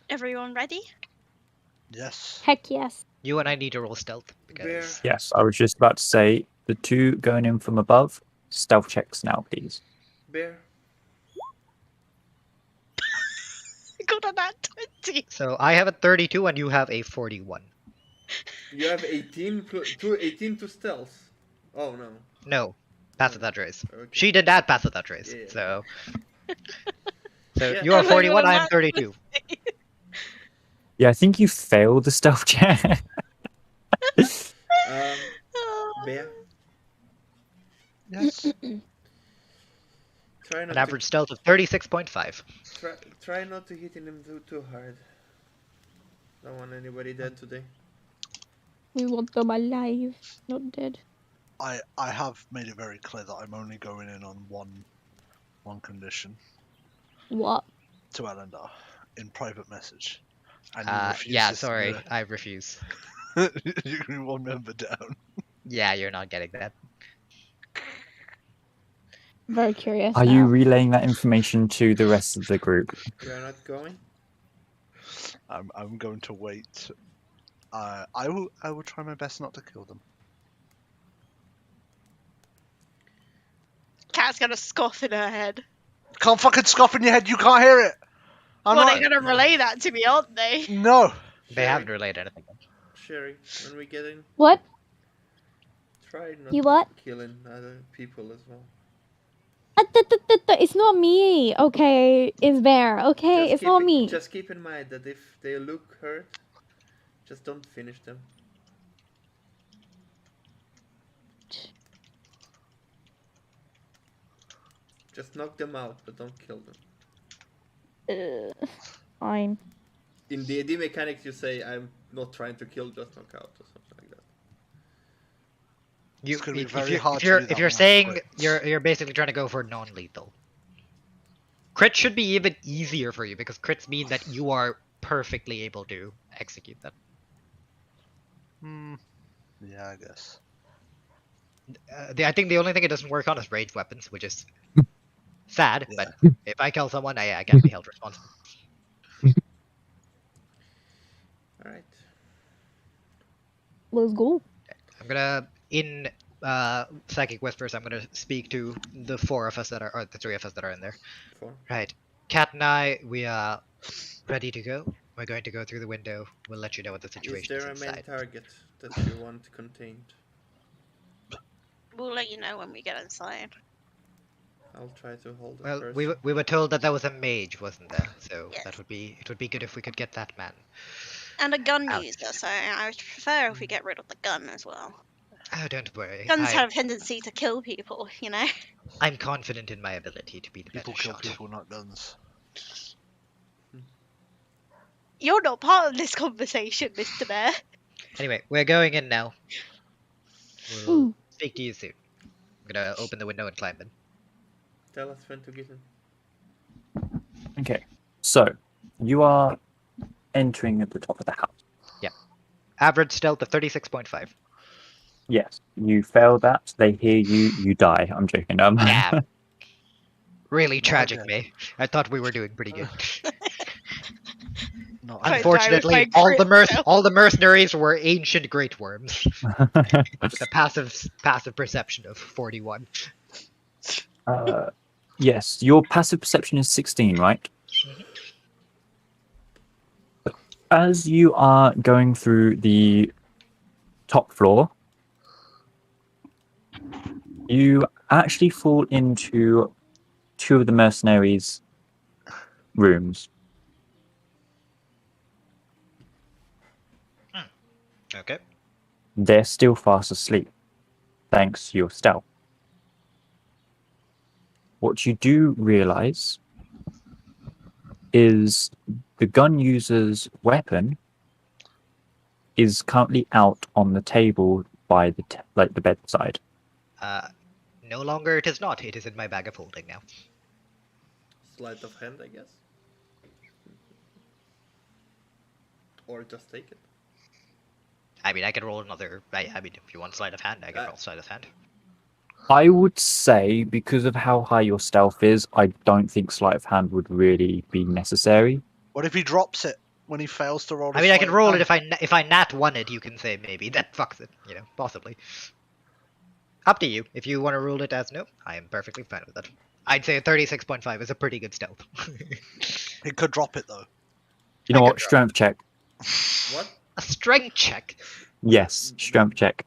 Everyone ready? Yes. Heck yes. You and I need to roll stealth because Bear. Yes, I was just about to say the two going in from above. Stealth checks now, please. Bear. I got a nat 20. So I have a 32 and you have a 41. You have 18 to stealth. Oh no. No, Pass Oh, Without Trace. okay. She did not Pass Without Trace. Yeah. So, so Yeah. you are Oh my 41. God, I am that's 32. Yeah, I think you failed the stealth check. Bear. Yes. Try not An average stealth of 36.5. try not to hit him too hard. Don't want anybody dead today. We want them alive, not dead. I have made it very clear that I'm only going in on one condition What? to Elendar in private message. And Yeah, sorry, I refuse. You can be one member down. Yeah, you're not getting that. Very curious Are now. you relaying that information to the rest of the group? You are not going? I'm going to wait. I will try my best not to kill them. Cat's gonna scoff in her head. Can't fucking scoff in your head. You can't hear it. I'm Well, not. they're gonna relay that to me, aren't they? No. They haven't relayed anything. Sherry, when we get in, What? try not You what? killing other people as well. It's not me. Okay, it's Bear. Okay, it's not me. Just keep in mind that if they look hurt, just don't finish them. Just knock them out, but don't kill them. Fine. In D&D mechanics, you say, I'm not trying to kill, just knock out, or something like that. It's gonna be If very you're, hard if to you're, do if that you're with saying crits. you're basically trying to go for non-lethal. Crit should be even easier for you because crits mean that you are perfectly able to execute them. Yeah, I guess. I think the only thing it doesn't work on is ranged weapons, which is Sad, Yeah. but if I kill someone, I can't be held responsible. All right. Let's go. I'm gonna, in Psychic Whispers, I'm gonna speak to the four of us that are, or the three of us that are in there. 4. Right. Kat and I, we are ready to go. We're going to go through the window. We'll let you know what the Is situation is there a main inside. target that you want contained? We'll let you know when we get inside. I'll try to hold it Well, first. we were told that there was a mage, wasn't there? So Yes. that would be, it would be good if we could get that man. And a gun Ouch. user, so I would prefer if we get rid of the gun as well. Oh, don't worry. Guns have a tendency to kill people, you know? I'm confident in my ability to be the People better kill shot. people, not guns. You're not part of this conversation, Mr. Bear. Anyway, we're going in now. We'll Ooh. speak to you soon. I'm gonna open the window and climb in. Tell us when to get in. Okay, so you are entering at the top of the house. Average stealth of 36.5. Yes, you fail that. They hear you. You die. I'm joking. Damn. Really Not tragic, again. me. I thought we were doing pretty good. Not I die with Unfortunately, my all the crit stealth. all the mercenaries were ancient great worms with a passive perception of 41. Yes, your passive perception is 16, right? As you are going through the top floor, you actually fall into two of the mercenaries' rooms. Okay. They're still fast asleep, thanks to your stealth. What you do realize is the gun user's weapon is currently out on the table by the the bedside. No longer it is not. It is in my bag of holding now. Sleight of hand, I guess. Or just take it. I mean, I can roll another. I mean, if you want sleight of hand, I can roll sleight of hand. I would say, because of how high your stealth is, I don't think sleight of hand would really be necessary. What if he drops it when he fails to roll? I mean, I can roll it if I nat one it. You can say maybe that fucks it. You know, possibly. Up to you. If you want to rule it as no, I am perfectly fine with that. I'd say a 36.5 is a pretty good stealth. He could drop it though. You know I what? could Strength check. What? A strength check. Yes, strength check.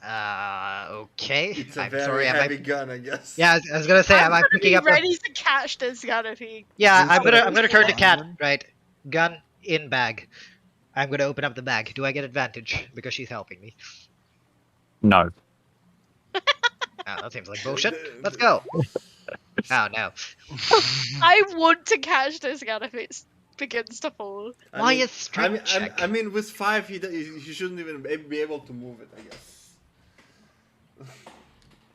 Okay. It's a I'm very sorry. heavy gun, I guess. Yeah, I was gonna say, am I gonna picking be up? ready to catch this gun if he. Yeah, Is I'm it gonna turn to Cat. Val'Dúin? Right, gun in bag. I'm gonna open up the bag. Do I get advantage because she's helping me? No. That seems like bullshit. Let's go. Oh no. I want to catch this gun if it begins to fall. Why is strength check? I mean, with 5, he shouldn't even be able to move it, I guess.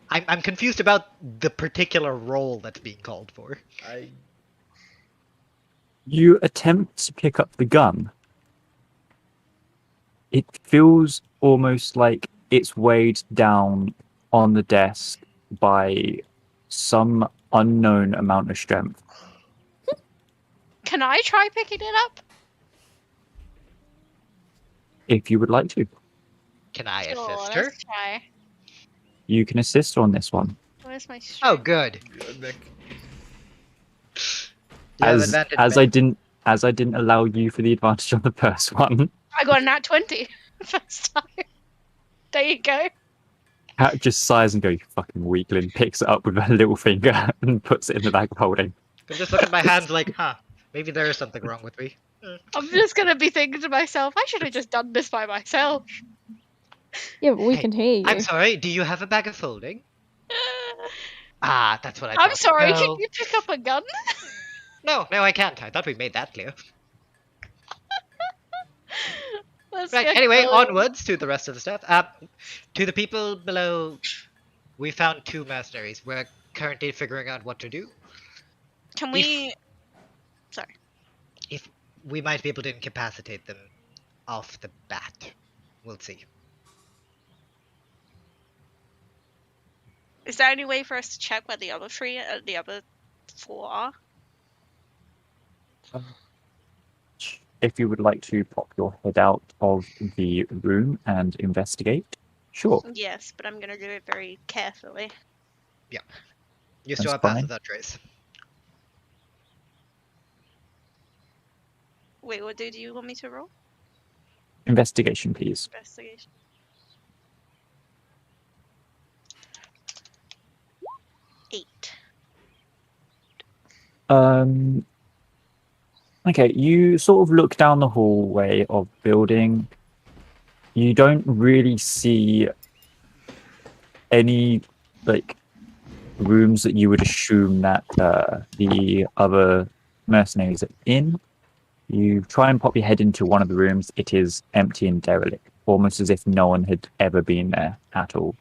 I'm confused about the particular role that's being called for. You attempt to pick up the gun. It feels almost like it's weighed down on the desk by some unknown amount of strength. Can I try picking it up? If you would like to, Can I Sure, assist her? let's try. you can assist on this one. Where's my strength? Oh, good. Good, Nick. You have As advantage, as mate. I didn't allow you for the advantage on the first one. I got a nat 20 first time. There you go. Cat just sighs and goes, "You fucking weakling," picks it up with her little finger and puts it in the bag of holding. I just look at my hands like, huh, maybe there is something wrong with me. I'm just gonna be thinking to myself, I should have just done this by myself. Yeah, but we Hey, can hear you. I'm sorry, do you have a bag of holding? Ah, that's what I thought. I'm sorry, No. can you pick up a gun? No, I can't. I thought we made that clear. Let's Right, get anyway, going. onwards to the rest of the stuff. To the people below, we found 2 mercenaries. We're currently figuring out what to do. Can we... Sorry. If we might be able to incapacitate them off the bat. We'll see. Is there any way for us to check where the other the other 4 are? If you would like to pop your head out of the room and investigate, sure. Yes, but I'm gonna do it very carefully. You still That's have pass fine. without trace. Wait, what do you want me to roll? Investigation, please. Investigation. 8. Okay, you sort of look down the hallway of the building. You don't really see any like rooms that you would assume that the other mercenaries are in. You try and pop your head into one of the rooms. It is empty and derelict, almost as if no one had ever been there at all.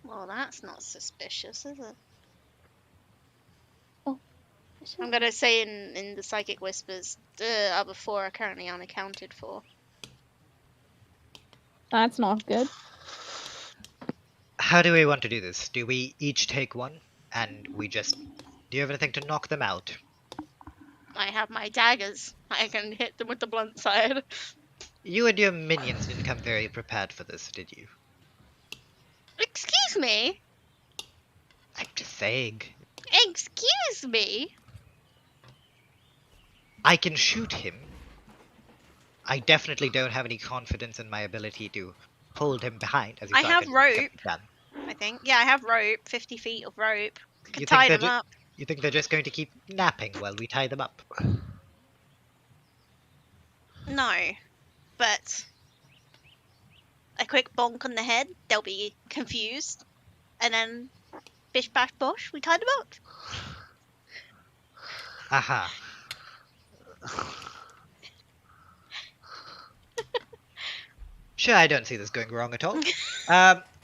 Well, that's not suspicious, is it? Oh. I'm gonna say in the psychic whispers, the other 4 are currently unaccounted for. That's not good. How do we want to do this? Do we each take one, and we just... Do you have anything to knock them out? I have my daggers. I can hit them with the blunt side. You and your minions didn't come very prepared for this, did you? Excuse me? I'm just saying. Excuse me? I can shoot him. I definitely don't have any confidence in my ability to hold him behind. As you I saw, have can rope. cut him down. I think. Yeah, I have rope. 50 feet of rope. I You can think tie they're them up. You think they're just going to keep napping while we tie them up? No. But a quick bonk on the head, they'll be confused. And then bish bash bosh, we tie them up. Aha. Sure, I don't see this going wrong at all.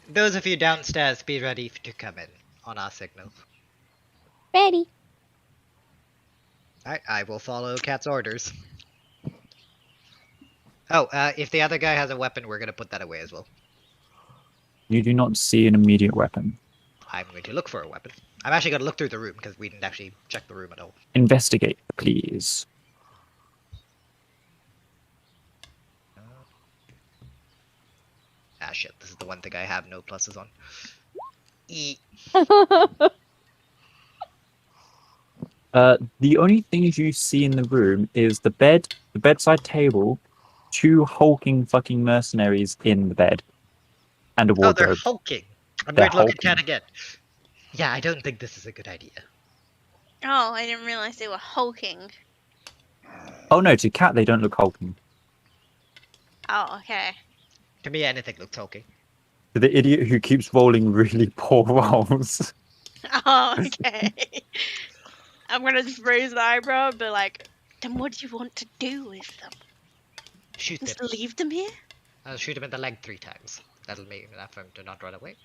Those of you downstairs, be ready to come in on our signal. Ready. Alright, I will follow Cat's orders. Oh, if the other guy has a weapon, we're gonna put that away as well. You do not see an immediate weapon. I'm going to look for a weapon. I'm actually gonna look through the room because we didn't actually check the room at all. Investigate, please. Ah shit, this is the one thing I have no pluses on. The only things you see in the room is the bed, the bedside table, 2 hulking fucking mercenaries in the bed, and a Oh, they're wardrobe. hulking! I'm They're going to look at hulking. Cat again. Yeah, I don't think this is a good idea. Oh, I didn't realize they were hulking. Oh no, to Cat they don't look hulking. Oh, okay. To me, anything looks hulking. To the idiot who keeps rolling really poor rolls. Oh, okay. I'm gonna just raise an eyebrow and be like, then what do you want to do with them? Shoot them. Just leave them here? I'll shoot him in the leg 3 times. That'll make enough for him to not run away.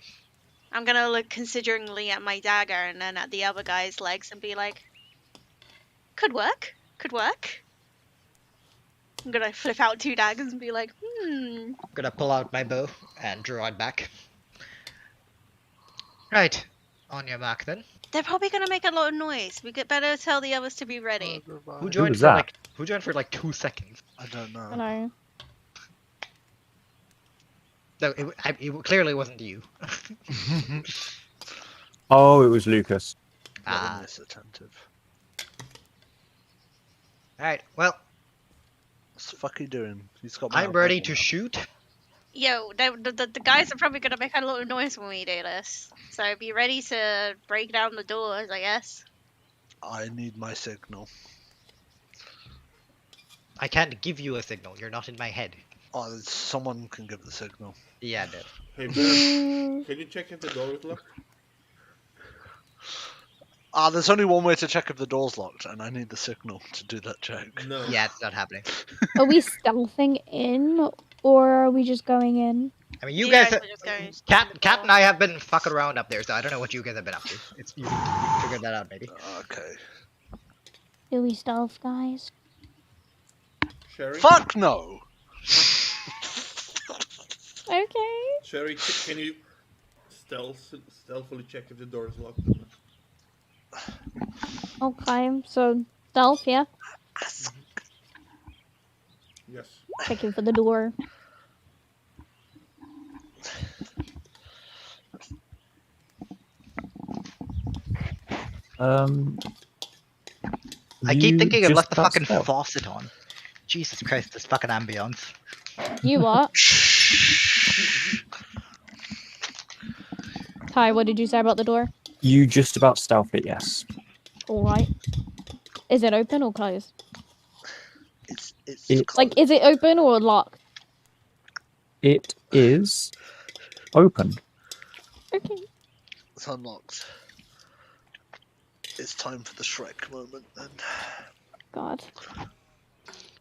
I'm gonna look consideringly at my dagger and then at the other guy's legs and be like, could work. Could work. I'm gonna flip out 2 daggers and be like, I'm gonna pull out my bow and draw it back. Right. On your mark then. they're probably gonna make a lot of noise. We could better tell the others to be ready. Who joined was for that? like 2 seconds? I don't know. I know. No, it clearly wasn't you. Oh, it was Lucas. Ah. Not this attentive. Alright, well, What's the fuck he doing? He's got. my I'm ready elbow to now. shoot. Yo, the guys are probably gonna make a lot of noise when we do this. So be ready to break down the doors, I guess. I need my signal. I can't give you a signal. You're not in my head. Oh, someone can give the signal. Yeah, no. Hey, Bear, can you check if the door is locked? There's only one way to check if the door's locked, and I need the signal to do that check. No. Yeah, it's not happening. Are we stealthing in, or are we just going in? I mean, you You guys, guys are just going Cat and I have been fucking around up there, so I don't know what you guys have been up to. It's you figured that out, maybe. Okay. Do we stealth, guys? Sherry? Fuck no! Okay. Sherry, can you stealthily check if the door is locked or not. Okay, so stealth, yeah. Yes. Checking for the door. I keep you thinking I've just left the about fucking stealth. faucet on. Jesus Christ, this fucking ambience. You what? Kai, what did you say about the door? You just about stealth it, yes. Alright. Is it open or closed? It's It- Like, is it open or locked? It is open. Okay. It's unlocked. It's time for the Shrek moment then. God.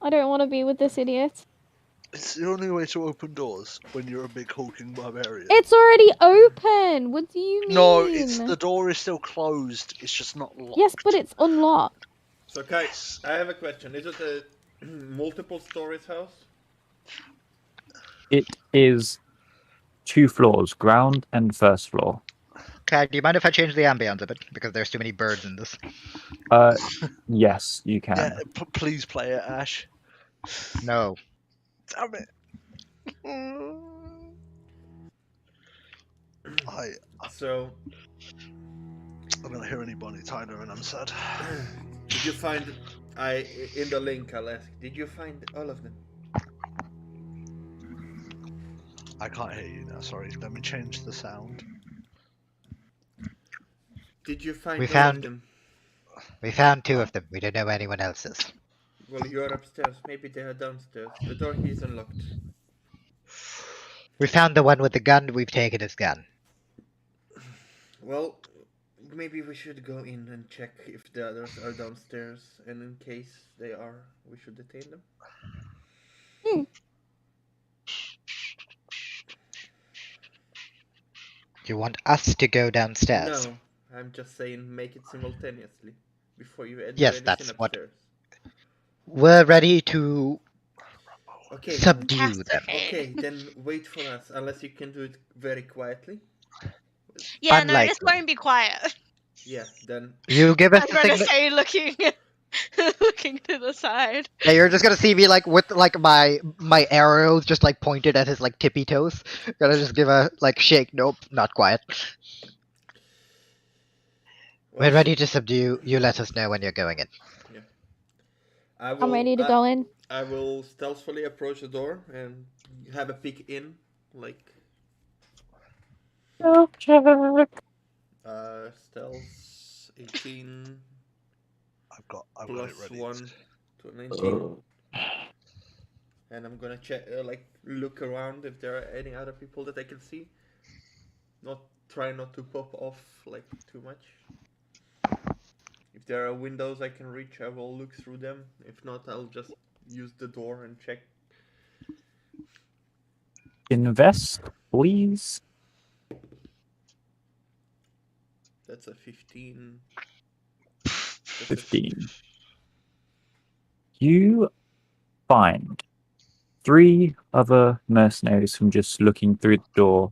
I don't want to be with this idiot. It's the only way to open doors when you're a big hulking barbarian. It's already open! What do you mean? No, it's the door is still closed. It's just not locked. Yes, but it's unlocked. So Kai, I have a question. Is it a multiple stories house? It is 2 floors, ground and first floor. Okay, do you mind if I change the ambience a bit? Because there's too many birds in this. Yes, you can. Yeah, please play it, Ash. No. Damn it. So, I'm not hear any Bonnie Tyler and I'm sad. did you find? In the link I'll ask. Did you find all of them? I can't hear you now, sorry. Let me change the sound. Did you find We all found- of them? We found 2 of them. We don't know anyone else's. Well, you are upstairs. Maybe they are downstairs. The door here is unlocked. We found the one with the gun. We've taken his gun. Well, maybe we should go in and check if the others are downstairs, and in case they are, we should detain them. You want us to go downstairs? No, I'm just saying make it simultaneously before you enter Yes, anything that's what- upstairs. We're ready to Okay. subdue them. Okay, then wait for us, unless you can do it very quietly. Yeah, no, this Unlikely. won't be quiet. Yeah, then You give us I'm the gonna signal. say looking looking to the side. Yeah, you're just gonna see me like with like my arrows just like pointed at his like tippy toes. Gonna just give a like shake. Nope, not quiet. We're ready to subdue. You let us know when you're going in. I will, I'm ready to go in. I will stealthily approach the door and have a peek in, like stealth 18 I've got plus it ready. 1 to 19. And I'm gonna check, look around if there are any other people that I can see. Try not to pop off like too much. If there are windows I can reach, I will look through them. If not, I'll just use the door and check. Invest, please. That's a 15. 15. You find 3 other mercenaries from just looking through the door.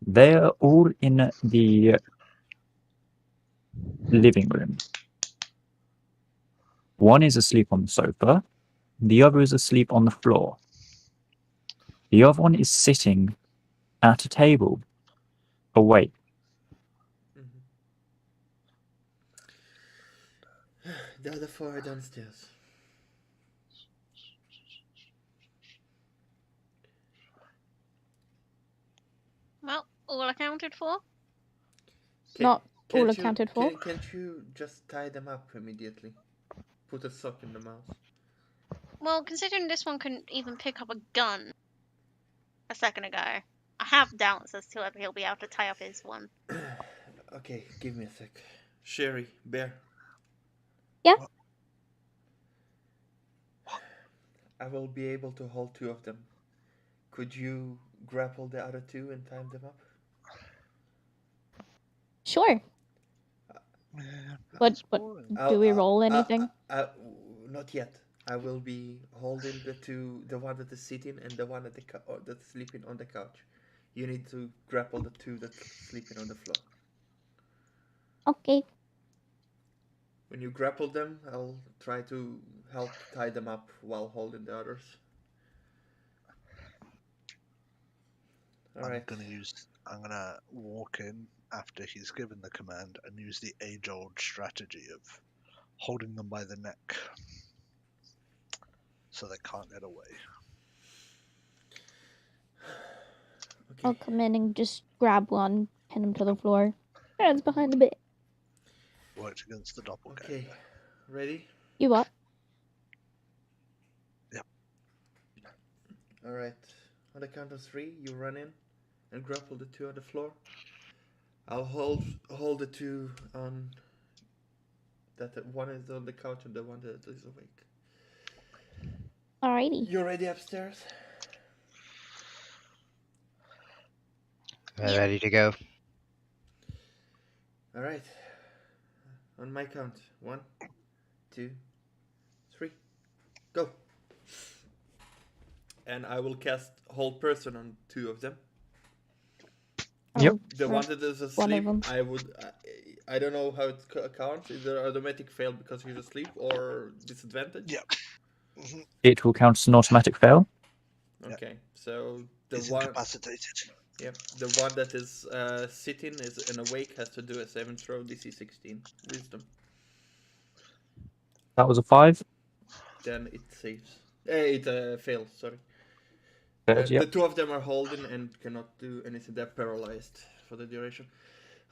They're all in the living room. One is asleep on the sofa. The other is asleep on the floor. The other one is sitting at a table, awake. The other 4 are downstairs. Well, all accounted for. Not all Can't you- accounted for. Can't you just tie them up immediately? Put a sock in the mouth. Well, considering this one couldn't even pick up a gun a second ago, I have doubts as to whether he'll be able to tie up his one. Okay, give me a sec. Sherry, Bear. Yeah? I will be able to hold 2 of them. Could you grapple the other 2 and tie them up? Sure. What do we roll anything? Not yet. I will be holding the one that is sitting and the one that's sleeping on the couch. you need to grapple the two that's sleeping on the floor. Okay. When you grapple them, I'll try to help tie them up while holding the others. Alright. I'm gonna walk in after he's given the command and use the age-old strategy of holding them by the neck so they can't get away. Okay. I'll come in and just grab one, pin him to the floor. Hands behind the bit. Worked against the doppelganger. Okay. Ready? You what? Yep. Alright. On the count of 3, you run in and grapple the two on the floor. I'll hold the two on that one is on the couch and the one that is awake. Alrighty. You ready upstairs? We're ready to go. Alright. On my count. 1, 2, 3. Go. And I will cast Hold Person on 2 of them. Yep. The for one that is one of asleep, them. I don't know how it counts. Either automatic fail because he's asleep or disadvantage. Yep. Mm-hmm. It will count as an automatic fail. Okay, so the He's one, incapacitated. the one that is sitting is and awake has to do a saving throw, DC 16, Wisdom. That was a 5. Then it saves. It fails. Sorry. Yep. The two of them are holding and cannot do anything. They're paralyzed for the duration.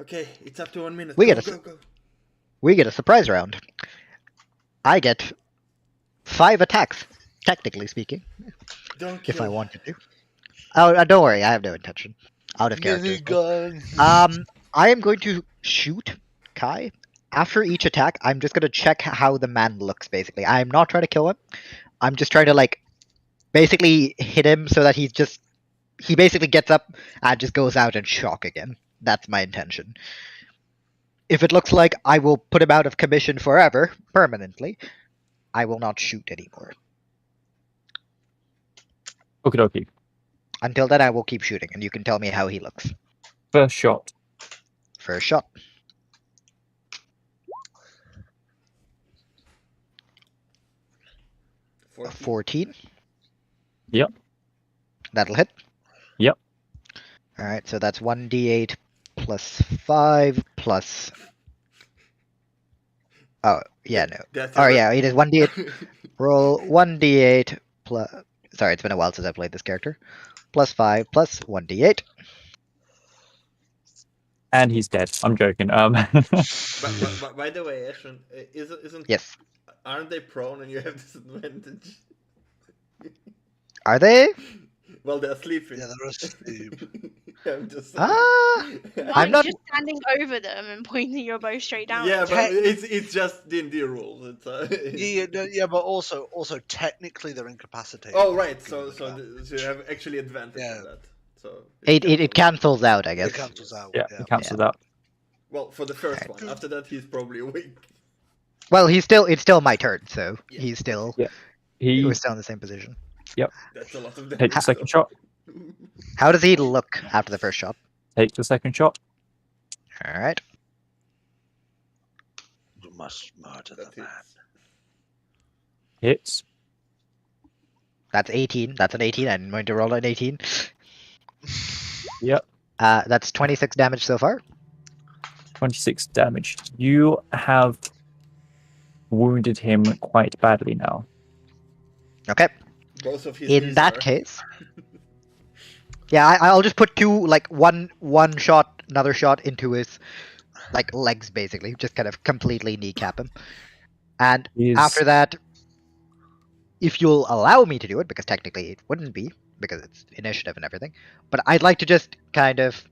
Okay, it's up to 1 minute. We Go, get a- go. We get a surprise round. I get 5 attacks, technically speaking, Don't if I kill. wanted to. Oh, don't worry, I have no intention. Out of character. as well. I am going to shoot Kai. After each attack, I'm just going to check how the man looks, basically. I'm not trying to kill him. I'm just trying to, basically hit him so that he basically gets up and just goes out in shock again. That's my intention. If it looks like I will put him out of commission forever, permanently, I will not shoot anymore. Okie dokie. Until then, I will keep shooting, and you can tell me how he looks. First shot. First shot. 14. Yep. That'll hit. Yep. Alright, so that's 1d8 plus 5 plus... Oh, yeah, no. That's Oh, yeah, it is 1d8. Roll 1d8 plus... Sorry, it's been a while since I played this character. Plus 5 plus 1d8. And he's dead. I'm joking. But by the way, Ashton, isn't Yes. aren't they prone and you have disadvantage? Are they? Well, they're sleeping. Yeah, they're asleep. I'm just I'm not... just standing over them and pointing your bow straight down. Yeah, at but them. it's just D&D rules. Yeah, but also technically they're incapacitated. Oh right, so Given that. you have actually advantage Yeah. on that. So It cancels out, I It guess. cancels out. yeah, it cancels out. Well, for the first one. After that, he's probably awake. Well, it's still my turn, so Yeah. he's still... Yeah. We're still in the same position. That's a lot of Take damage. the second shot. How does he look after the first shot? Take the second shot. Alright. You must murder the That man. Hits. That's 18. That's an 18. I'm going to roll an 18. Yep. That's 26 damage so far. 26 damage. You have wounded him quite badly now. Okay. Both of his In knees that are- case... Yeah, I'll just put two, one shot, another shot into his, legs, basically. Just kind of completely kneecap him. And He's- after that, if you'll allow me to do it, because technically it wouldn't be, because it's initiative and everything, but I'd like to just kind of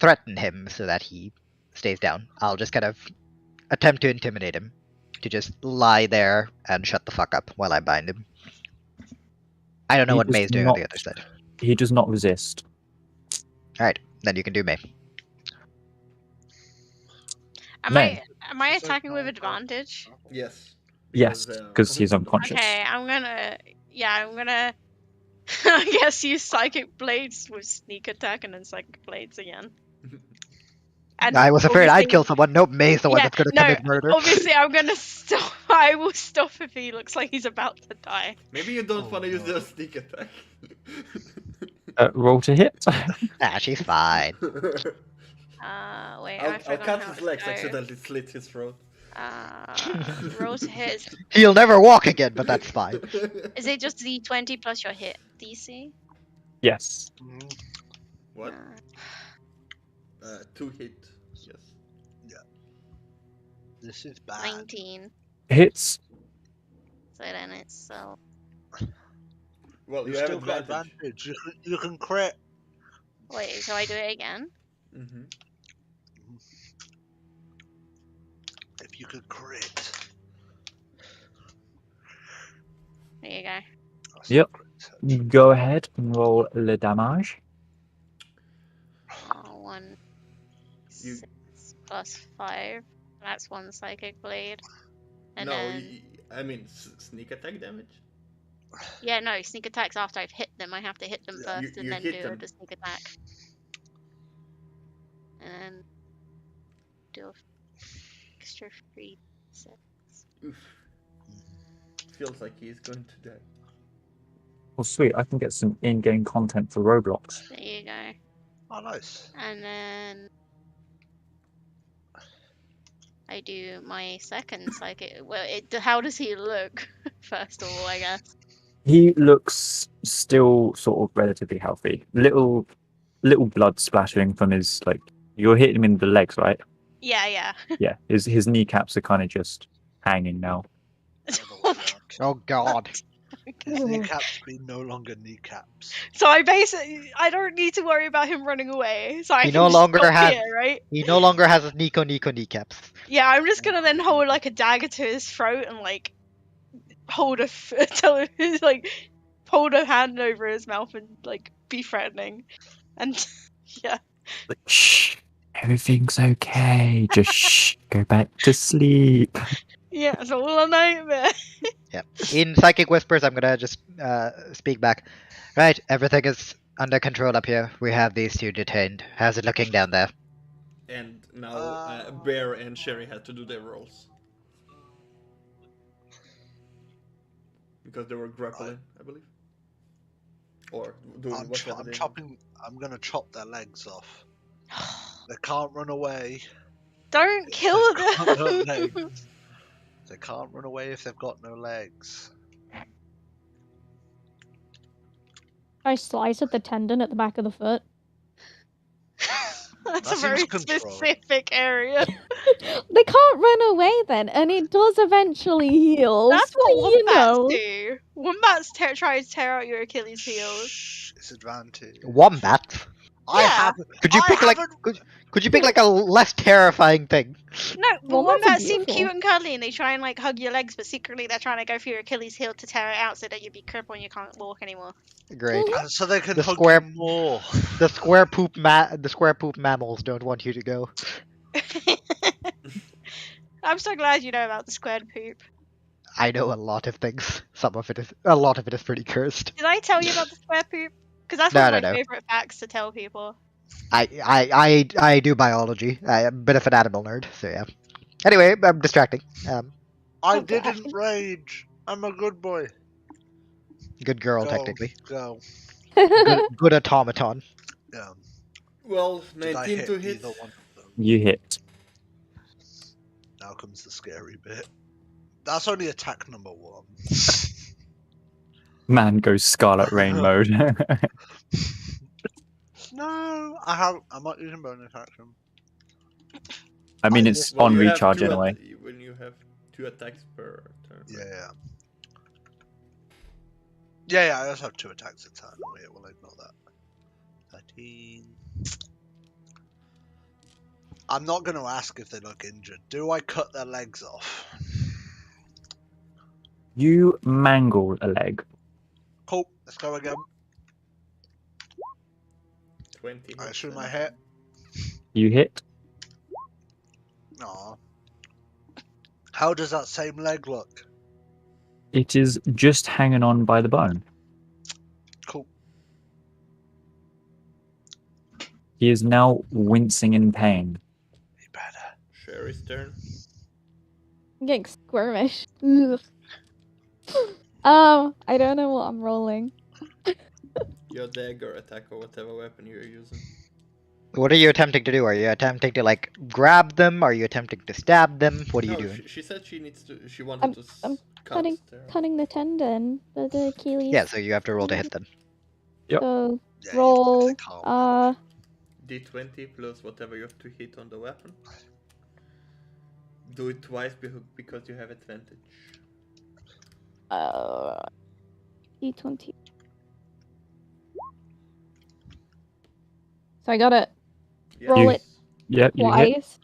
threaten him so that he stays down. I'll just kind of attempt to intimidate him, to just lie there and shut the fuck up while I bind him. I don't know He what does May's doing on the not- other side. He does not resist. Alright, then you can do May. Am I attacking with advantage? Yes. Yes, Because, because he's unconscious. Okay, I'm gonna I guess use psychic blades with sneak attack and then psychic blades again. And I was afraid I'd obviously- kill someone. Nope, May's the one Yeah, that's gonna no, commit murder. obviously I'm gonna stop. I will stop if he looks like he's about to die. Maybe you don't Oh, want to use no. the sneak attack. Roll to hit. Ah, she's fine. Wait, I'll I forgot cut how his to legs, go. accidentally slit his throat. Roll to hit. He'll never walk again, but that's fine. Is it just D20 plus your hit DC? Yes. Mhm. What? 2 hit. Yes. This is bad. 19. Hits. So then it's Well, You you have still got advantage. advantage. You can crit. Wait, so I do it again? Mm-hmm. If you could crit. There you go. That's Yep. not crit. Go ahead and roll le damage. 1 You- 6 plus 5. That's 1 psychic blade. And No, then I mean sneak attack damage. yeah, no, sneak attacks after I've hit them. I have to hit them Yeah, first you and then hit do them. the sneak attack. And then do extra 3 6. Oof. Feels like he's going to die. Oh, sweet. I can get some in-game content for Roblox. There you go. Oh, nice. And then I do my second psychic. Well, how does he look? First of all, I guess. He looks still sort of relatively healthy. Little blood splashing from his, like, you're hitting him in the legs, right? Yeah, yeah. Yeah. His kneecaps are kind of just hanging now. Oh god. His kneecaps be no longer kneecaps. So I don't need to worry about him running away. So I He can no just longer stop has- here, right? He no longer has his Nico kneecaps. Yeah, I'm just gonna then hold like a dagger to his throat and like hold tell him like hold a hand over his mouth and like be threatening, and yeah. Like, shh, everything's okay. Just shh, go back to sleep. Yeah, it's all a nightmare. Yep. In Psychic Whispers, I'm gonna just speak back. Right, everything is under control up here. We have these two detained. How's it looking down there? And now Bear and Sherry had to do their rolls because they were grappling, I believe, or doing whatever they. I'm gonna chop their legs off. They can't run away. Don't kill They've got no them. legs. They can't run away if they've got no legs. I slice at the tendon at the back of the foot. That's That a very seems controlled. specific area. They can't run away then, and it does eventually heal. That's so, what you wombats know. do. Wombats try to tear out your Achilles heels. Shh, it's advantage. Wombat. I Yeah. haven't. Could you I pick like haven't- could you pick like a less terrifying thing? No, but Wombats are wombats seem beautiful. cute and cuddly, and they try and like hug your legs, but secretly they're trying to go for your Achilles heel to tear it out so that you'd be crippled and you can't walk anymore. Great. So they can The hug square- you more. The square poop mammals don't want you to go. I'm so glad you know about the squared poop. I know a lot of things. A lot of it is pretty cursed. Did I tell you about the square poop? Because that's No, one of no, my no. favorite facts to tell people. I do biology. I'm a bit of an animal nerd, so yeah. Anyway, I'm distracting. I Okay. didn't rage. I'm a good boy. Good girl, Go, technically. Go. Good automaton. Yeah. Well, Did I 19 hit to hit. either one of them? You hit. Now comes the scary bit. That's only attack number 1. Man goes Scarlet Rain mode. No, I'm not using bonus action. I mean, I it's just- Well, on you have recharge two anyway. when you have 2 attacks per turn. Yeah. Yeah, I also have 2 attacks a turn. Wait, we'll ignore that. 13. I'm not going to ask if they look injured. Do I cut their legs off? You mangle a leg. Cool, let's go again. 20 I hits assume then. I hit. You hit. Aw. How does that same leg look? It is just hanging on by the bone. Cool. He is now wincing in pain. You better. Sherry's turn. I'm getting squirmish. Ugh. I don't know what I'm rolling. Your dagger attack or whatever weapon you're using. What are you attempting to do? Are you attempting to like grab them? Are you attempting to stab them? What are you No, doing? she said she needs to. She wanted to I'm cut cutting the tendon, the Achilles. Yeah, so you have to roll to hit them. Yep. So Yeah, you roll. have to calm. D20 plus whatever you have to hit on the weapon. Do it twice because you have advantage. D20. So I got it. Yeah. Roll You- it Yep, you hit. twice.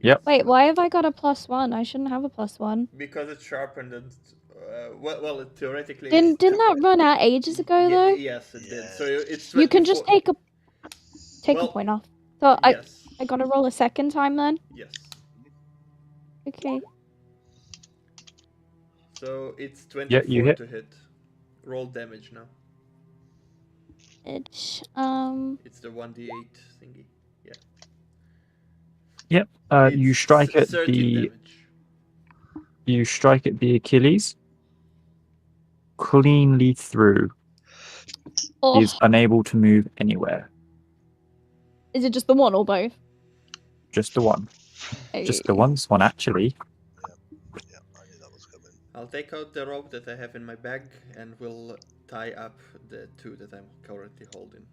Yep. Wait, why have I got a +1? I shouldn't have a +1. Because it's sharpened and well, it theoretically. Didn't that run out ages ago though? Yes, it did. Yeah. So it's. You can just 24 take a Well, point off. So Yes. I gotta roll a second time then. Yes. Okay. So it's 24 Yeah, you hit. to hit. Roll damage now. It's It's the 1d8 thingy. Yep. You It's strike at 13 the damage. Achilles cleanly through. oh, He is unable to move anywhere. is it just the one or both? Just the one. Just the once one actually. Yeah, I knew that was coming. I'll take out the rope that I have in my bag and we'll tie up the two that I'm currently holding.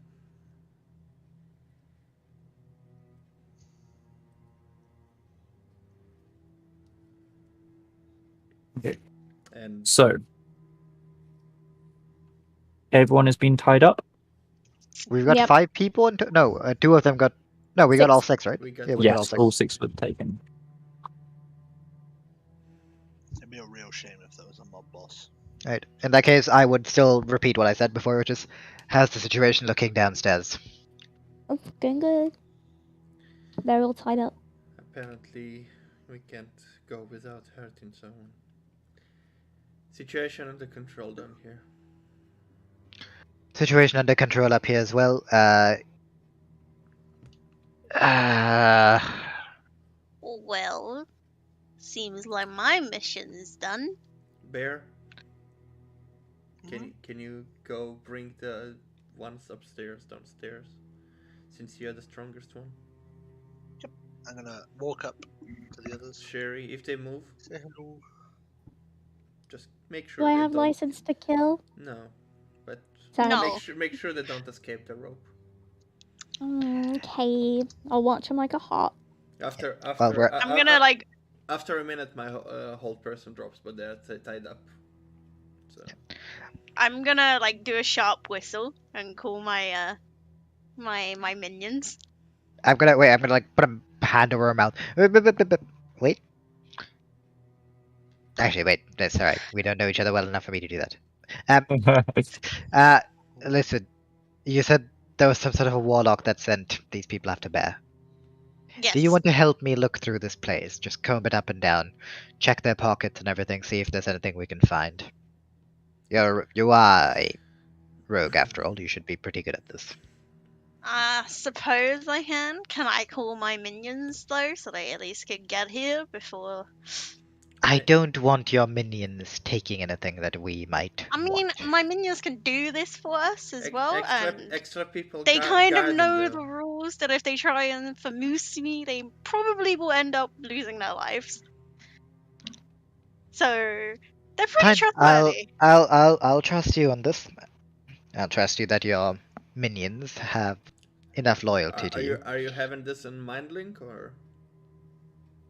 Okay. And So everyone has been tied up. We've got Yep. 5 people, and no, 2 of them got. No, we got all 6, right? we got Yeah, we got all Yes, 6. all 6 were taken. It'd be a real shame if there was a mob boss. Right. In that case, I would still repeat what I said before, which is, how's the situation looking downstairs? It's going good. They're all tied up. apparently we can't go without hurting someone. Situation under control down here. Situation under control up here as well. Well, seems like my mission's done. Bear, can you go bring the ones upstairs downstairs? Since you're the strongest one. I'm gonna walk up to the others. Sherry, if they move, Say hello. just make sure Do I they have don't. license to kill? No, but Sorry. No. make sure they don't escape the rope. Okay. I'll watch him like a hawk. After we're- I'm gonna like. after a minute, my whole person drops, but they're tied up. So I'm gonna like do a sharp whistle and call my my minions. I'm gonna like put a hand over her mouth. Wait. Actually, wait. That's alright. We don't know each other well enough for me to do that. Listen. You said there was some sort of a warlock that sent these people after Bear. Yes. Do you want to help me look through this place? Just comb it up and down, check their pockets and everything, see if there's anything we can find. You are a rogue after all. You should be pretty good at this. Suppose I can. Can I call my minions though, so they at least can get here before? I don't want your minions taking anything that we might. I mean, want. my minions can do this for us as well, and extra people. they kind of guarding know them. the rules that if they try and famoose me, they probably will end up losing their lives. So they're pretty Fine, trustworthy. I'll trust you on this. I'll trust you that your minions have enough loyalty to you. Are you having this in MindLink or?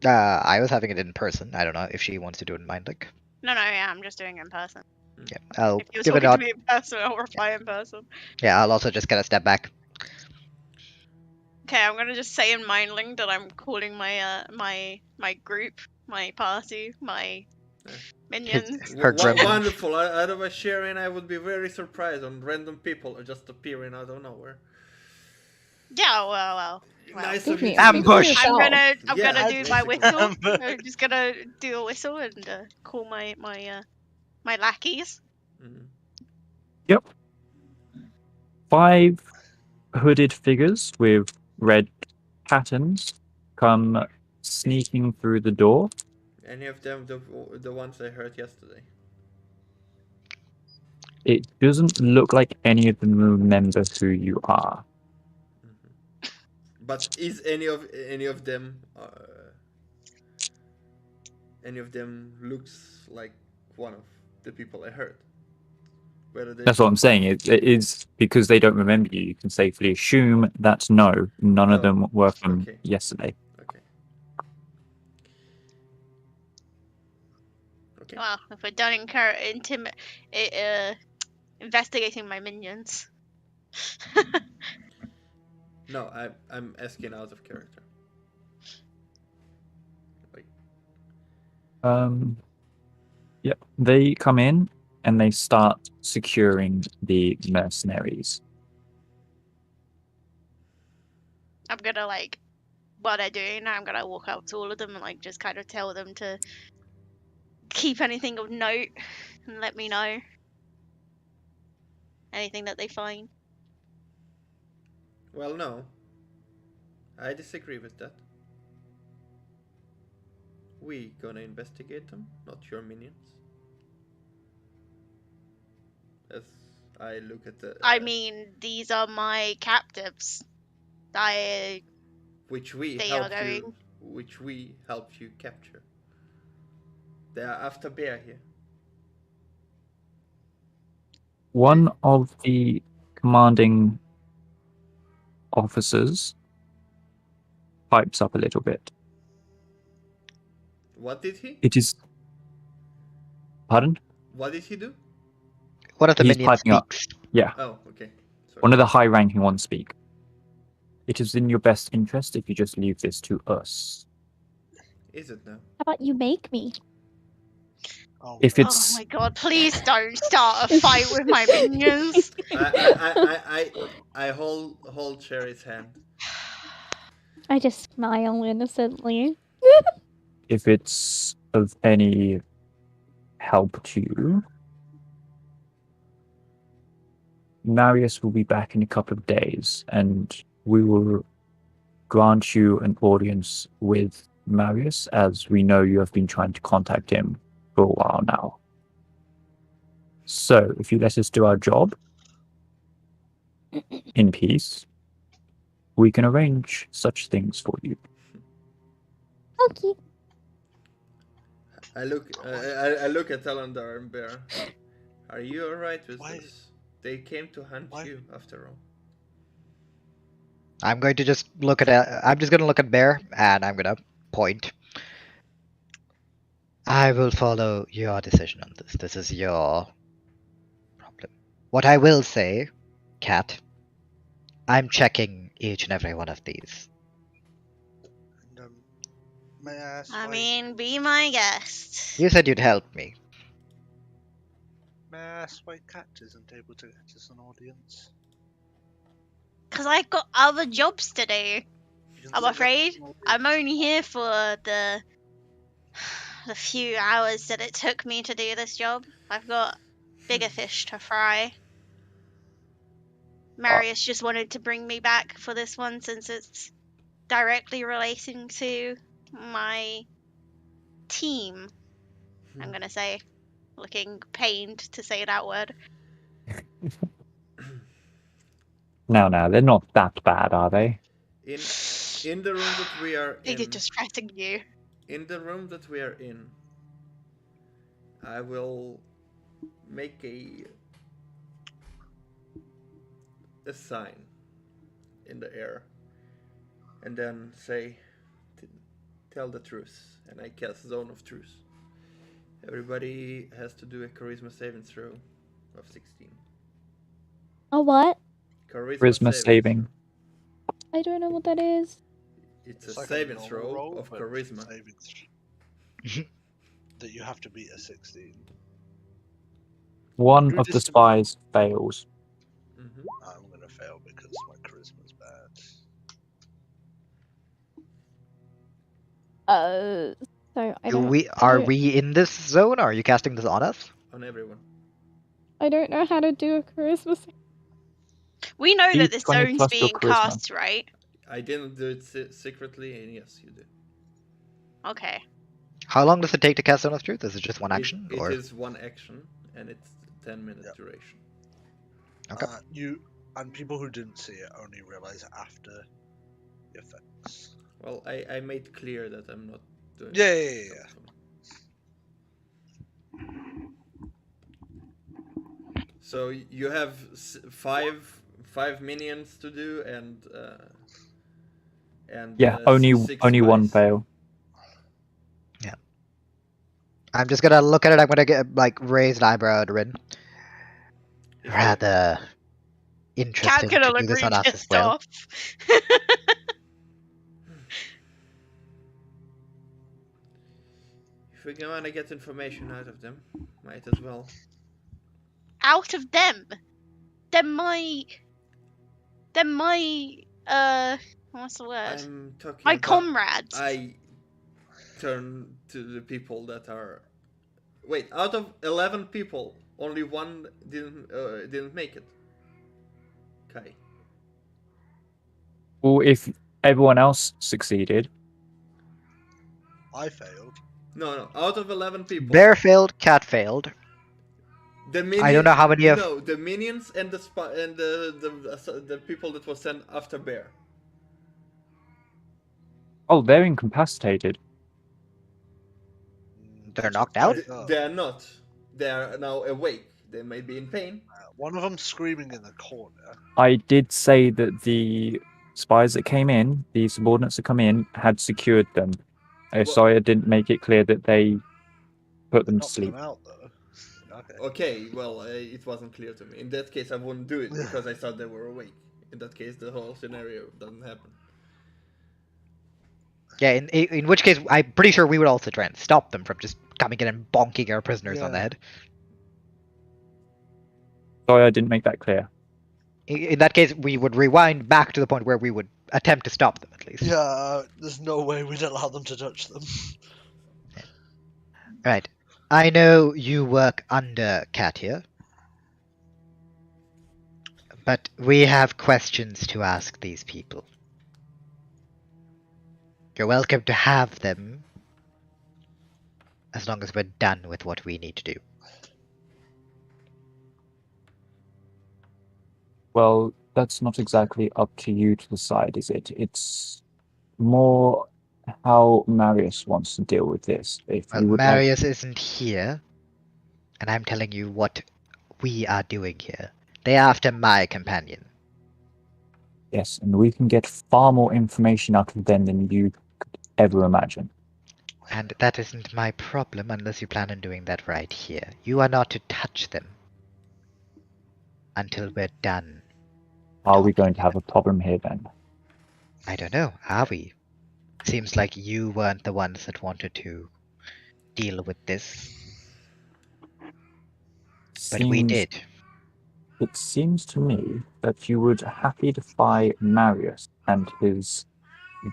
I was having it in person. I don't know if she wants to do it in MindLink. No, yeah, I'm just doing it in person. Yeah, I'll If you're give a talking nod. to me in person, I'll reply in person. Yeah, I'll also just kind of step back. Okay, I'm gonna just say in MindLink that I'm calling my my group, my party, my minions. Her gremlin. Wonderful. Otherwise, Sherry and I would be very surprised on random people just appearing out of nowhere. Yeah, well. Nice Speak of for you. you- Ambush! speak for I'm yourself. gonna Yeah, do my basically. whistle. I'm just gonna do a whistle and call my lackeys. Mhm. 5 hooded figures with red patterns come sneaking through the door. Any of them the ones I heard yesterday? It doesn't look like any of them remember who you are. But is any of them any of them looks like one of the people I heard? Whether they That's what I'm saying. It is because they don't remember you. You can safely assume that no, none of Oh, them were from okay. yesterday. Okay. Okay. Well, if we're done investigating my minions. No, I'm asking out of character. Like, Yep. They come in and they start securing the mercenaries. I'm gonna while they're doing that, I'm gonna walk up to all of them and just kind of tell them to keep anything of note and let me know anything that they find. well, no. I disagree with that. We gonna investigate them, not your minions. As I look at the. I mean, these are my captives. Which we they helped are you. going- Which we helped you capture. They are after Bear here. One of the commanding officers pipes up a little bit. What did he? It is. Pardon? What did he do? One of the He's minions piping up. speaks. Yeah. Oh, okay. Sorry. One of the high-ranking ones speak. It is in your best interest if you just leave this to us. Is it now? How about you make me? Oh, If Oh it's my god, please don't start a fight with my minions. I hold Cherry's hand. I just smile innocently. if it's of any help to you, Marius will be back in a couple of days, and we will grant you an audience with Marius, as we know you have been trying to contact him for a while now. So, if you let us do our job in peace, we can arrange such things for you. Okay. I look at Talandar and Bear. Are you alright with Why- this? They came to hunt why- you after all. I'm going to just look at I'm just going to look at Bear, and I'm going to point. I will follow your decision on this. This is your problem. What I will say, Cat, I'm checking each and every one of these. And, may I ask I why? mean, be my guest. You said you'd help me. May I ask why Cat isn't able to get us an audience? Because I've got other jobs to do. You didn't I'm say afraid get us an I'm audience. only here for the few hours that it took me to do this job. I've got bigger fish to fry. Marius just wanted to bring me back for this one since it's directly relating to my team. I'm gonna say, looking pained to say that word. Now, they're not that bad, are they? In the room that we are They in. did distracting you. In the room that we are in, I will make a sign in the air, and then say, "Tell the truth," and I cast Zone of Truth. Everybody has to do a Charisma saving throw of 16. A what? Charisma saving. I don't know what that is. It's It's a like saving normal throw roll, of but charisma. that you have to beat a 16. One Good of the is to- spies fails. Mm-hmm. I'm gonna fail because my charisma's bad. So I don't. Are we in this zone? Or are you casting this on us? On everyone. I don't know how to do a charisma. We know Do that this 20 zone's plus your being charisma. cast, right? I didn't do it secretly, and yes, you did. Okay. How long does it take to cast Zone of Truth? Is it just one action? It or is one action, and it's 10-minute Yep. duration. Okay. And people who didn't see it only realize after the effects. Well, I made clear that I'm not doing. Yeah. So you have five minions to do, and Yeah, only 6 one spies. fail. I'm just gonna look at it. I'm gonna get like raised eyebrow at Rin. If Rather interesting Cat to gonna do this look on us as pissed well. off. If we're gonna get information out of them, might as well. Out of them. They're my what's the word? I'm talking My about. comrades. I turn to the people that are. Wait, out of 11 people, only one didn't make it. Kai. Well, if everyone else succeeded, I failed. No. Out of 11 people. Bear failed. Cat failed. The I don't know how many of. No, the minions and the and the people that was sent after Bear. oh, they're incapacitated. They're knocked out. They are not. They are now awake. They may be in pain. One of them screaming in the corner. I did say that the spies that came in, the subordinates that come in, had secured them. Sorry, I didn't make it clear that they put them to Knocked sleep. them out though. Okay. Okay, well, it wasn't clear to me. In that case, I wouldn't do it because I thought they were awake. In that case, the whole scenario doesn't happen. Yeah, in which case, I'm pretty sure we would also try and stop them from just coming in and bonking our prisoners on the Yeah. head. Sorry, I didn't make that clear. In that case, we would rewind back to the point where we would attempt to stop them, at least. Yeah, there's no way we'd allow them to touch them. Right. I know you work under Cat here. But we have questions to ask these people. You're welcome to have them, as long as we're done with what we need to do. Well, that's not exactly up to you to decide, is it? It's more how Marius wants to deal with this. If Well, you would Marius isn't here, and I'm telling you what we are doing here. They're after my companion. yes, and we can get far more information out of them than you could ever imagine. And that isn't my problem unless you plan on doing that right here. You are not to touch them until we're done. Are we going to have a problem here then? I don't know, are we? Seems like you weren't the ones that wanted to deal with this, but we did. It seems to me that you would happily defy Marius and his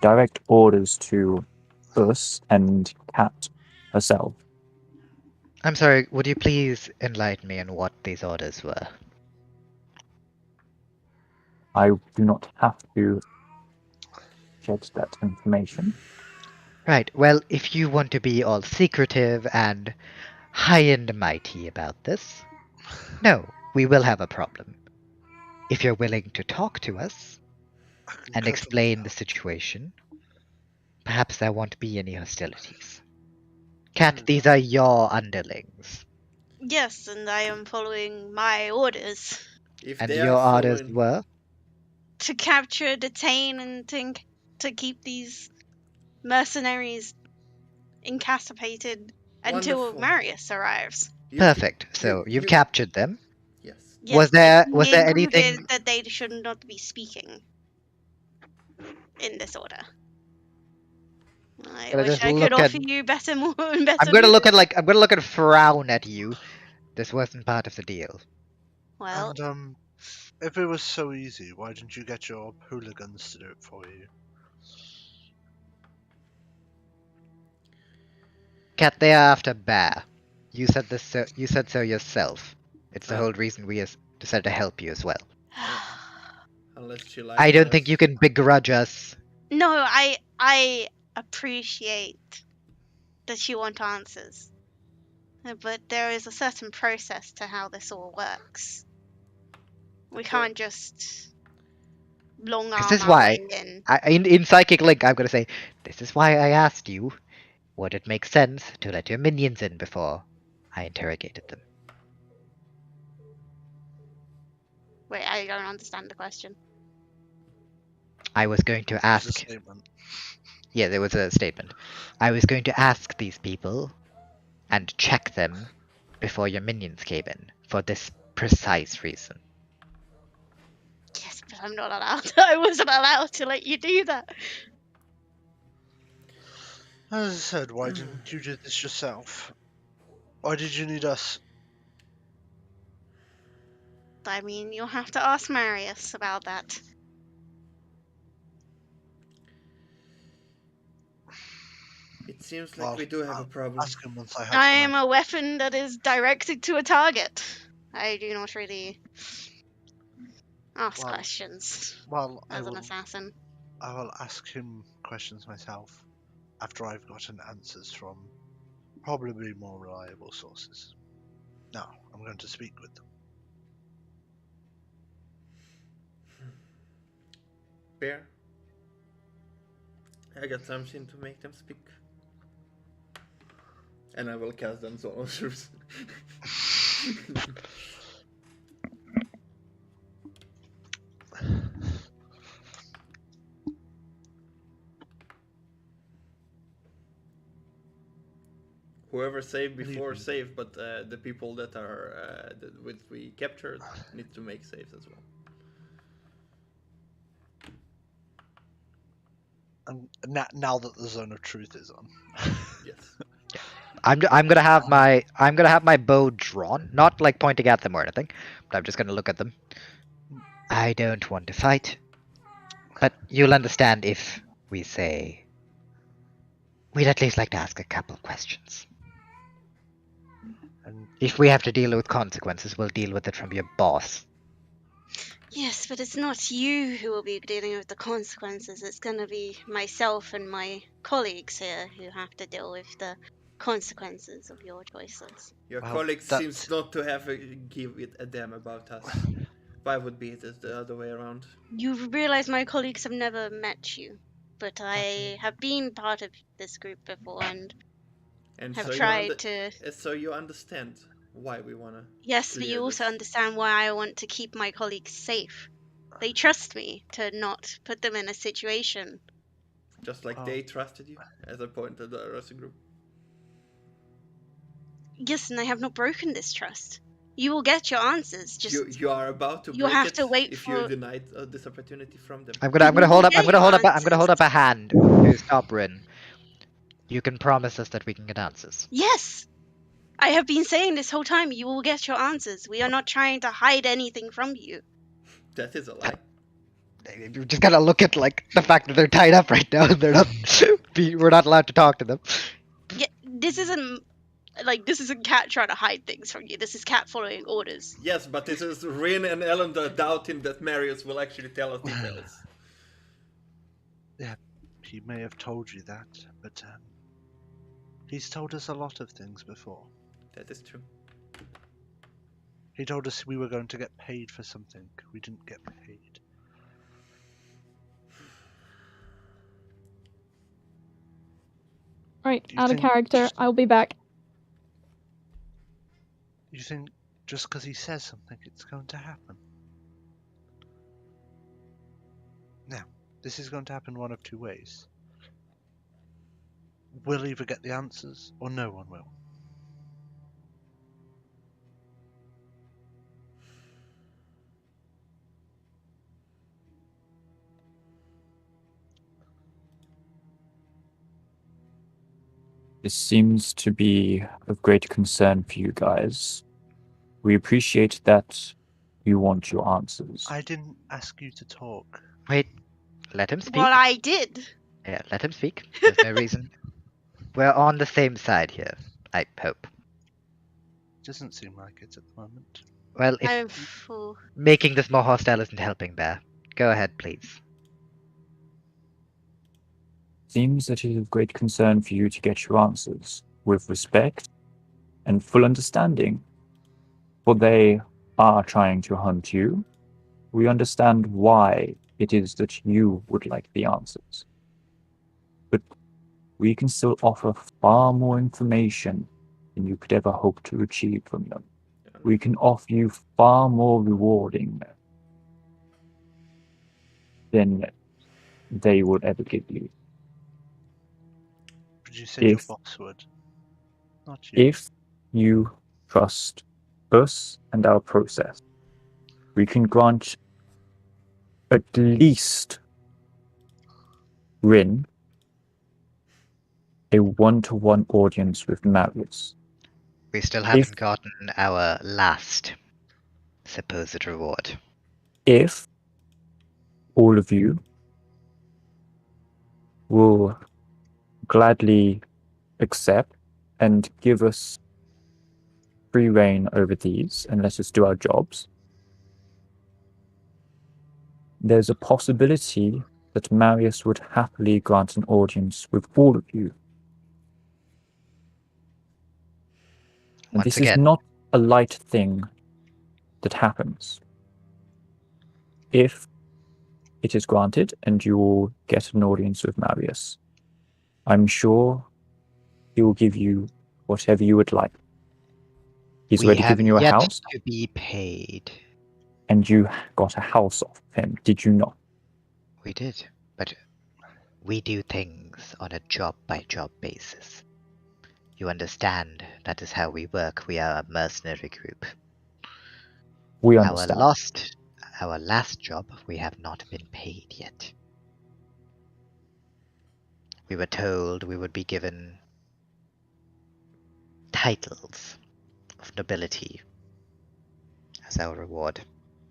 direct orders to us and Kat herself. I'm sorry, would you please enlighten me on what these orders were? I do not have to get that information. Right, well, if you want to be all secretive and high and mighty about this, no, we will have a problem. If you're willing to talk to us and explain the situation, perhaps there won't be any hostilities. Kat, these are your underlings. Yes, and I am following my orders If And they your are orders following- were? to capture, detain, and to keep these mercenaries incapacitated until Wonderful. Marius arrives. You- Perfect. So you- you've captured them. Yes. Yes, Was but there- he was there included anything- that they should not be speaking in this order? I Can I wish just I could look offer at- you better, more and better. I'm gonna look news. at frown at you. This wasn't part of the deal. Well, And if it was so easy, why didn't you get your hooligans to do it for you? Kat, they are after Bear. You said this. You said so yourself. It's the Ah. whole reason we decided to help you as well. Unless she likes I don't think us. you can begrudge us. No, I appreciate that you want answers. But there is a certain process to how this all works. We can't just long This arm is our why, way in. in Psychic Link, I'm gonna say, this is why I asked you, would it make sense to let your minions in before I interrogated them? Wait, I don't understand the question. I was going to It's a ask. statement. Yeah, there was a statement. I was going to ask these people and check them before your minions came in for this precise reason. Yes, but I'm not allowed. I wasn't allowed to let you do that. As I said, why didn't you do this yourself? Why did you need us? I mean, you'll have to ask Marius about that. It seems like Well, we do have a I'll problem. ask him once I have I some am a weapon that is directed to a target. I do not really ask Well, questions Well, as an assassin. I will ask him questions myself after I've gotten answers from probably more reliable sources. Now, I'm going to speak with them. Bear, I got something to make them speak. And I will cast them Zone of Truth. Whoever saved before save, but the people that are that we captured need to make saves as well. And now that the Zone of Truth is on. Yes. I'm gonna have my bow drawn, not like pointing at them or anything, but I'm just gonna look at them. I don't want to fight, but you'll understand if we say we'd at least like to ask a couple questions. And If we have to deal with consequences, we'll deal with it from your boss. Yes, but it's not you who will be dealing with the consequences. It's going to be myself and my colleagues here who have to deal with the consequences of your choices. Your Well, colleague that- seems not to have a give it a damn about us. Why would be it the other way around? You realize my colleagues have never met you, but I have been part of this group before and And have so tried to. so you understand why we wanna. Yes, but clear you also this. understand why I want to keep my colleagues safe. They trust me to not put them in a situation. Just like they trusted you, as I pointed at us a group. Yes, and I have not broken this trust. You will get your answers. Just You are about to you break have it to wait if for. you denied this opportunity from them. I'm gonna hold up. Get I'm gonna your hold up. I'm gonna hold up answers. a hand to stop Rin. You can promise us that we can get answers. Yes! I have been saying this whole time, you will get your answers. We are not trying to hide anything from you. That is a lie. You just gotta look at like the fact that they're tied up right now. And they're not. We're not allowed to talk to them. Yeah, this isn't Cat trying to hide things from you. This is Cat following orders. Yes, but this is Rin and Ellen that doubting that Marius will actually tell us details. Yeah, he may have told you that, but he's told us a lot of things before. That is true. He told us we were going to get paid for something. We didn't get paid. Right, Do you out of think- character. I'll be back. You think just because he says something, it's going to happen? Now, this is going to happen one of two ways. We'll either get the answers, or no one will. This seems to be of great concern for you guys. We appreciate that you want your answers. I didn't ask you to talk. Wait, let him speak. Well, I did. Yeah, let him speak. There's no reason. We're on the same side here. I hope. Doesn't seem like it at the moment. Well, if I'm full. making this more hostile isn't helping, Bear, Go ahead, please. Seems that it is of great concern for you to get your answers with respect and full understanding, for they are trying to hunt you. We understand why it is that you would like the answers. But we can still offer far more information than you could ever hope to achieve from them. We can offer you far more rewarding than they would ever give you. But you said your If- boss would. Not you. If you trust us and our process, we can grant at least Rin a one-to-one audience with Marius. We still haven't gotten our last supposed reward. If all of you will gladly accept and give us free reign over these and let us do our jobs, there's a possibility that Marius would happily grant an audience with all of you. And Once this again, is not a light thing that happens. If it is granted and you will get an audience with Marius, I'm sure he will give you whatever you would like. He's we already have given you a yet house, to be paid. and you got a house off him, did you not? We did, but we do things on a job-by-job basis. You understand that is how we work. We are a mercenary group. We understand. Our last job, we have not been paid yet. We were told we would be given titles of nobility as our reward.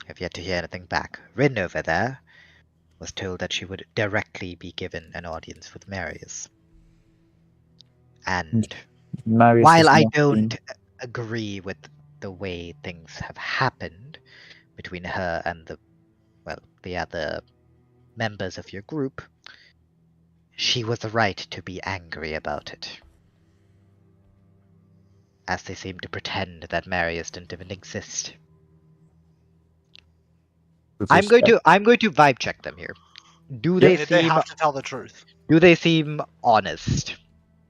I've yet to hear anything back. Rin over there was told that she would directly be given an audience with Marius. And Marius while has I not don't been- agree with the way things have happened between her and the other members of your group, she was right to be angry about it. As they seem to pretend that Marius didn't even exist. with I'm going respect. to vibe check them here. Do They they have to tell the truth. seem honest?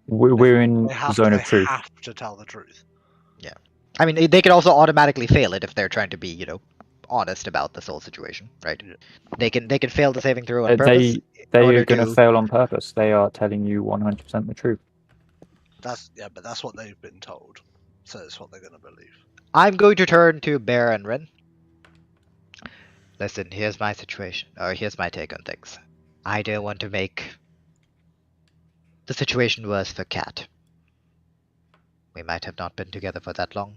We're in They have, zone they of truth. have to tell the truth. I mean, they can also automatically fail it if they're trying to be, honest about this whole situation, right? Yeah. They can fail the saving throw on purpose. They in order are going to to- fail on purpose. They are telling you 100% the truth. But that's what they've been told. So it's what they're going to believe. I'm going to turn to Bear and Ren. Listen, here's my situation, or here's my take on things. I don't want to make the situation worse for Kat. We might have not been together for that long.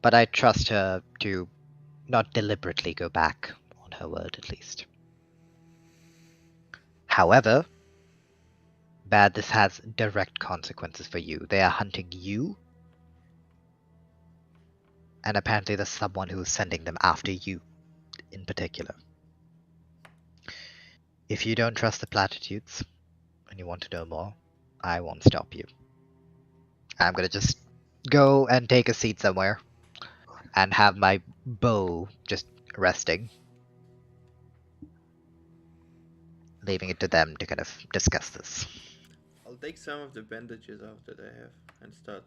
But I trust her to not deliberately go back on her word, at least. However, this has direct consequences for you. They are hunting you. And apparently there's someone who is sending them after you, in particular. If you don't trust the platitudes, and you want to know more, I won't stop you. I'm gonna just go and take a seat somewhere, and have my bow just resting. Leaving it to them to kind of discuss this. I'll take some of the bandages out that I have and start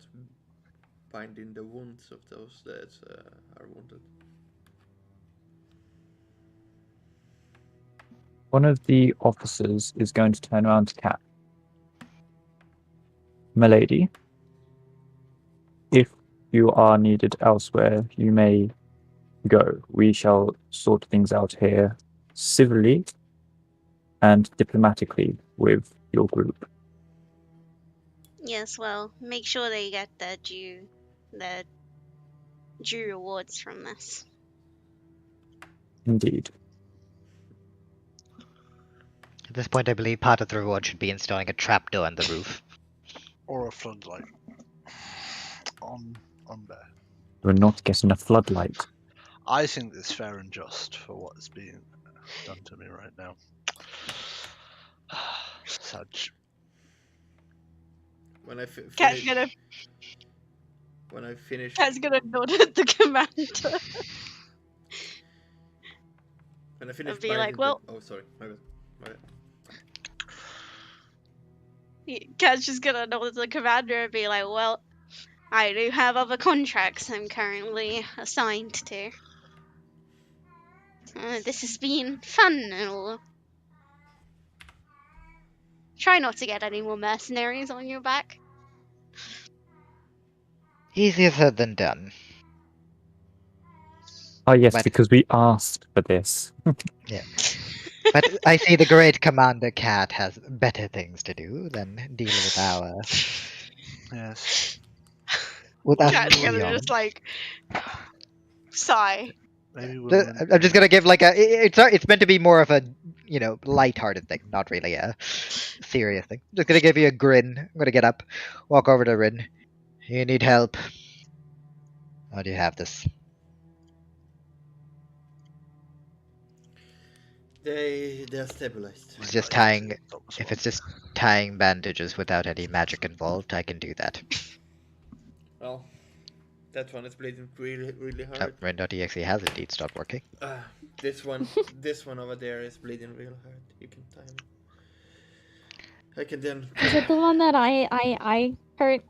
binding the wounds of those that are wounded. One of the officers is going to turn around to Kat. Milady, if you are needed elsewhere, you may go. We shall sort things out here civilly and diplomatically with your group. Yes, well, make sure they get their due rewards from this. Indeed. At this point, I believe part of the reward should be installing a trapdoor in the roof. Or a floodlight. On Bear. We're not getting a floodlight. I think it's fair and just for what is being done to me right now. Such. When I Cat's finish, gonna nod at the commander when I finish and be binding like, "Well, oh, sorry, my bad. My bad. Cat's just gonna nod at the commander and be like, well, I do have other contracts I'm currently assigned to. This has been fun and all. Try not to get any more mercenaries on your back." Easier said than done. Oh yes, But- because we asked for this. But I see the great Commander Cat has better things to do than deal with our. Yes. With us Cat's gonna peons. just like sigh. Maybe we'll. I'm just gonna give like a. It's meant to be more of a light-hearted thing, not really a serious thing. Just gonna give you a grin. I'm gonna get up, walk over to Rin. You need help. How do you have this? They're stabilized. It's just tying. If it's just tying bandages without any magic involved, I can do that. Well, that one is bleeding really, really hard. Rin.exe has indeed stopped working. This one over there is bleeding real hard. You can time it. I can then. Is it the one that I hurt?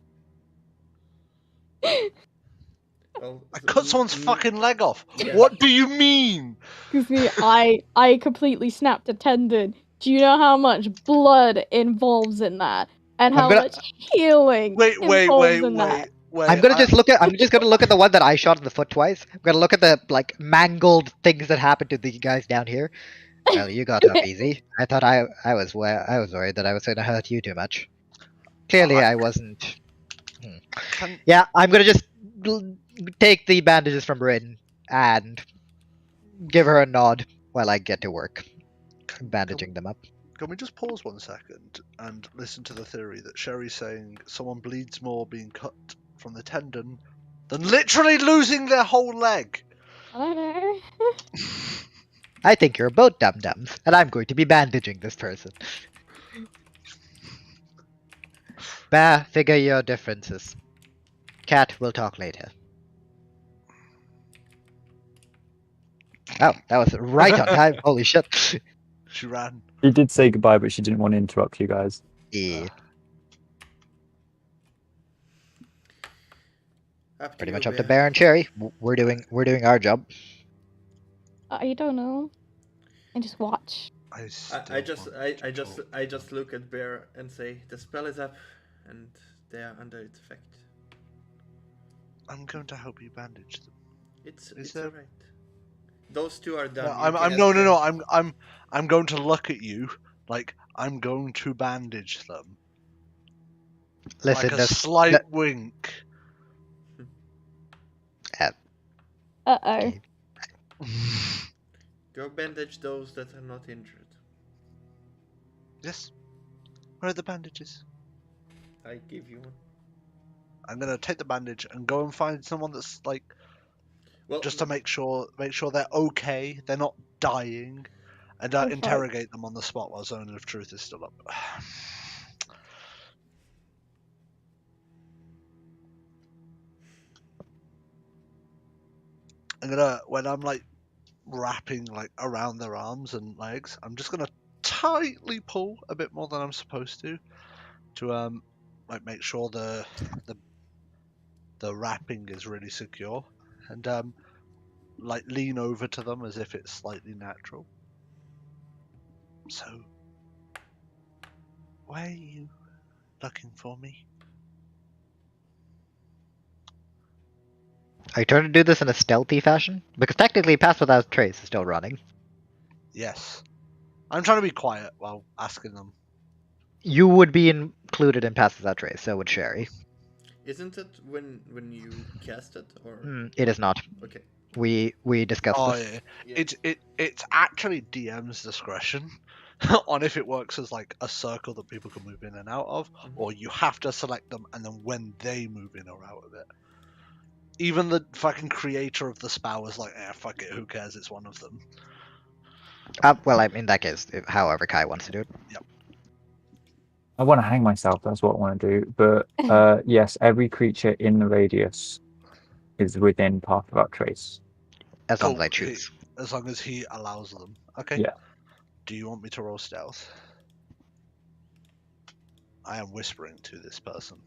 Well, I cut someone's fucking leg off. Yeah. What do you mean? Excuse me, I completely snapped a tendon. Do you know how much blood involves in that? And how much healing involves in that? Wait. I'm just gonna look at the one that I shot in the foot twice. I'm gonna look at the like mangled things that happened to the guys down here. Well, you got up easy. I thought I was worried that I was gonna hurt you too much. Clearly, I wasn't. Yeah, I'm gonna just take the bandages from Rin and give her a nod while I get to work, bandaging them up. Can we just pause 1 second and listen to the theory that Sherry's saying someone bleeds more being cut from the tendon than literally losing their whole leg? I don't know. I think you're both dum-dums, and I'm going to be bandaging this person. Bah, figure your differences. Cat, we'll talk later. Oh, that was right on time. Holy shit. She ran. She did say goodbye, but she didn't want to interrupt you guys. Yeah. Pretty much up to Bear and Cherry. We're doing our job. I don't know. I just watch. I just look at Bear and say the spell is up, and they are under its effect. I'm going to help you bandage them. It's alright. Those two are done. I'm going to look at you like I'm going to bandage them. Listen, like a slight wink. Uh-oh. Go bandage those that are not injured. Yes. Where are the bandages? I give you one. I'm gonna take the bandage and go and find someone that's like, just to make sure they're okay, they're not dying, and interrogate them on the spot while Zone of Truth is still up. When I'm like wrapping like around their arms and legs, I'm just gonna tightly pull a bit more than I'm supposed to like make sure the wrapping is really secure, and like lean over to them as if it's slightly natural. So, why are you looking for me? Are you trying to do this in a stealthy fashion? Because technically Pass Without Trace is still running. Yes. I'm trying to be quiet while asking them. You would be included in Pass Without Trace, so would Sherry. Isn't it when you cast it, or? It is not. Okay. We discussed this. Yeah. It's actually DM's discretion on if it works as like a circle that people can move in and out of, or you have to select them and then when they move in or out of it. Even the fucking creator of the spell was like, fuck it, who cares, it's one of them. Well, in that case, however Kai wants to do it. I want to hang myself. That's what I want to do. But yes, every creature in the radius is within path of our trace. As long as I choose. As long as he allows them. Okay. Yeah. Do you want me to roll stealth? I am whispering to this person.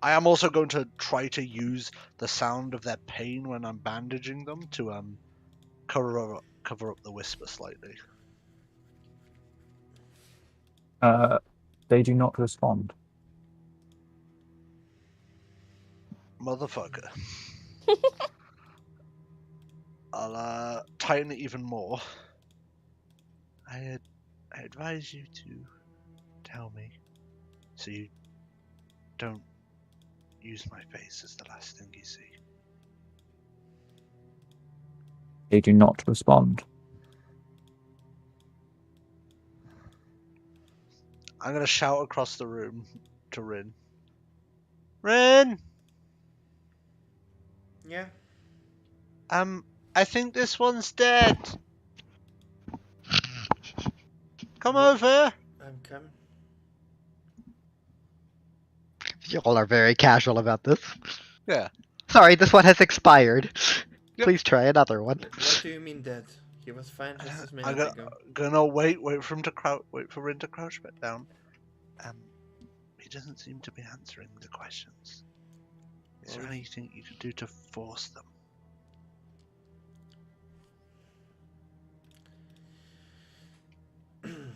I am also going to try to use the sound of their pain when I'm bandaging them to cover up the whisper slightly. They do not respond. Motherfucker. I'll tighten it even more. I advise you to tell me so you don't use my face as the last thing you see. They do not respond. I'm going to shout across the room to Rin. Rin! Yeah. I think this one's dead. Come over. I'm coming. You all are very casual about this. Yeah. Sorry, this one has expired. Yep. Please try another one. What do you mean dead? He was fine just as I'm minutes ago. gonna wait for him to wait for Rin to crouch back down. He doesn't seem to be answering the questions. Is there anything you can do to force them? Command.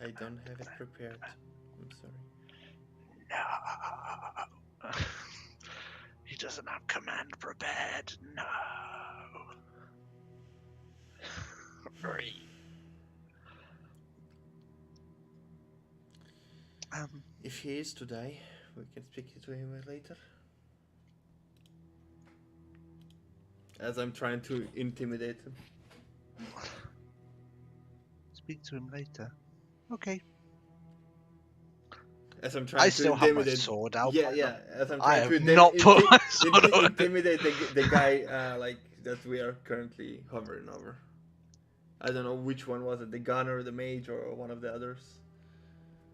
I don't have it prepared. I'm sorry. No. He doesn't have command prepared. No. If he is to die, we can speak to him later. As I'm trying to intimidate him. Speak to him later. Okay. As I'm trying to intimidate. Have my sword out. Yeah. As I'm trying to not put my sword away. Intimidate the guy like that we are currently hovering over. I don't know which one was it, the gunner, the mage, or one of the others.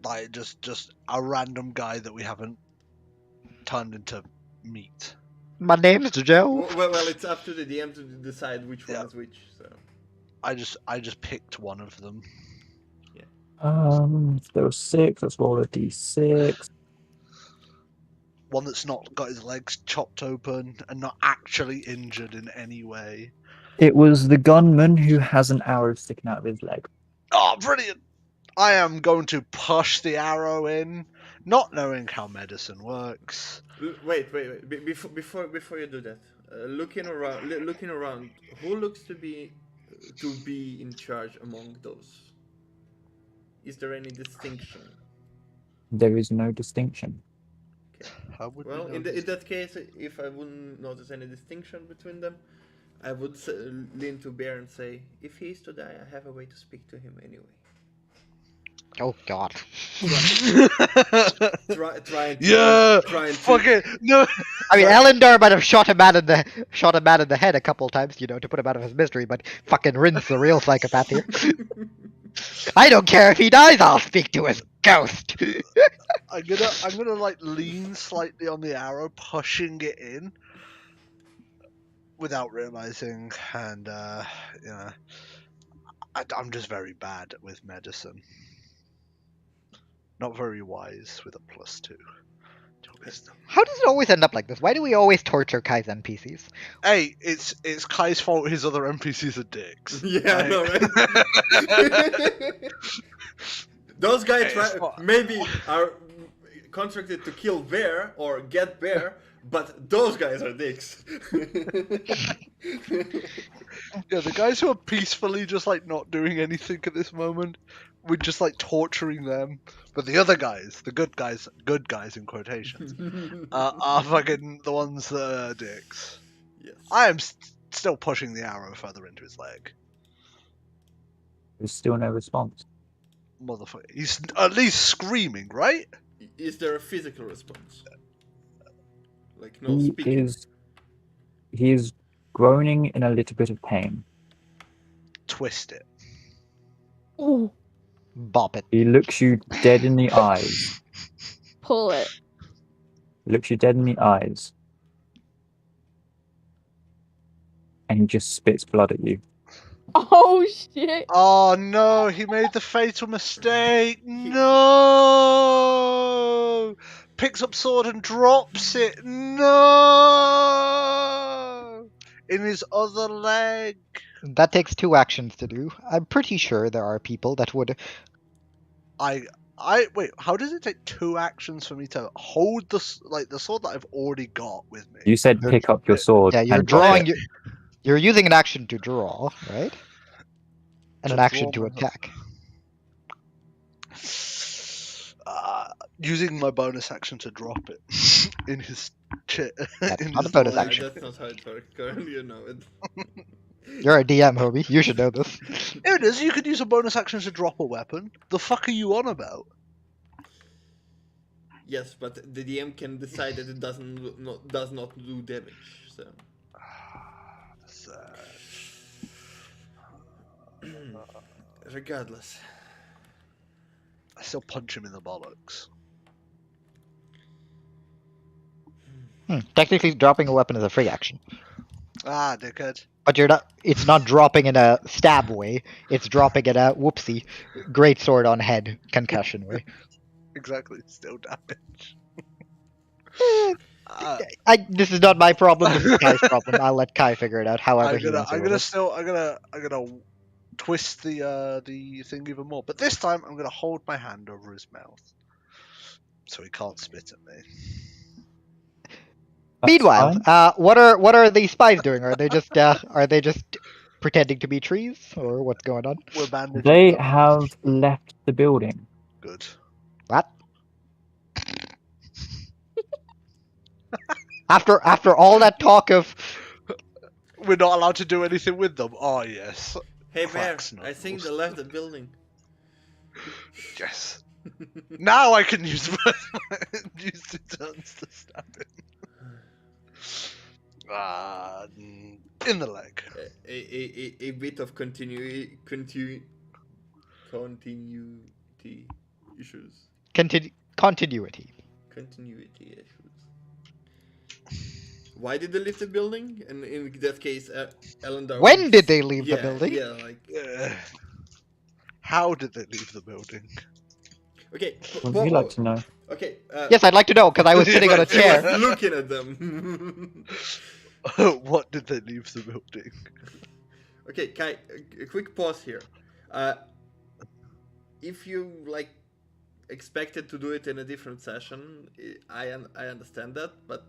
Like just a random guy that we haven't turned into meat. My name's Joe. Well, it's up to the DM to decide which one is which. So I just picked one of them. There were 6. Let's roll a d6. One that's not got his legs chopped open and not actually injured in any way. It was the gunman who has an arrow sticking out of his leg. Oh, brilliant! I am going to push the arrow in, not knowing how medicine works. Wait. Before you do that, looking around, who looks to be in charge among those? Is there any distinction? There is no distinction. Okay. How would well, in that case, if I wouldn't notice any distinction between them, I would lean to Bear and say, if he is to die, I have a way to speak to him anyway. Oh God. Fuck it. No. I mean, Elendar might have shot a man in the head a couple times, to put him out of his misery, but fucking Rin's the real psychopath here. I don't care if he dies, I'll speak to his ghost. I'm gonna like lean slightly on the arrow, pushing it in without realizing, and I'm just very bad with medicine. Not very wise with a +2 to wisdom. How does it always end up like this? Why do we always torture Kai's NPCs? Hey, it's Kai's fault his other NPCs are dicks. Yeah, I know, right? Those guys maybe are contracted to kill Bear or get Bear, but those guys are dicks. Yeah, the guys who are peacefully just like not doing anything at this moment, we're just like torturing them. But the other guys, the good guys in quotations, are fucking the ones that are dicks. Yes. I am still pushing the arrow further into his leg. There's still no response. Motherfucker. He's at least screaming, right? Is there a physical response? Like no speaking? He is groaning in a little bit of pain. Twist it. Ooh, Bop it. He looks you dead in the eyes. pull it. Looks you dead in the eyes. And he just spits blood at you. Oh shit! Oh no, he made the fatal mistake. No! Picks up sword and drops it. No! In his other leg. That takes 2 actions to do. I'm pretty sure there are people that would. Wait. How does it take 2 actions for me to hold the sword that I've already got with me? You said pick up your sword. Yeah, you're and drop drawing. it. You're using an action to draw, right? And an action to draw my- attack. Using my bonus action to drop it in his chair. That's in not his a bonus Yeah, action. leg. that's not how it works, Karen. You know it. You're a DM, homie. You should know this. It is. You could use a bonus action to drop a weapon. The fuck are you on about? Yes, but the DM can decide that it does not do damage. So. Regardless. I still punch him in the bollocks. Technically, dropping a weapon is a free action. Ah, dickhead. But you're not. It's not dropping in a stab way. It's dropping in a whoopsie, great sword on head concussion way. Exactly. Still damage. This is not my problem. This is Kai's problem. I'll let Kai figure it out. However, I'm gonna twist the thing even more. But this time, I'm gonna hold my hand over his mouth, so he can't spit at me. That's Meanwhile, fine. what are the spies doing? Are they just pretending to be trees, or what's going on? We're bandaging They them. have left the building. Good. What? After all that talk of We're not allowed to do anything with them. Oh yes. Hey Bear, Cracks I think knuckles. they left the building. Yes. Now I can use my use 2 turns to stab him. In the leg. A bit of continuity issues. continuity. Continuity issues. Why did they leave the building? And in that case, Elendar. When did they leave the building? Yeah, like. How did they leave the building? Okay. Would you like to know? Okay. Yes, I'd like to know because I was sitting on a He was chair. looking at them. What did they leave the building? Okay, Kai, a quick pause here. If you like expected to do it in a different session, I understand that, but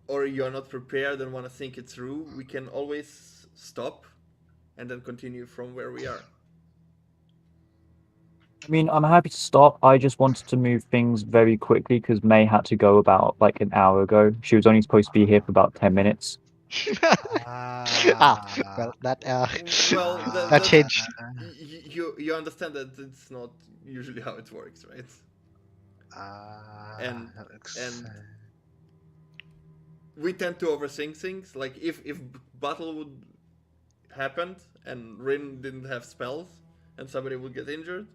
or you're not prepared and want to think it through, we can always stop and then continue from where we are. I mean, I'm happy to stop. I just wanted to move things very quickly because May had to go about like an hour ago. She was only supposed to be here for about 10 minutes. Well, that changed. You understand that it's not usually how it works, right? And we tend to overthink things. Like if battle would happen and Rin didn't have spells and somebody would get injured,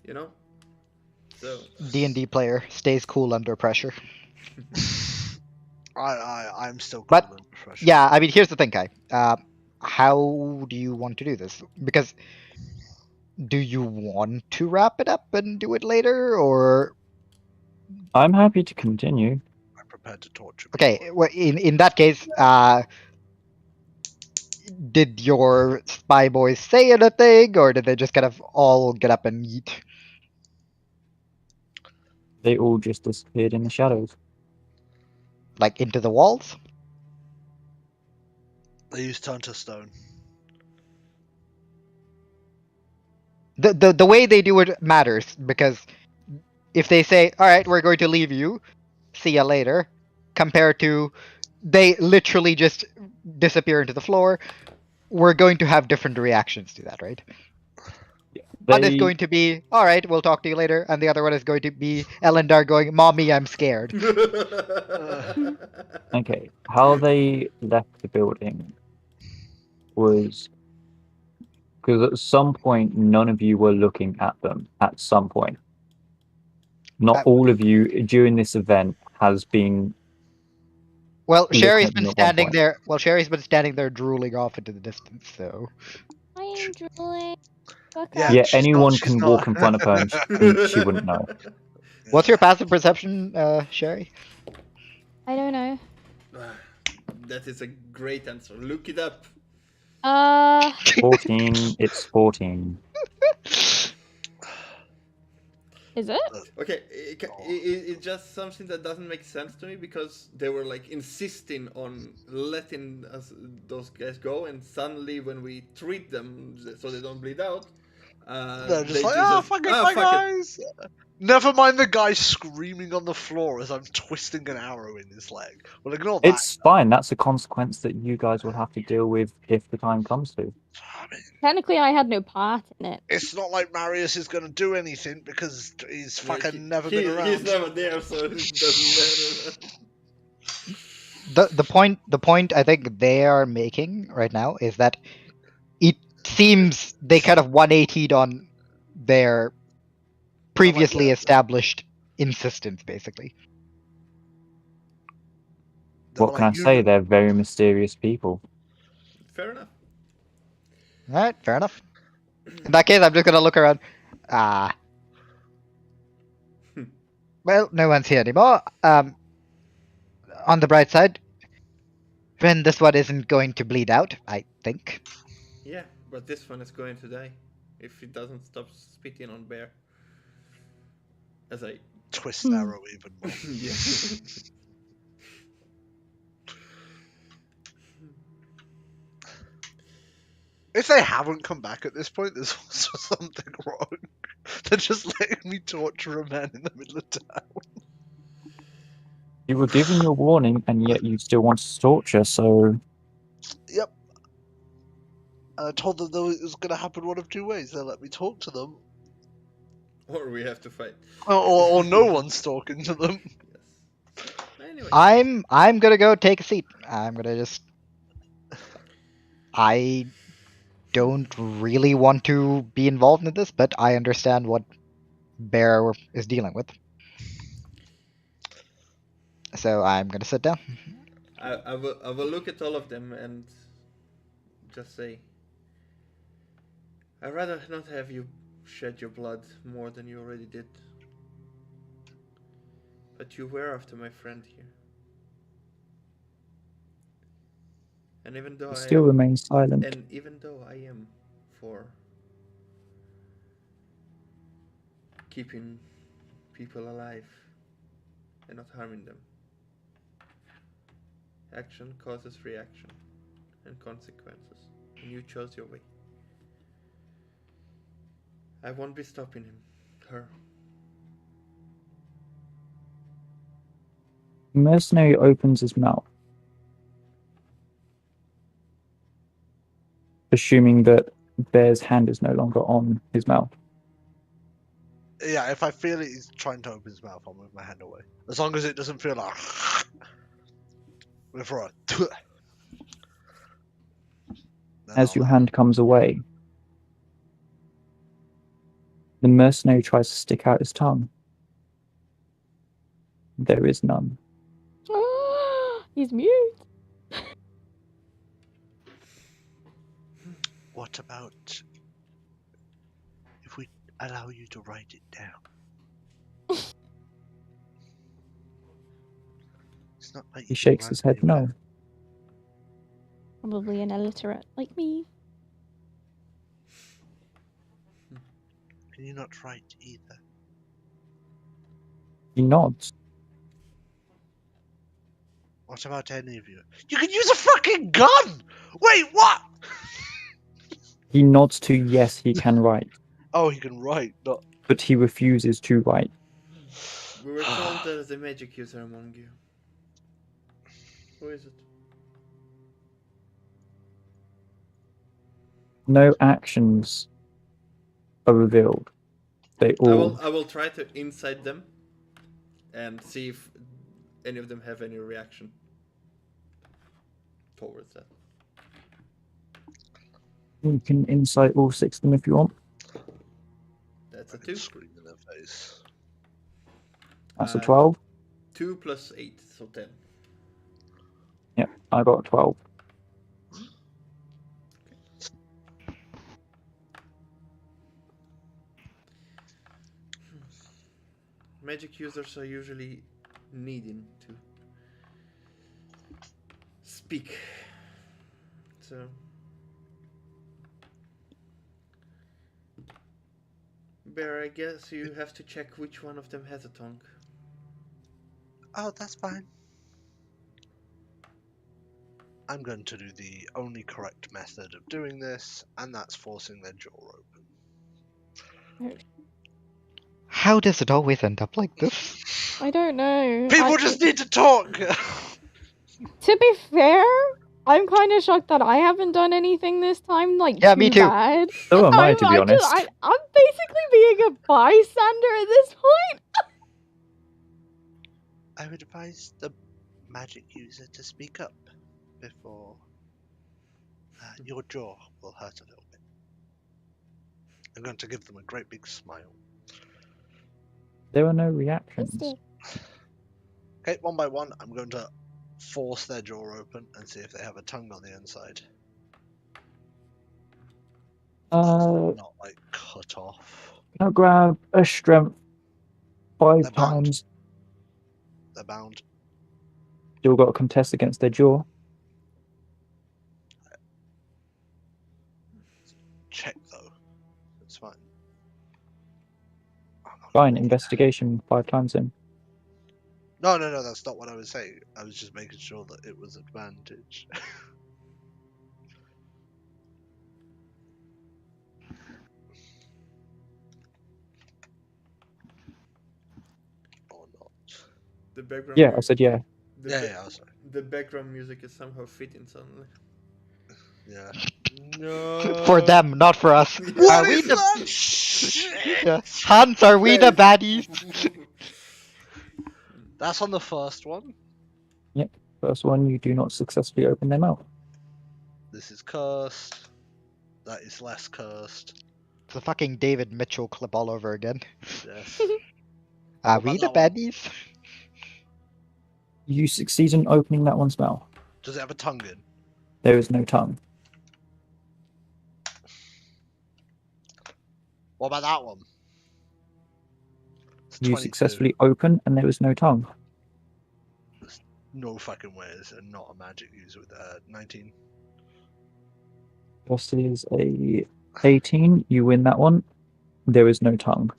you know. So D&D player stays cool under pressure. I'm still cool But, under pressure. Yeah, I mean, here's the thing, Kai. How do you want to do this? Because do you want to wrap it up and do it later, or? I'm happy to continue. I'm prepared to torture. Okay, well, in that case, did your spy boys say anything, or did they just kind of all get up and eat? They all just disappeared in the shadows. Like into the walls? They use turn to stone. The way they do it matters, because if they say, alright, we're going to leave you, see ya later, compared to they literally just disappear into the floor, we're going to have different reactions to that, right? One is going to be, all right, we'll talk to you later, and the other one is going to be Elendar going, "Mommy, I'm scared." Okay, how they left the building was because at some point none of you were looking at them. At some point, not all of you during this event has been. Well, Sherry's looking been at them at one standing point. there. Well, Sherry's been standing there, drooling off into the distance. So I'm drooling. Yeah, she's anyone she's can not. walk in front of her and she wouldn't know. what's your passive perception, Sherry? I don't know. That is a great answer. Look it up. 14. It's 14. Is it? Okay, it's just something that doesn't make sense to me because they were like insisting on letting us those guys go, and suddenly when we treat them so they don't bleed out, They're just they like, fuck it, bye guys. Never mind the guy screaming on the floor as I'm twisting an arrow in his leg. Well, ignore that. It's fine. That's a consequence that you guys will have to deal with if the time comes to. Technically, I had no part in it. It's not like Marius is going to do anything because he's fucking never been around. He's never there, so it doesn't matter. The point I think they are making right now is that it seems they kind of 180'd on their previously established insistence, basically. What can I say? They're very mysterious people. Fair enough. All right, fair enough. In that case, I'm just gonna look around. Well, no one's here anymore. On the bright side, then this one isn't going to bleed out, I think. Yeah, but this one is going to die if it doesn't stop spitting on Bear. As I twist arrow even more. Yeah. If they haven't come back at this point, there's also something wrong. They're just letting me torture a man in the middle of town. You were given your warning, and yet you still want to torture, so... Yep. I told them that it was going to happen one of two ways. They let me talk to them. Or we have to fight. Or no one's talking to them. Yes. Anyway. I'm gonna go take a seat. I'm gonna just... I don't really want to be involved in this, but I understand what Bear is dealing with. So I'm gonna sit down. I will look at all of them and just say, I'd rather not have you shed your blood more than you already did. But you were after my friend here. And even though still remain silent. And even though I am for keeping people alive and not harming them, action causes reaction and consequences, and you chose your way. I won't be stopping her. The mercenary opens his mouth, assuming that Bear's hand is no longer on his mouth. Yeah, if I feel it, he's trying to open his mouth, I'll move my hand away. As long as it doesn't feel like... As your hand comes away, the mercenary tries to stick out his tongue. There is none. He's mute. What about if we allow you to write it down? It's not like He shakes his head no. Probably an illiterate like me. Can you not write either? He nods. What about any of you? You can use a fucking gun! Wait, what? He nods to yes, he can write. Oh, he can write, not... But he refuses to write. We were told there's a magic user among you. Who is it? No actions are revealed, they all. I will try to insight them and see if any of them have any reaction towards that. You can insight all 6 of them if you want. That's a 2. Scream in their face. That's a 12. 2 plus 8, so 10. Yep, I got a 12. Magic users are usually needing to speak. So Bear, I guess you have to check which one of them has a tongue. Oh, that's fine. I'm going to do the only correct method of doing this, and that's forcing their jaw open. How does it always end up like this? I don't know. People just need to talk! To be fair, I'm kind of shocked that I haven't done anything this time, like, Yeah, too me too. bad. So am I, to be honest. I'm basically being a bystander at this point. I would advise the magic user to speak up before your jaw will hurt a little bit. I'm going to give them a great big smile. There are no reactions. Okay, one by one, I'm going to force their jaw open and see if they have a tongue on the inside. Not like cut off. I'll grab a strength 5 times. They're bound. Still got a contest against their jaw. Check though. It's fine. Fine, investigation 5 times in. No, that's not what I was saying. I was just making sure that it was advantage. Or not. The background. Yeah, I said yeah. Sorry. The background music is somehow fitting suddenly. Yeah. No. For them, not for us. What is that? Yeah. Hans, are we the baddies? That's on the first one. Yep. First one, you do not successfully open their mouth. This is cursed. That is less cursed. It's a fucking David Mitchell clip all over again. Yes. Are What we the about that one? baddies? You succeed in opening that one's mouth. Does it have a tongue in? There is no tongue. What about that one? It's You 22. successfully open and there is no tongue. There's no fucking ways, and not a magic user with 19. This is a 18. You win that one. There is no tongue.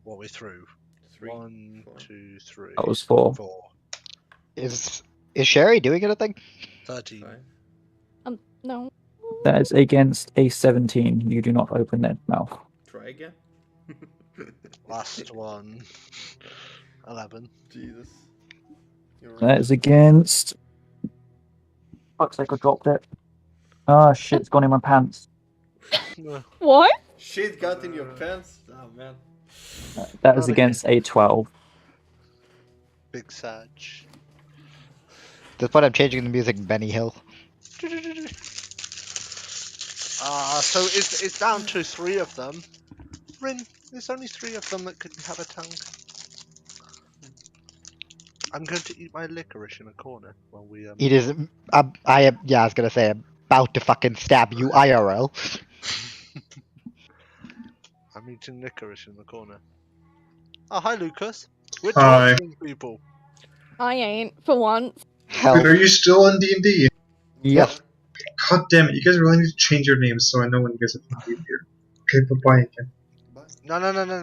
What are we through? 3, 1, 4. 2, 3. That was 4. 4. Is Sherry doing anything? 13. 5. No. That is against a 17. You do not open their mouth. Try again. Last one. 11. Jesus. That is against. Fuck's sake, I dropped it. Ah, shit, it's gone in my pants. What? Shit got in your pants? Oh man. That is against a 12. Big Sag. At this point, I'm changing the music Benny Hill. So it's down to 3 of them. Rin, there's only 3 of them that could have a tongue. I'm going to eat my licorice in a corner while we It is. I am. Yeah, I was gonna say, about to fucking stab you IRL. I'm eating licorice in the corner. Oh, hi, Lucas. We're Hi. torturing people. I ain't, for once. Hell. Wait, are you still on D&D? Yep. God damn it, you guys really need to change your names so I know when you guys are from here. Okay, bye-bye again. No,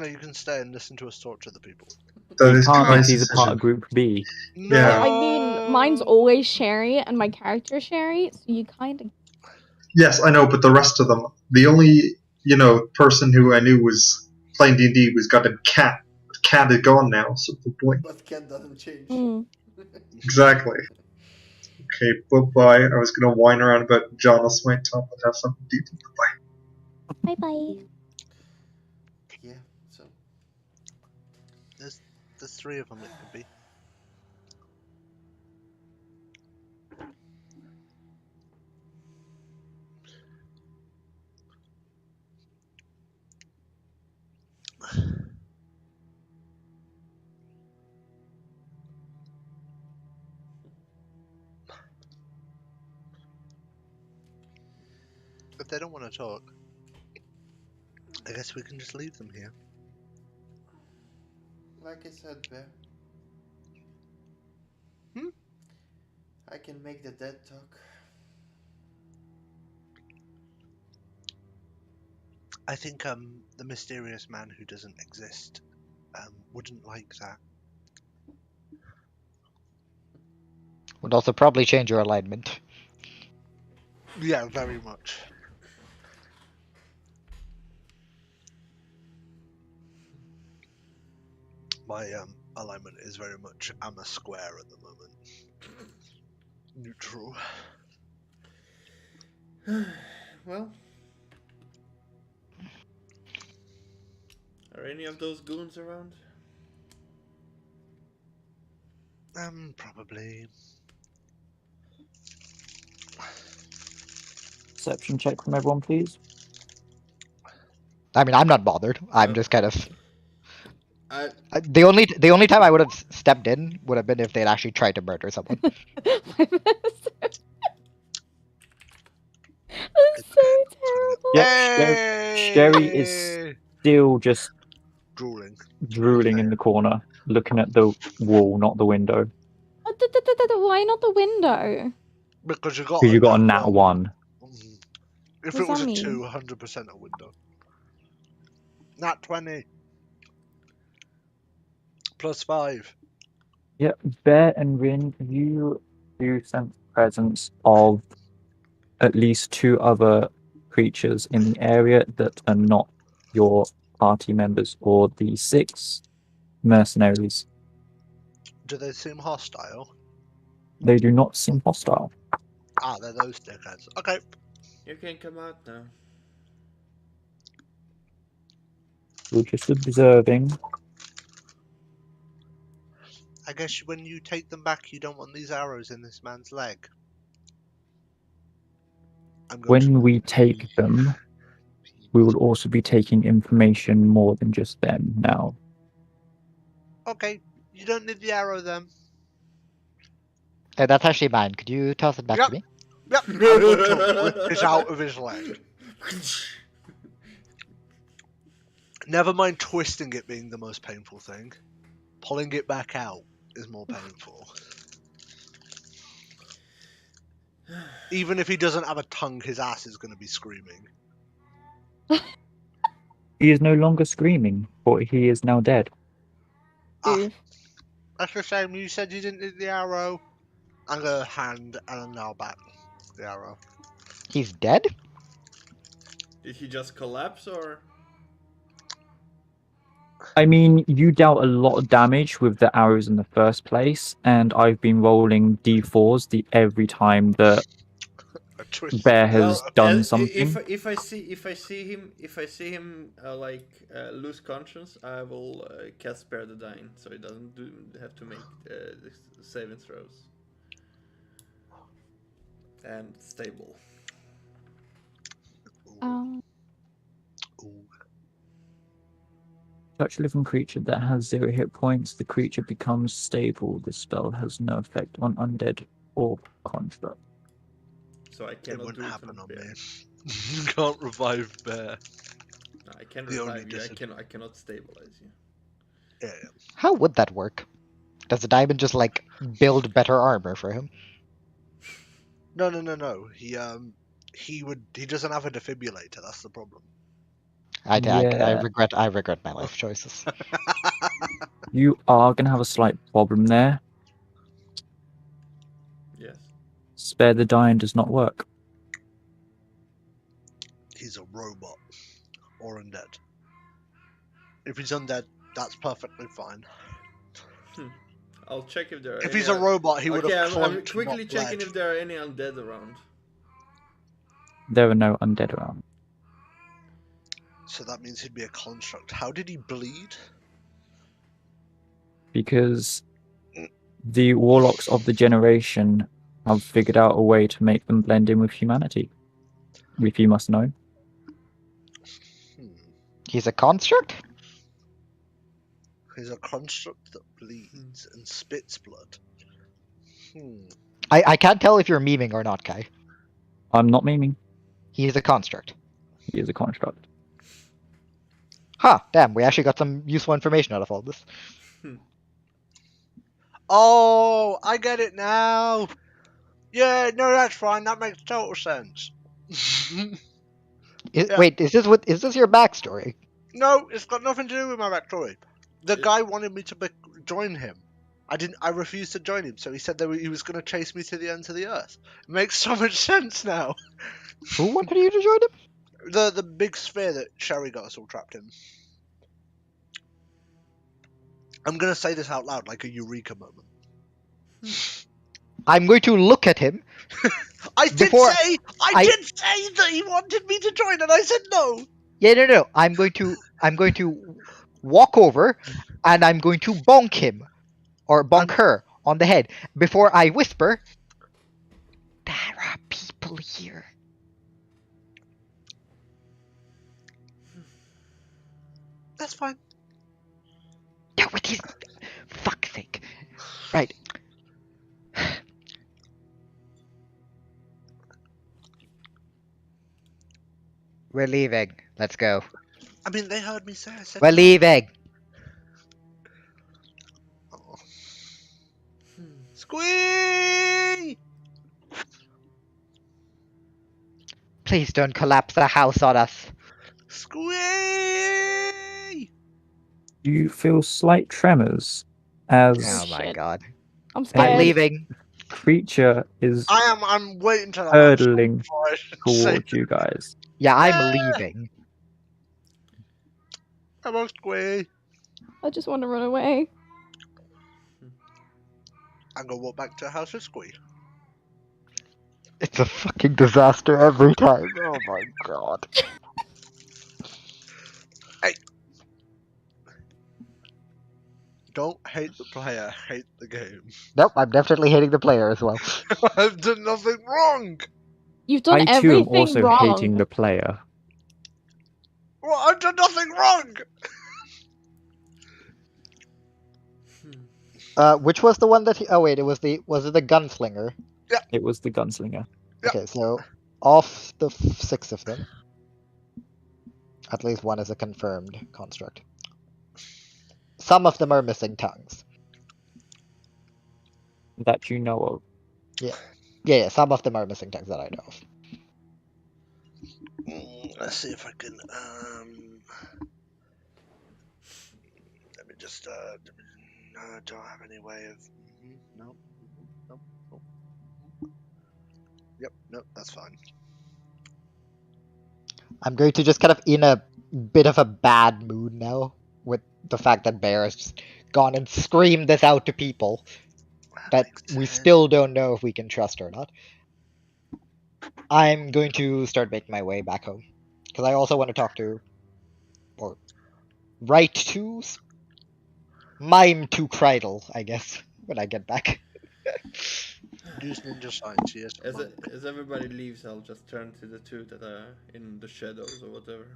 you can stay and listen to us torture the people. That You is can't Kai's if he's a part of decision. Group B. No. Yeah. I mean, mine's always Sherry, and my character's Sherry, so you kind of... Yes, I know, but the rest of them, the only, person who I knew was playing D&D was goddamn Cat. But Cat is gone now, so the point. But Cat doesn't change. Exactly. Okay, bye-bye. I was gonna whine around about Jonas my top and have something to do. Bye-bye. Bye-bye. There's 3 of them. It could be. If they don't want to talk, I guess we can just leave them here. Like I said, Bear. I can make the dead talk. I think the mysterious man who doesn't exist wouldn't like that. Would also probably change your alignment. Yeah, very much. My alignment is very much I'm a square at the moment. Neutral. Well, are any of those goons around? Probably. Perception check from everyone, please. I mean, I'm not bothered. I'm just kind of. I The only time I would have stepped in would have been if they'd actually tried to murder someone. That's so terrible. Yep, Sherry is still just drooling in the corner, looking at the wall, not the window. Why not the window? Because you got a nat 1. If What it was does a that 2, mean? 100% a window. Nat 20. +5. Yep, Bear and Rin, you do sense the presence of at least 2 other creatures in the area that are not your party members or the 6 mercenaries. Do they seem hostile? They do not seem hostile. Ah, they're those dickheads. Okay. You can come out now. We're just observing. I guess when you take them back, you don't want these arrows in this man's leg. When we take them, we will also be taking information more than just them now. Okay, you don't need the arrow then. Hey, that's actually mine. Could you toss it back to me? Yep, I'm going to rip it out of his leg. Never mind twisting it being the most painful thing. Pulling it back out is more painful. Even if he doesn't have a tongue, his ass is going to be screaming. He is no longer screaming, for he is now dead. Ah, that's a shame. You said you didn't need the arrow. I'm going to hand and now back the arrow. He's dead? Did he just collapse or? I mean, you dealt a lot of damage with the arrows in the first place, and I've been rolling d4s every time that Bear has done something. If I see him lose conscience, I will cast Spare the Dying, so he doesn't have to make the saving throws. And stable. Touch a living creature that has 0 hit points. The creature becomes stable. The spell has no effect on undead or construct. So I cannot it wouldn't do it happen on Bear. me. You can't revive Bear. No, I can revive you. I cannot stabilize you. Yeah. How would that work? Does the diamond just like build better armor for him? No. He doesn't have a defibrillator. That's the problem. I regret my life choices. You are going to have a slight problem there. Yes. Spare the Dying does not work. He's a robot. Or undead. If he's undead, that's perfectly fine. I'll check if there are If he's a robot, he would have I'm quickly checking if there are any undead around. There are no undead around. So that means he'd be a construct. How did he bleed? because the warlocks of the generation have figured out a way to make them blend in with humanity. If you must know. He's a construct? He's a construct that bleeds and spits blood. I can't tell if you're memeing or not, Kai. I'm not memeing. He is a construct. He is a construct. Huh, damn, we actually got some useful information out of all this. Oh, I get it now. Yeah, no, that's fine. That makes total sense. Yeah. Wait, is this your backstory? No, it's got nothing to do with my backstory. The guy wanted me to join him. I refused to join him, so he said that he was going to chase me to the ends of the earth. It makes so much sense now. Who wanted you to join him? The big sphere that Sherry got us all trapped in. I'm going to say this out loud like a eureka moment. I'm going to look at him. I did say that he wanted me to join, and I said no. Yeah, no. I'm going to walk over, and I'm going to bonk him, or bonk her on the head before I whisper. There are people here. That's fine. No, it is. Fuck's sake. Right. We're leaving. Let's go. I mean, they heard me say. I said We're no. leaving. Oh. Squee! Please don't collapse the house on us. Squee! You feel slight tremors as Oh my god. I'm scared. I'm leaving. Creature is I'm waiting to hurtling towards you guys. Yeah, I'm leaving. Come on, Squee. I just want to run away. I'm gonna walk back to the house with Squee. It's a fucking disaster every time. Oh my god. Hey. Don't hate the player, hate the game. Nope, I'm definitely hating the player as well. I've done nothing wrong. You've done I too am everything also wrong. hating the player. Well, I've done nothing wrong. Which was the one that oh wait, was it the gunslinger? Yeah. It was the gunslinger. Yeah. Okay, so off the 6 of them, at least one is a confirmed construct. Some of them are missing tongues. That you know of. Yeah, some of them are missing tongues that I know of. Let's see if I can. Let me just. No, I don't have any way of. Nope. Yep. Nope. That's fine. I'm going to just kind of in a bit of a bad mood now with the fact that Bear has just gone and screamed this out to people that we still don't know if we can trust or not. I'm going to start making my way back home because I also want to talk to, or write to, mime to Kreidel, I guess, when I get back. Use ninja science, yes. As everybody leaves, I'll just turn to the two that are in the shadows or whatever.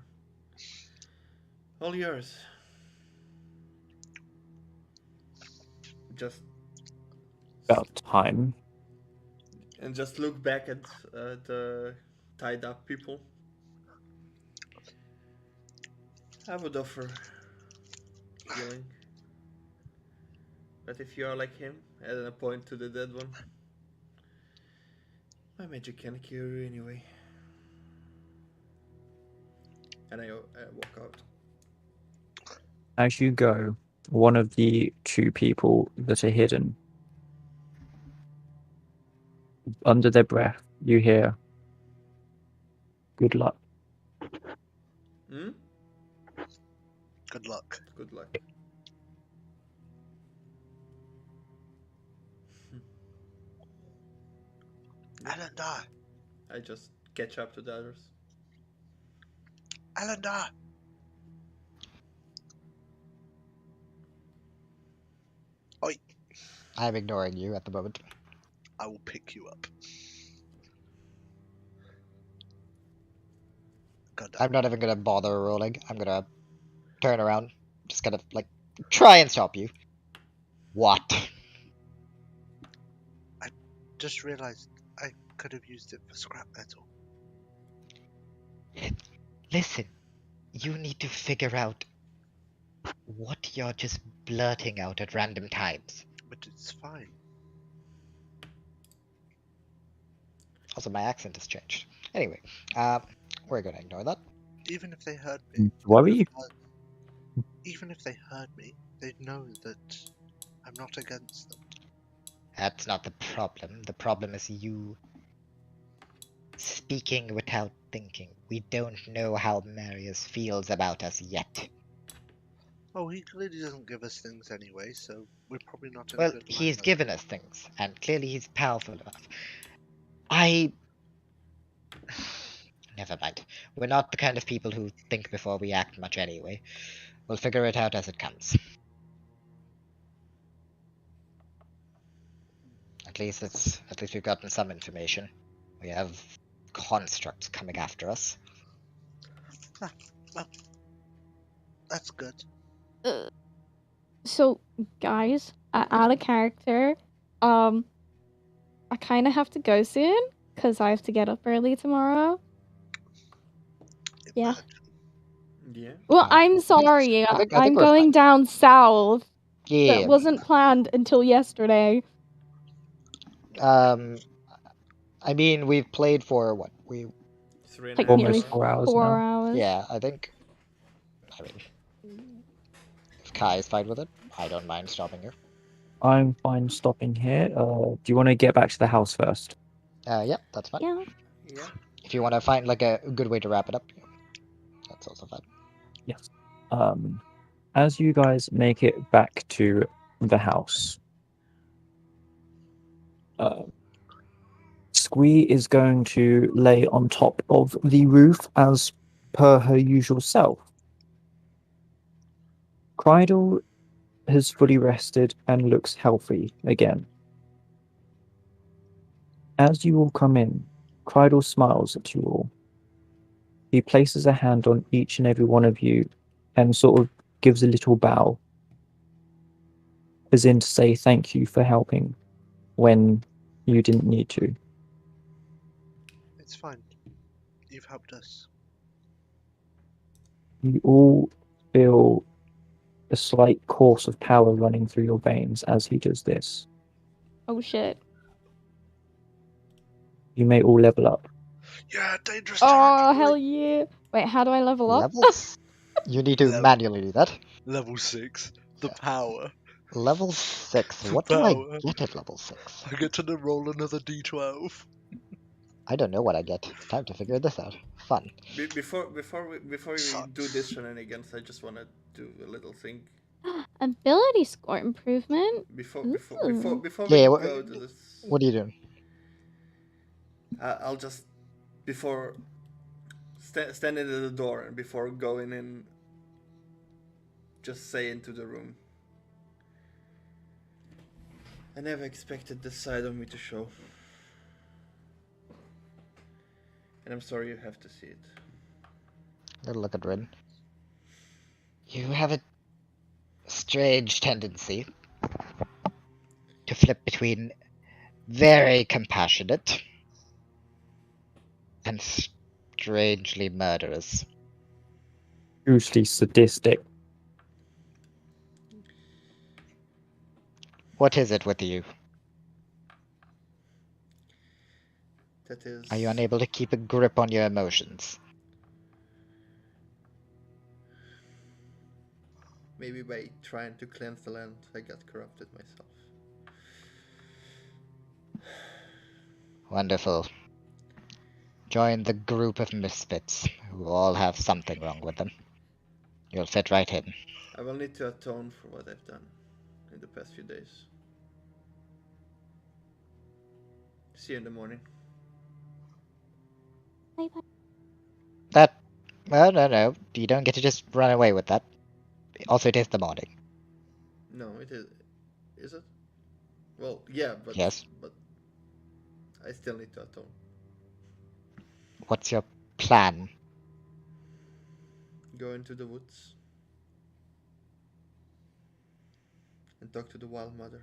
All yours. Just About time. and just look back at the tied up people. I would offer healing. But if you are like him, add a point to the dead one. My magic can cure you anyway. And I walk out. As you go, one of the two people that are hidden, under their breath, you hear, "Good luck." Hmm? Good luck. Good luck. Alanda! I just catch up to the others. Alanda! Oi. I'm ignoring you at the moment. I will pick you up. I'm not even gonna bother rolling. I'm gonna turn around. Just gonna, like, try and stop you. What? I just realized I could have used it for scrap metal. Listen, you need to figure out what you're just blurting out at random times. But it's fine. Also, my accent has changed. Anyway, we're gonna ignore that. Even if they heard me, Worry? even if they heard me, they'd know that I'm not against them. That's not the problem. The problem is you speaking without thinking. We don't know how Marius feels about us yet. Oh, he clearly doesn't give us things anyway, so we're probably not in a Well, good he's alignment. given us things, and clearly he's powerful enough. Never mind. We're not the kind of people who think before we act much anyway. We'll figure it out as it comes. At least we've gotten some information. We have constructs coming after us. Well, that's good. So, guys, out of character, I kind of have to go soon because I have to get up early tomorrow. Yeah. Yeah. Well, I'm sorry. I think I'm we're going fine. down south. Yeah. That wasn't planned until yesterday. I mean, we've played for what? Like Almost nearly 4 hours 4 now. hours. Yeah, I mean, if Kai is fine with it, I don't mind stopping here. I'm fine stopping here. Do you want to get back to the house first? Yep, that's fine. Yeah. Yeah. If you want to find like a good way to wrap it up, that's also fine. Yes. As you guys make it back to the house, Squee is going to lay on top of the roof as per her usual self. Crydle has fully rested and looks healthy again. As you all come in, Crydle smiles at you all. He places a hand on each and every one of you and sort of gives a little bow, as in to say thank you for helping when you didn't need to. It's fine. You've helped us. You all feel a slight course of power running through your veins as he does this. Oh shit. You may all level up. Yeah, dangerous Oh, territory. hell yeah. Wait, how do I level up? Levels? You need to manually do that. Level 6. The power. Level 6. The What do I power. get at level 6? I get to roll another d12. I don't know what I get. Time to figure this out. Fun. Before we do this shenanigans, I just want to do a little thing. Ability score improvement. Before Ooh. we Yeah, go to this, what are you doing? I'll just before standing at the door and before going in, just say into the room. I never expected this side of me to show, and I'm sorry you have to see it. Little look at Rin. You have a strange tendency to flip between very compassionate and strangely murderous. Usually sadistic. What is it with you? That is. Are you unable to keep a grip on your emotions? Maybe by trying to cleanse the land, I got corrupted myself. Wonderful. Join the group of misfits who all have something wrong with them. You'll fit right in. I will need to atone for what I've done in the past few days. See you in the morning. Bye bye. That... Well, no. You don't get to just run away with that. Also, it is the morning. No, it is it? Well, yeah, but Yes. But I still need to atone. What's your plan? Go into the woods and talk to the Wild Mother.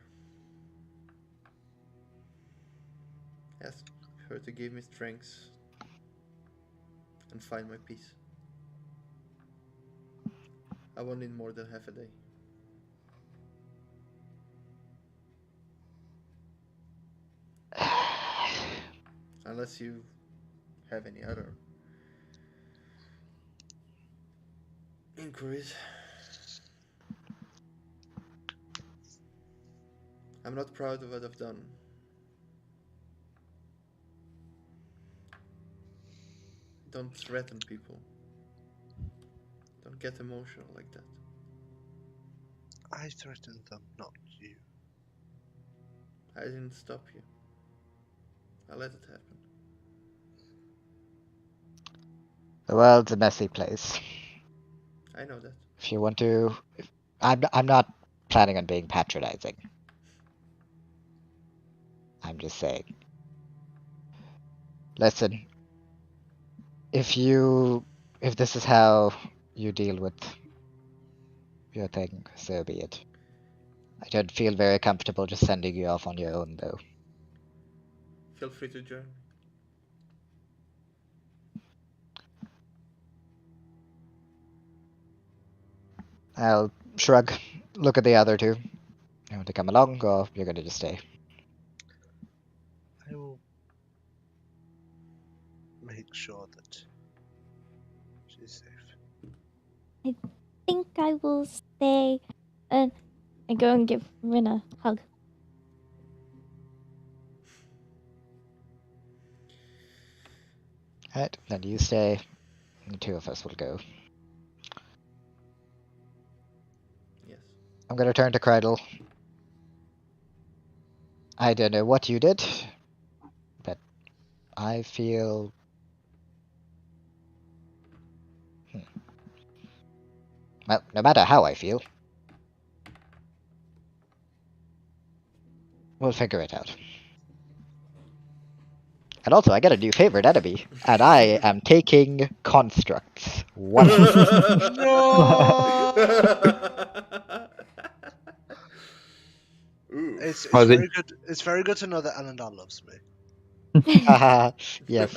Ask her to give me strength and find my peace. I won't need more than half a day. Unless you have any other inquiries. I'm not proud of what I've done. Don't threaten people. Don't get emotional like that. I threatened them, not you. I didn't stop you. I let it happen. The world's a messy place. I know that. If you want to, I'm not planning on being patronizing. I'm just saying. Listen, if this is how you deal with your thing, so be it. I don't feel very comfortable just sending you off on your own, though. Feel free to join. I'll shrug, look at the other two. You want to come along, or you're going to just stay? I will make sure that she's safe. I think I will stay and go and give Rin a hug. Alright, then you stay, and the two of us will go. Yes. I'm gonna turn to Kreidel. I don't know what you did, but I feel... Well, no matter how I feel, we'll figure it out. And also, I got a new favorite enemy, and I am taking constructs. One. No! Ooh. It's Was it- very good. It's very good to know that Elendar loves me. Yes.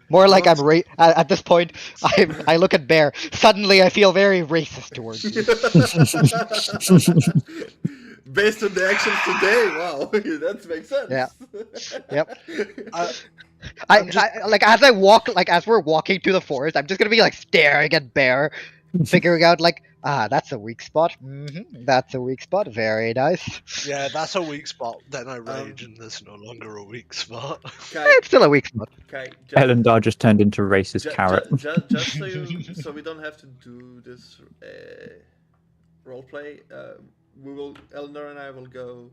More like I'm at this point. I look at Bear. Suddenly, I feel very racist towards you. Based on the actions today, wow, that makes sense. Yeah. Yep. I like as I walk, like as we're walking to the forest, I'm just gonna be like staring at Bear, figuring out like, that's a weak spot. That's a weak spot. Very nice. Yeah, that's a weak spot. Then I rage, and there's no longer a weak spot. Kai, It's still a weak spot. Kai, Elendar just turned into racist carrot. Just so we don't have to do this roleplay. Elendar and I will go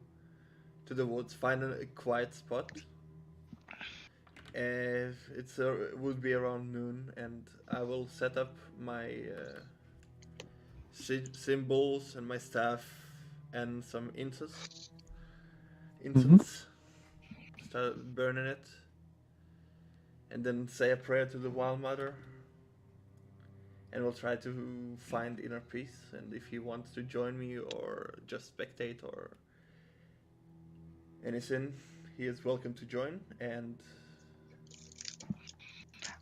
to the woods, find a quiet spot. It would be around noon, and I will set up my symbols and my staff and some incense. Start burning it, and then say a prayer to the Wild Mother. And we'll try to find inner peace. And if he wants to join me or just spectate or anything, he is welcome to join. And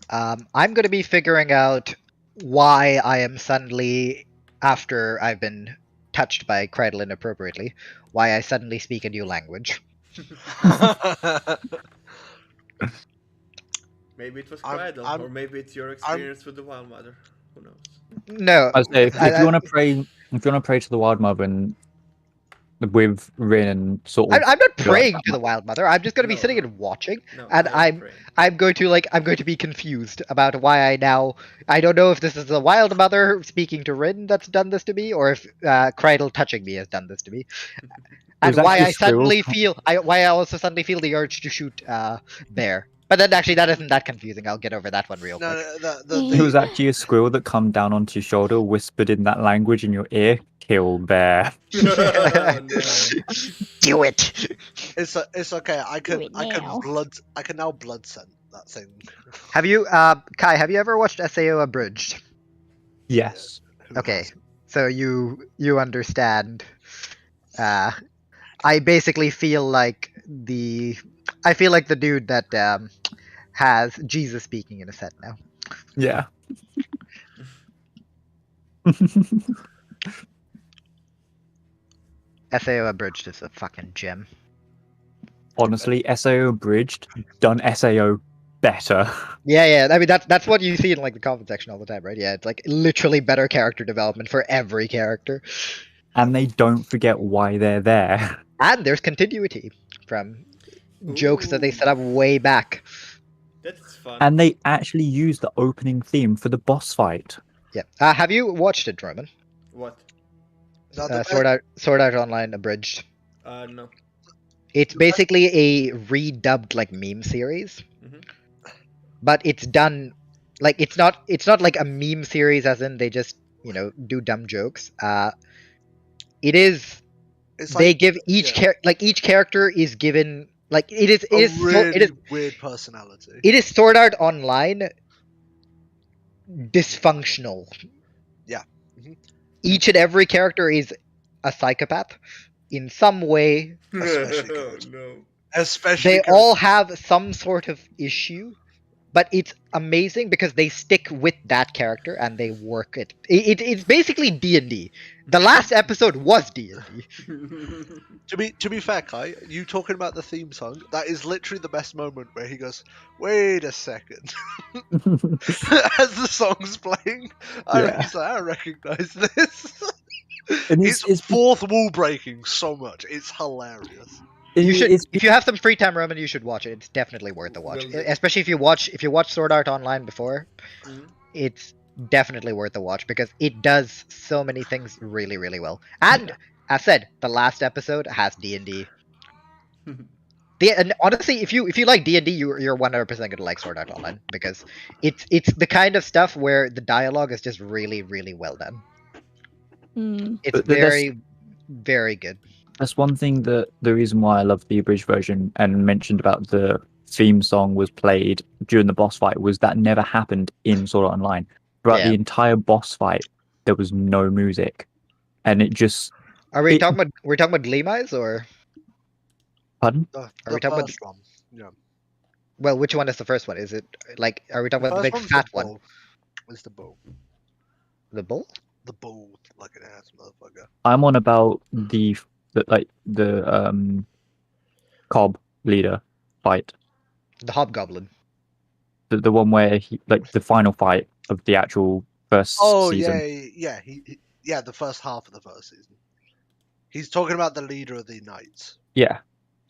I'm going to be figuring out why I am suddenly, after I've been touched by Kreidel inappropriately, why I suddenly speak a new language. Maybe it was Kreidel, or maybe it's your experience with the Wild Mother. Who knows? No. I say, if you want to pray to the Wild Mother and with Rin and sort of. I'm not praying to the Wild Mother. I'm just going to be sitting and watching, and I'm going to be confused about why I don't know if this is the Wild Mother speaking to Rin that's done this to me, or if Kreidel touching me has done this to me, and why I also suddenly feel the urge to shoot Bear. But then actually that isn't that confusing. I'll get over that one real quick. It was actually a squirrel that come down onto your shoulder, whispered in that language in your ear, "Kill bear." Oh, no. Do it. It's okay. I can now blood scent that thing. Have you, Kai? Have you ever watched SAO Abridged? Yes. Okay, so you understand. I basically feel like the dude that has Jesus speaking in his head now. Yeah. SAO Abridged is a fucking gem. Honestly, SAO Abridged done SAO better. Yeah. I mean, that's what you see in like the comment section all the time, right? Yeah, it's like literally better character development for every character. And they don't forget why they're there. And there's continuity from jokes that they set up way back. That's fun. And they actually use the opening theme for the boss fight. Yeah. Have you watched it, Roman? What? Sword Art Online Abridged. No. It's basically a redubbed like meme series, but it's done like it's not like a meme series as in they just do dumb jokes. It is. They give each each character is given like it is weird personality. It is Sword Art Online dysfunctional. Yeah. Each and every character is a psychopath in some way. Especially good. No. Especially they good. all have some sort of issue, but it's amazing because they stick with that character and they work it. It's basically D&D. The last episode was D&D. To be fair, Kai, you talking about the theme song, that is literally the best moment where he goes, "Wait a second," as the song's playing. He's like, "I recognize this." And it's fourth wall breaking so much. It's hilarious. If you have some free time, Roman, you should watch it. It's definitely worth the watch. Especially if you watch Sword Art Online before, it's definitely worth the watch because it does so many things really, really well. And as said, the last episode has D&D. And honestly, if you like D&D, you're 100% gonna like Sword Art Online because it's the kind of stuff where the dialogue is just really, really well done. It's very, very good. That's one thing that the reason why I love the abridged version and mentioned about the theme song was played during the boss fight was that never happened in Sword Art Online. Throughout the entire boss fight, there was no music, and it just. Are we talking about? We're talking about Gleam Eyes or? Pardon? Are we talking about the first one? Yeah. Well, which one is the first one? Is it like? Are we talking about the big fat one? What's the bull? The bull? The bull, like an ass motherfucker. I'm on about the Cobb leader fight. The Hobgoblin. The one where he the final fight of the actual first season. Yeah, the first half of the first season. He's talking about the leader of the knights. Yeah.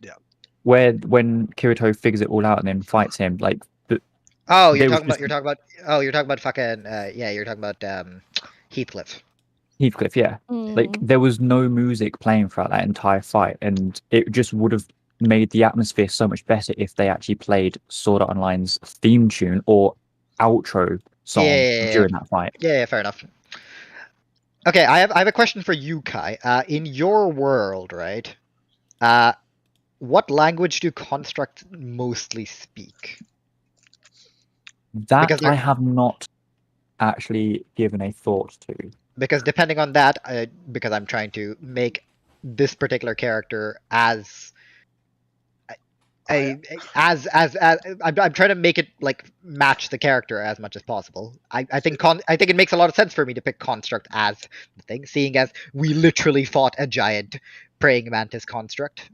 Yeah. When Kirito figures it all out and then fights him, like. You're talking about fucking you're talking about Heathcliff. Heathcliff, yeah. Like there was no music playing throughout that entire fight, and it just would have made the atmosphere so much better if they actually played Sword Art Online's theme tune or outro song during that fight. Yeah, fair enough. Okay, I have a question for you, Kai. In your world, right? What language do constructs mostly speak? That I have not actually given a thought to. Because depending on that, because I'm trying to make this particular character as I'm trying to make it like match the character as much as possible. I think it makes a lot of sense for me to pick construct as the thing, seeing as we literally fought a giant praying mantis construct,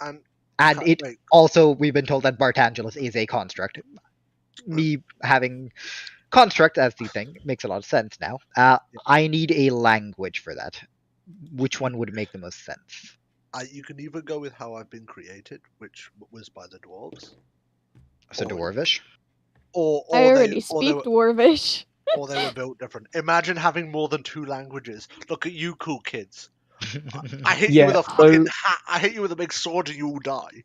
and also we've been told that Bartangelus is a construct. Me having construct as the thing makes a lot of sense now. I need a language for that. Which one would make the most sense? You can either go with how I've been created, which was by the dwarves. So Dwarvish? Or I already speak Dwarvish. Or they were built different. Imagine having more than 2 languages. Look at you, cool kids. I hit you with a fucking hat. I hit you with a big sword and you all die.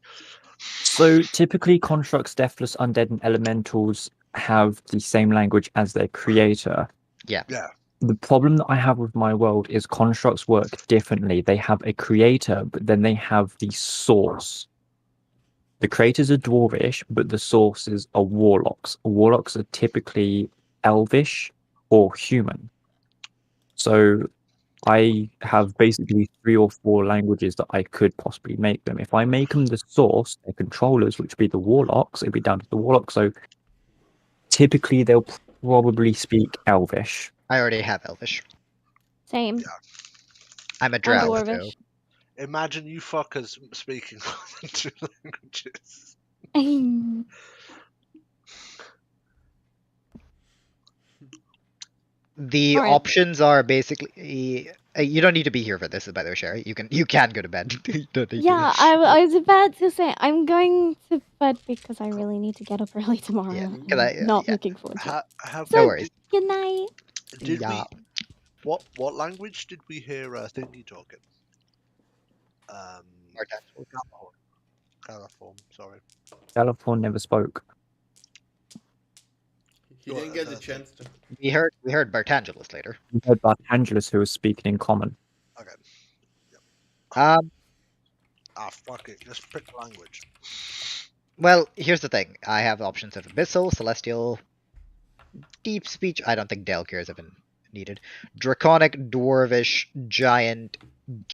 So typically, constructs, deathless, undead, and elementals have the same language as their creator. Yeah. The problem that I have with my world is constructs work differently. They have a creator, but then they have the source. The creators are dwarvish, but the sources are warlocks. Warlocks are typically elvish or human. So I have basically 3 or 4 languages that I could possibly make them. If I make them the source, their controllers, which would be the warlocks, it'd be down to the warlocks. So typically they'll probably speak elvish. I already have Elvish. Same. Yeah. I'm a And drow, Dwarvish. so Imagine you fuckers speaking more than 2 languages. the Alright. options are basically. You don't need to be here for this, by the way, Sherry. You can go to bed. You don't need Yeah, to. I was about to say I'm going to bed because I really need to get up early tomorrow. Yeah, and 'cause I'm not looking forward to it. Have So, No worries. good night. Did Yeah. we? What language did we hear Thingy talking? Californ, sorry. Californ never spoke. He didn't get the chance to. We heard Bartangelus later. We heard about Angelus, who was speaking in common. Okay. Fuck it. Just pick a language. Well, here's the thing. I have options of Abyssal, Celestial, Deep Speech. I don't think Delcare is even needed. Draconic, Dwarvish, Giant,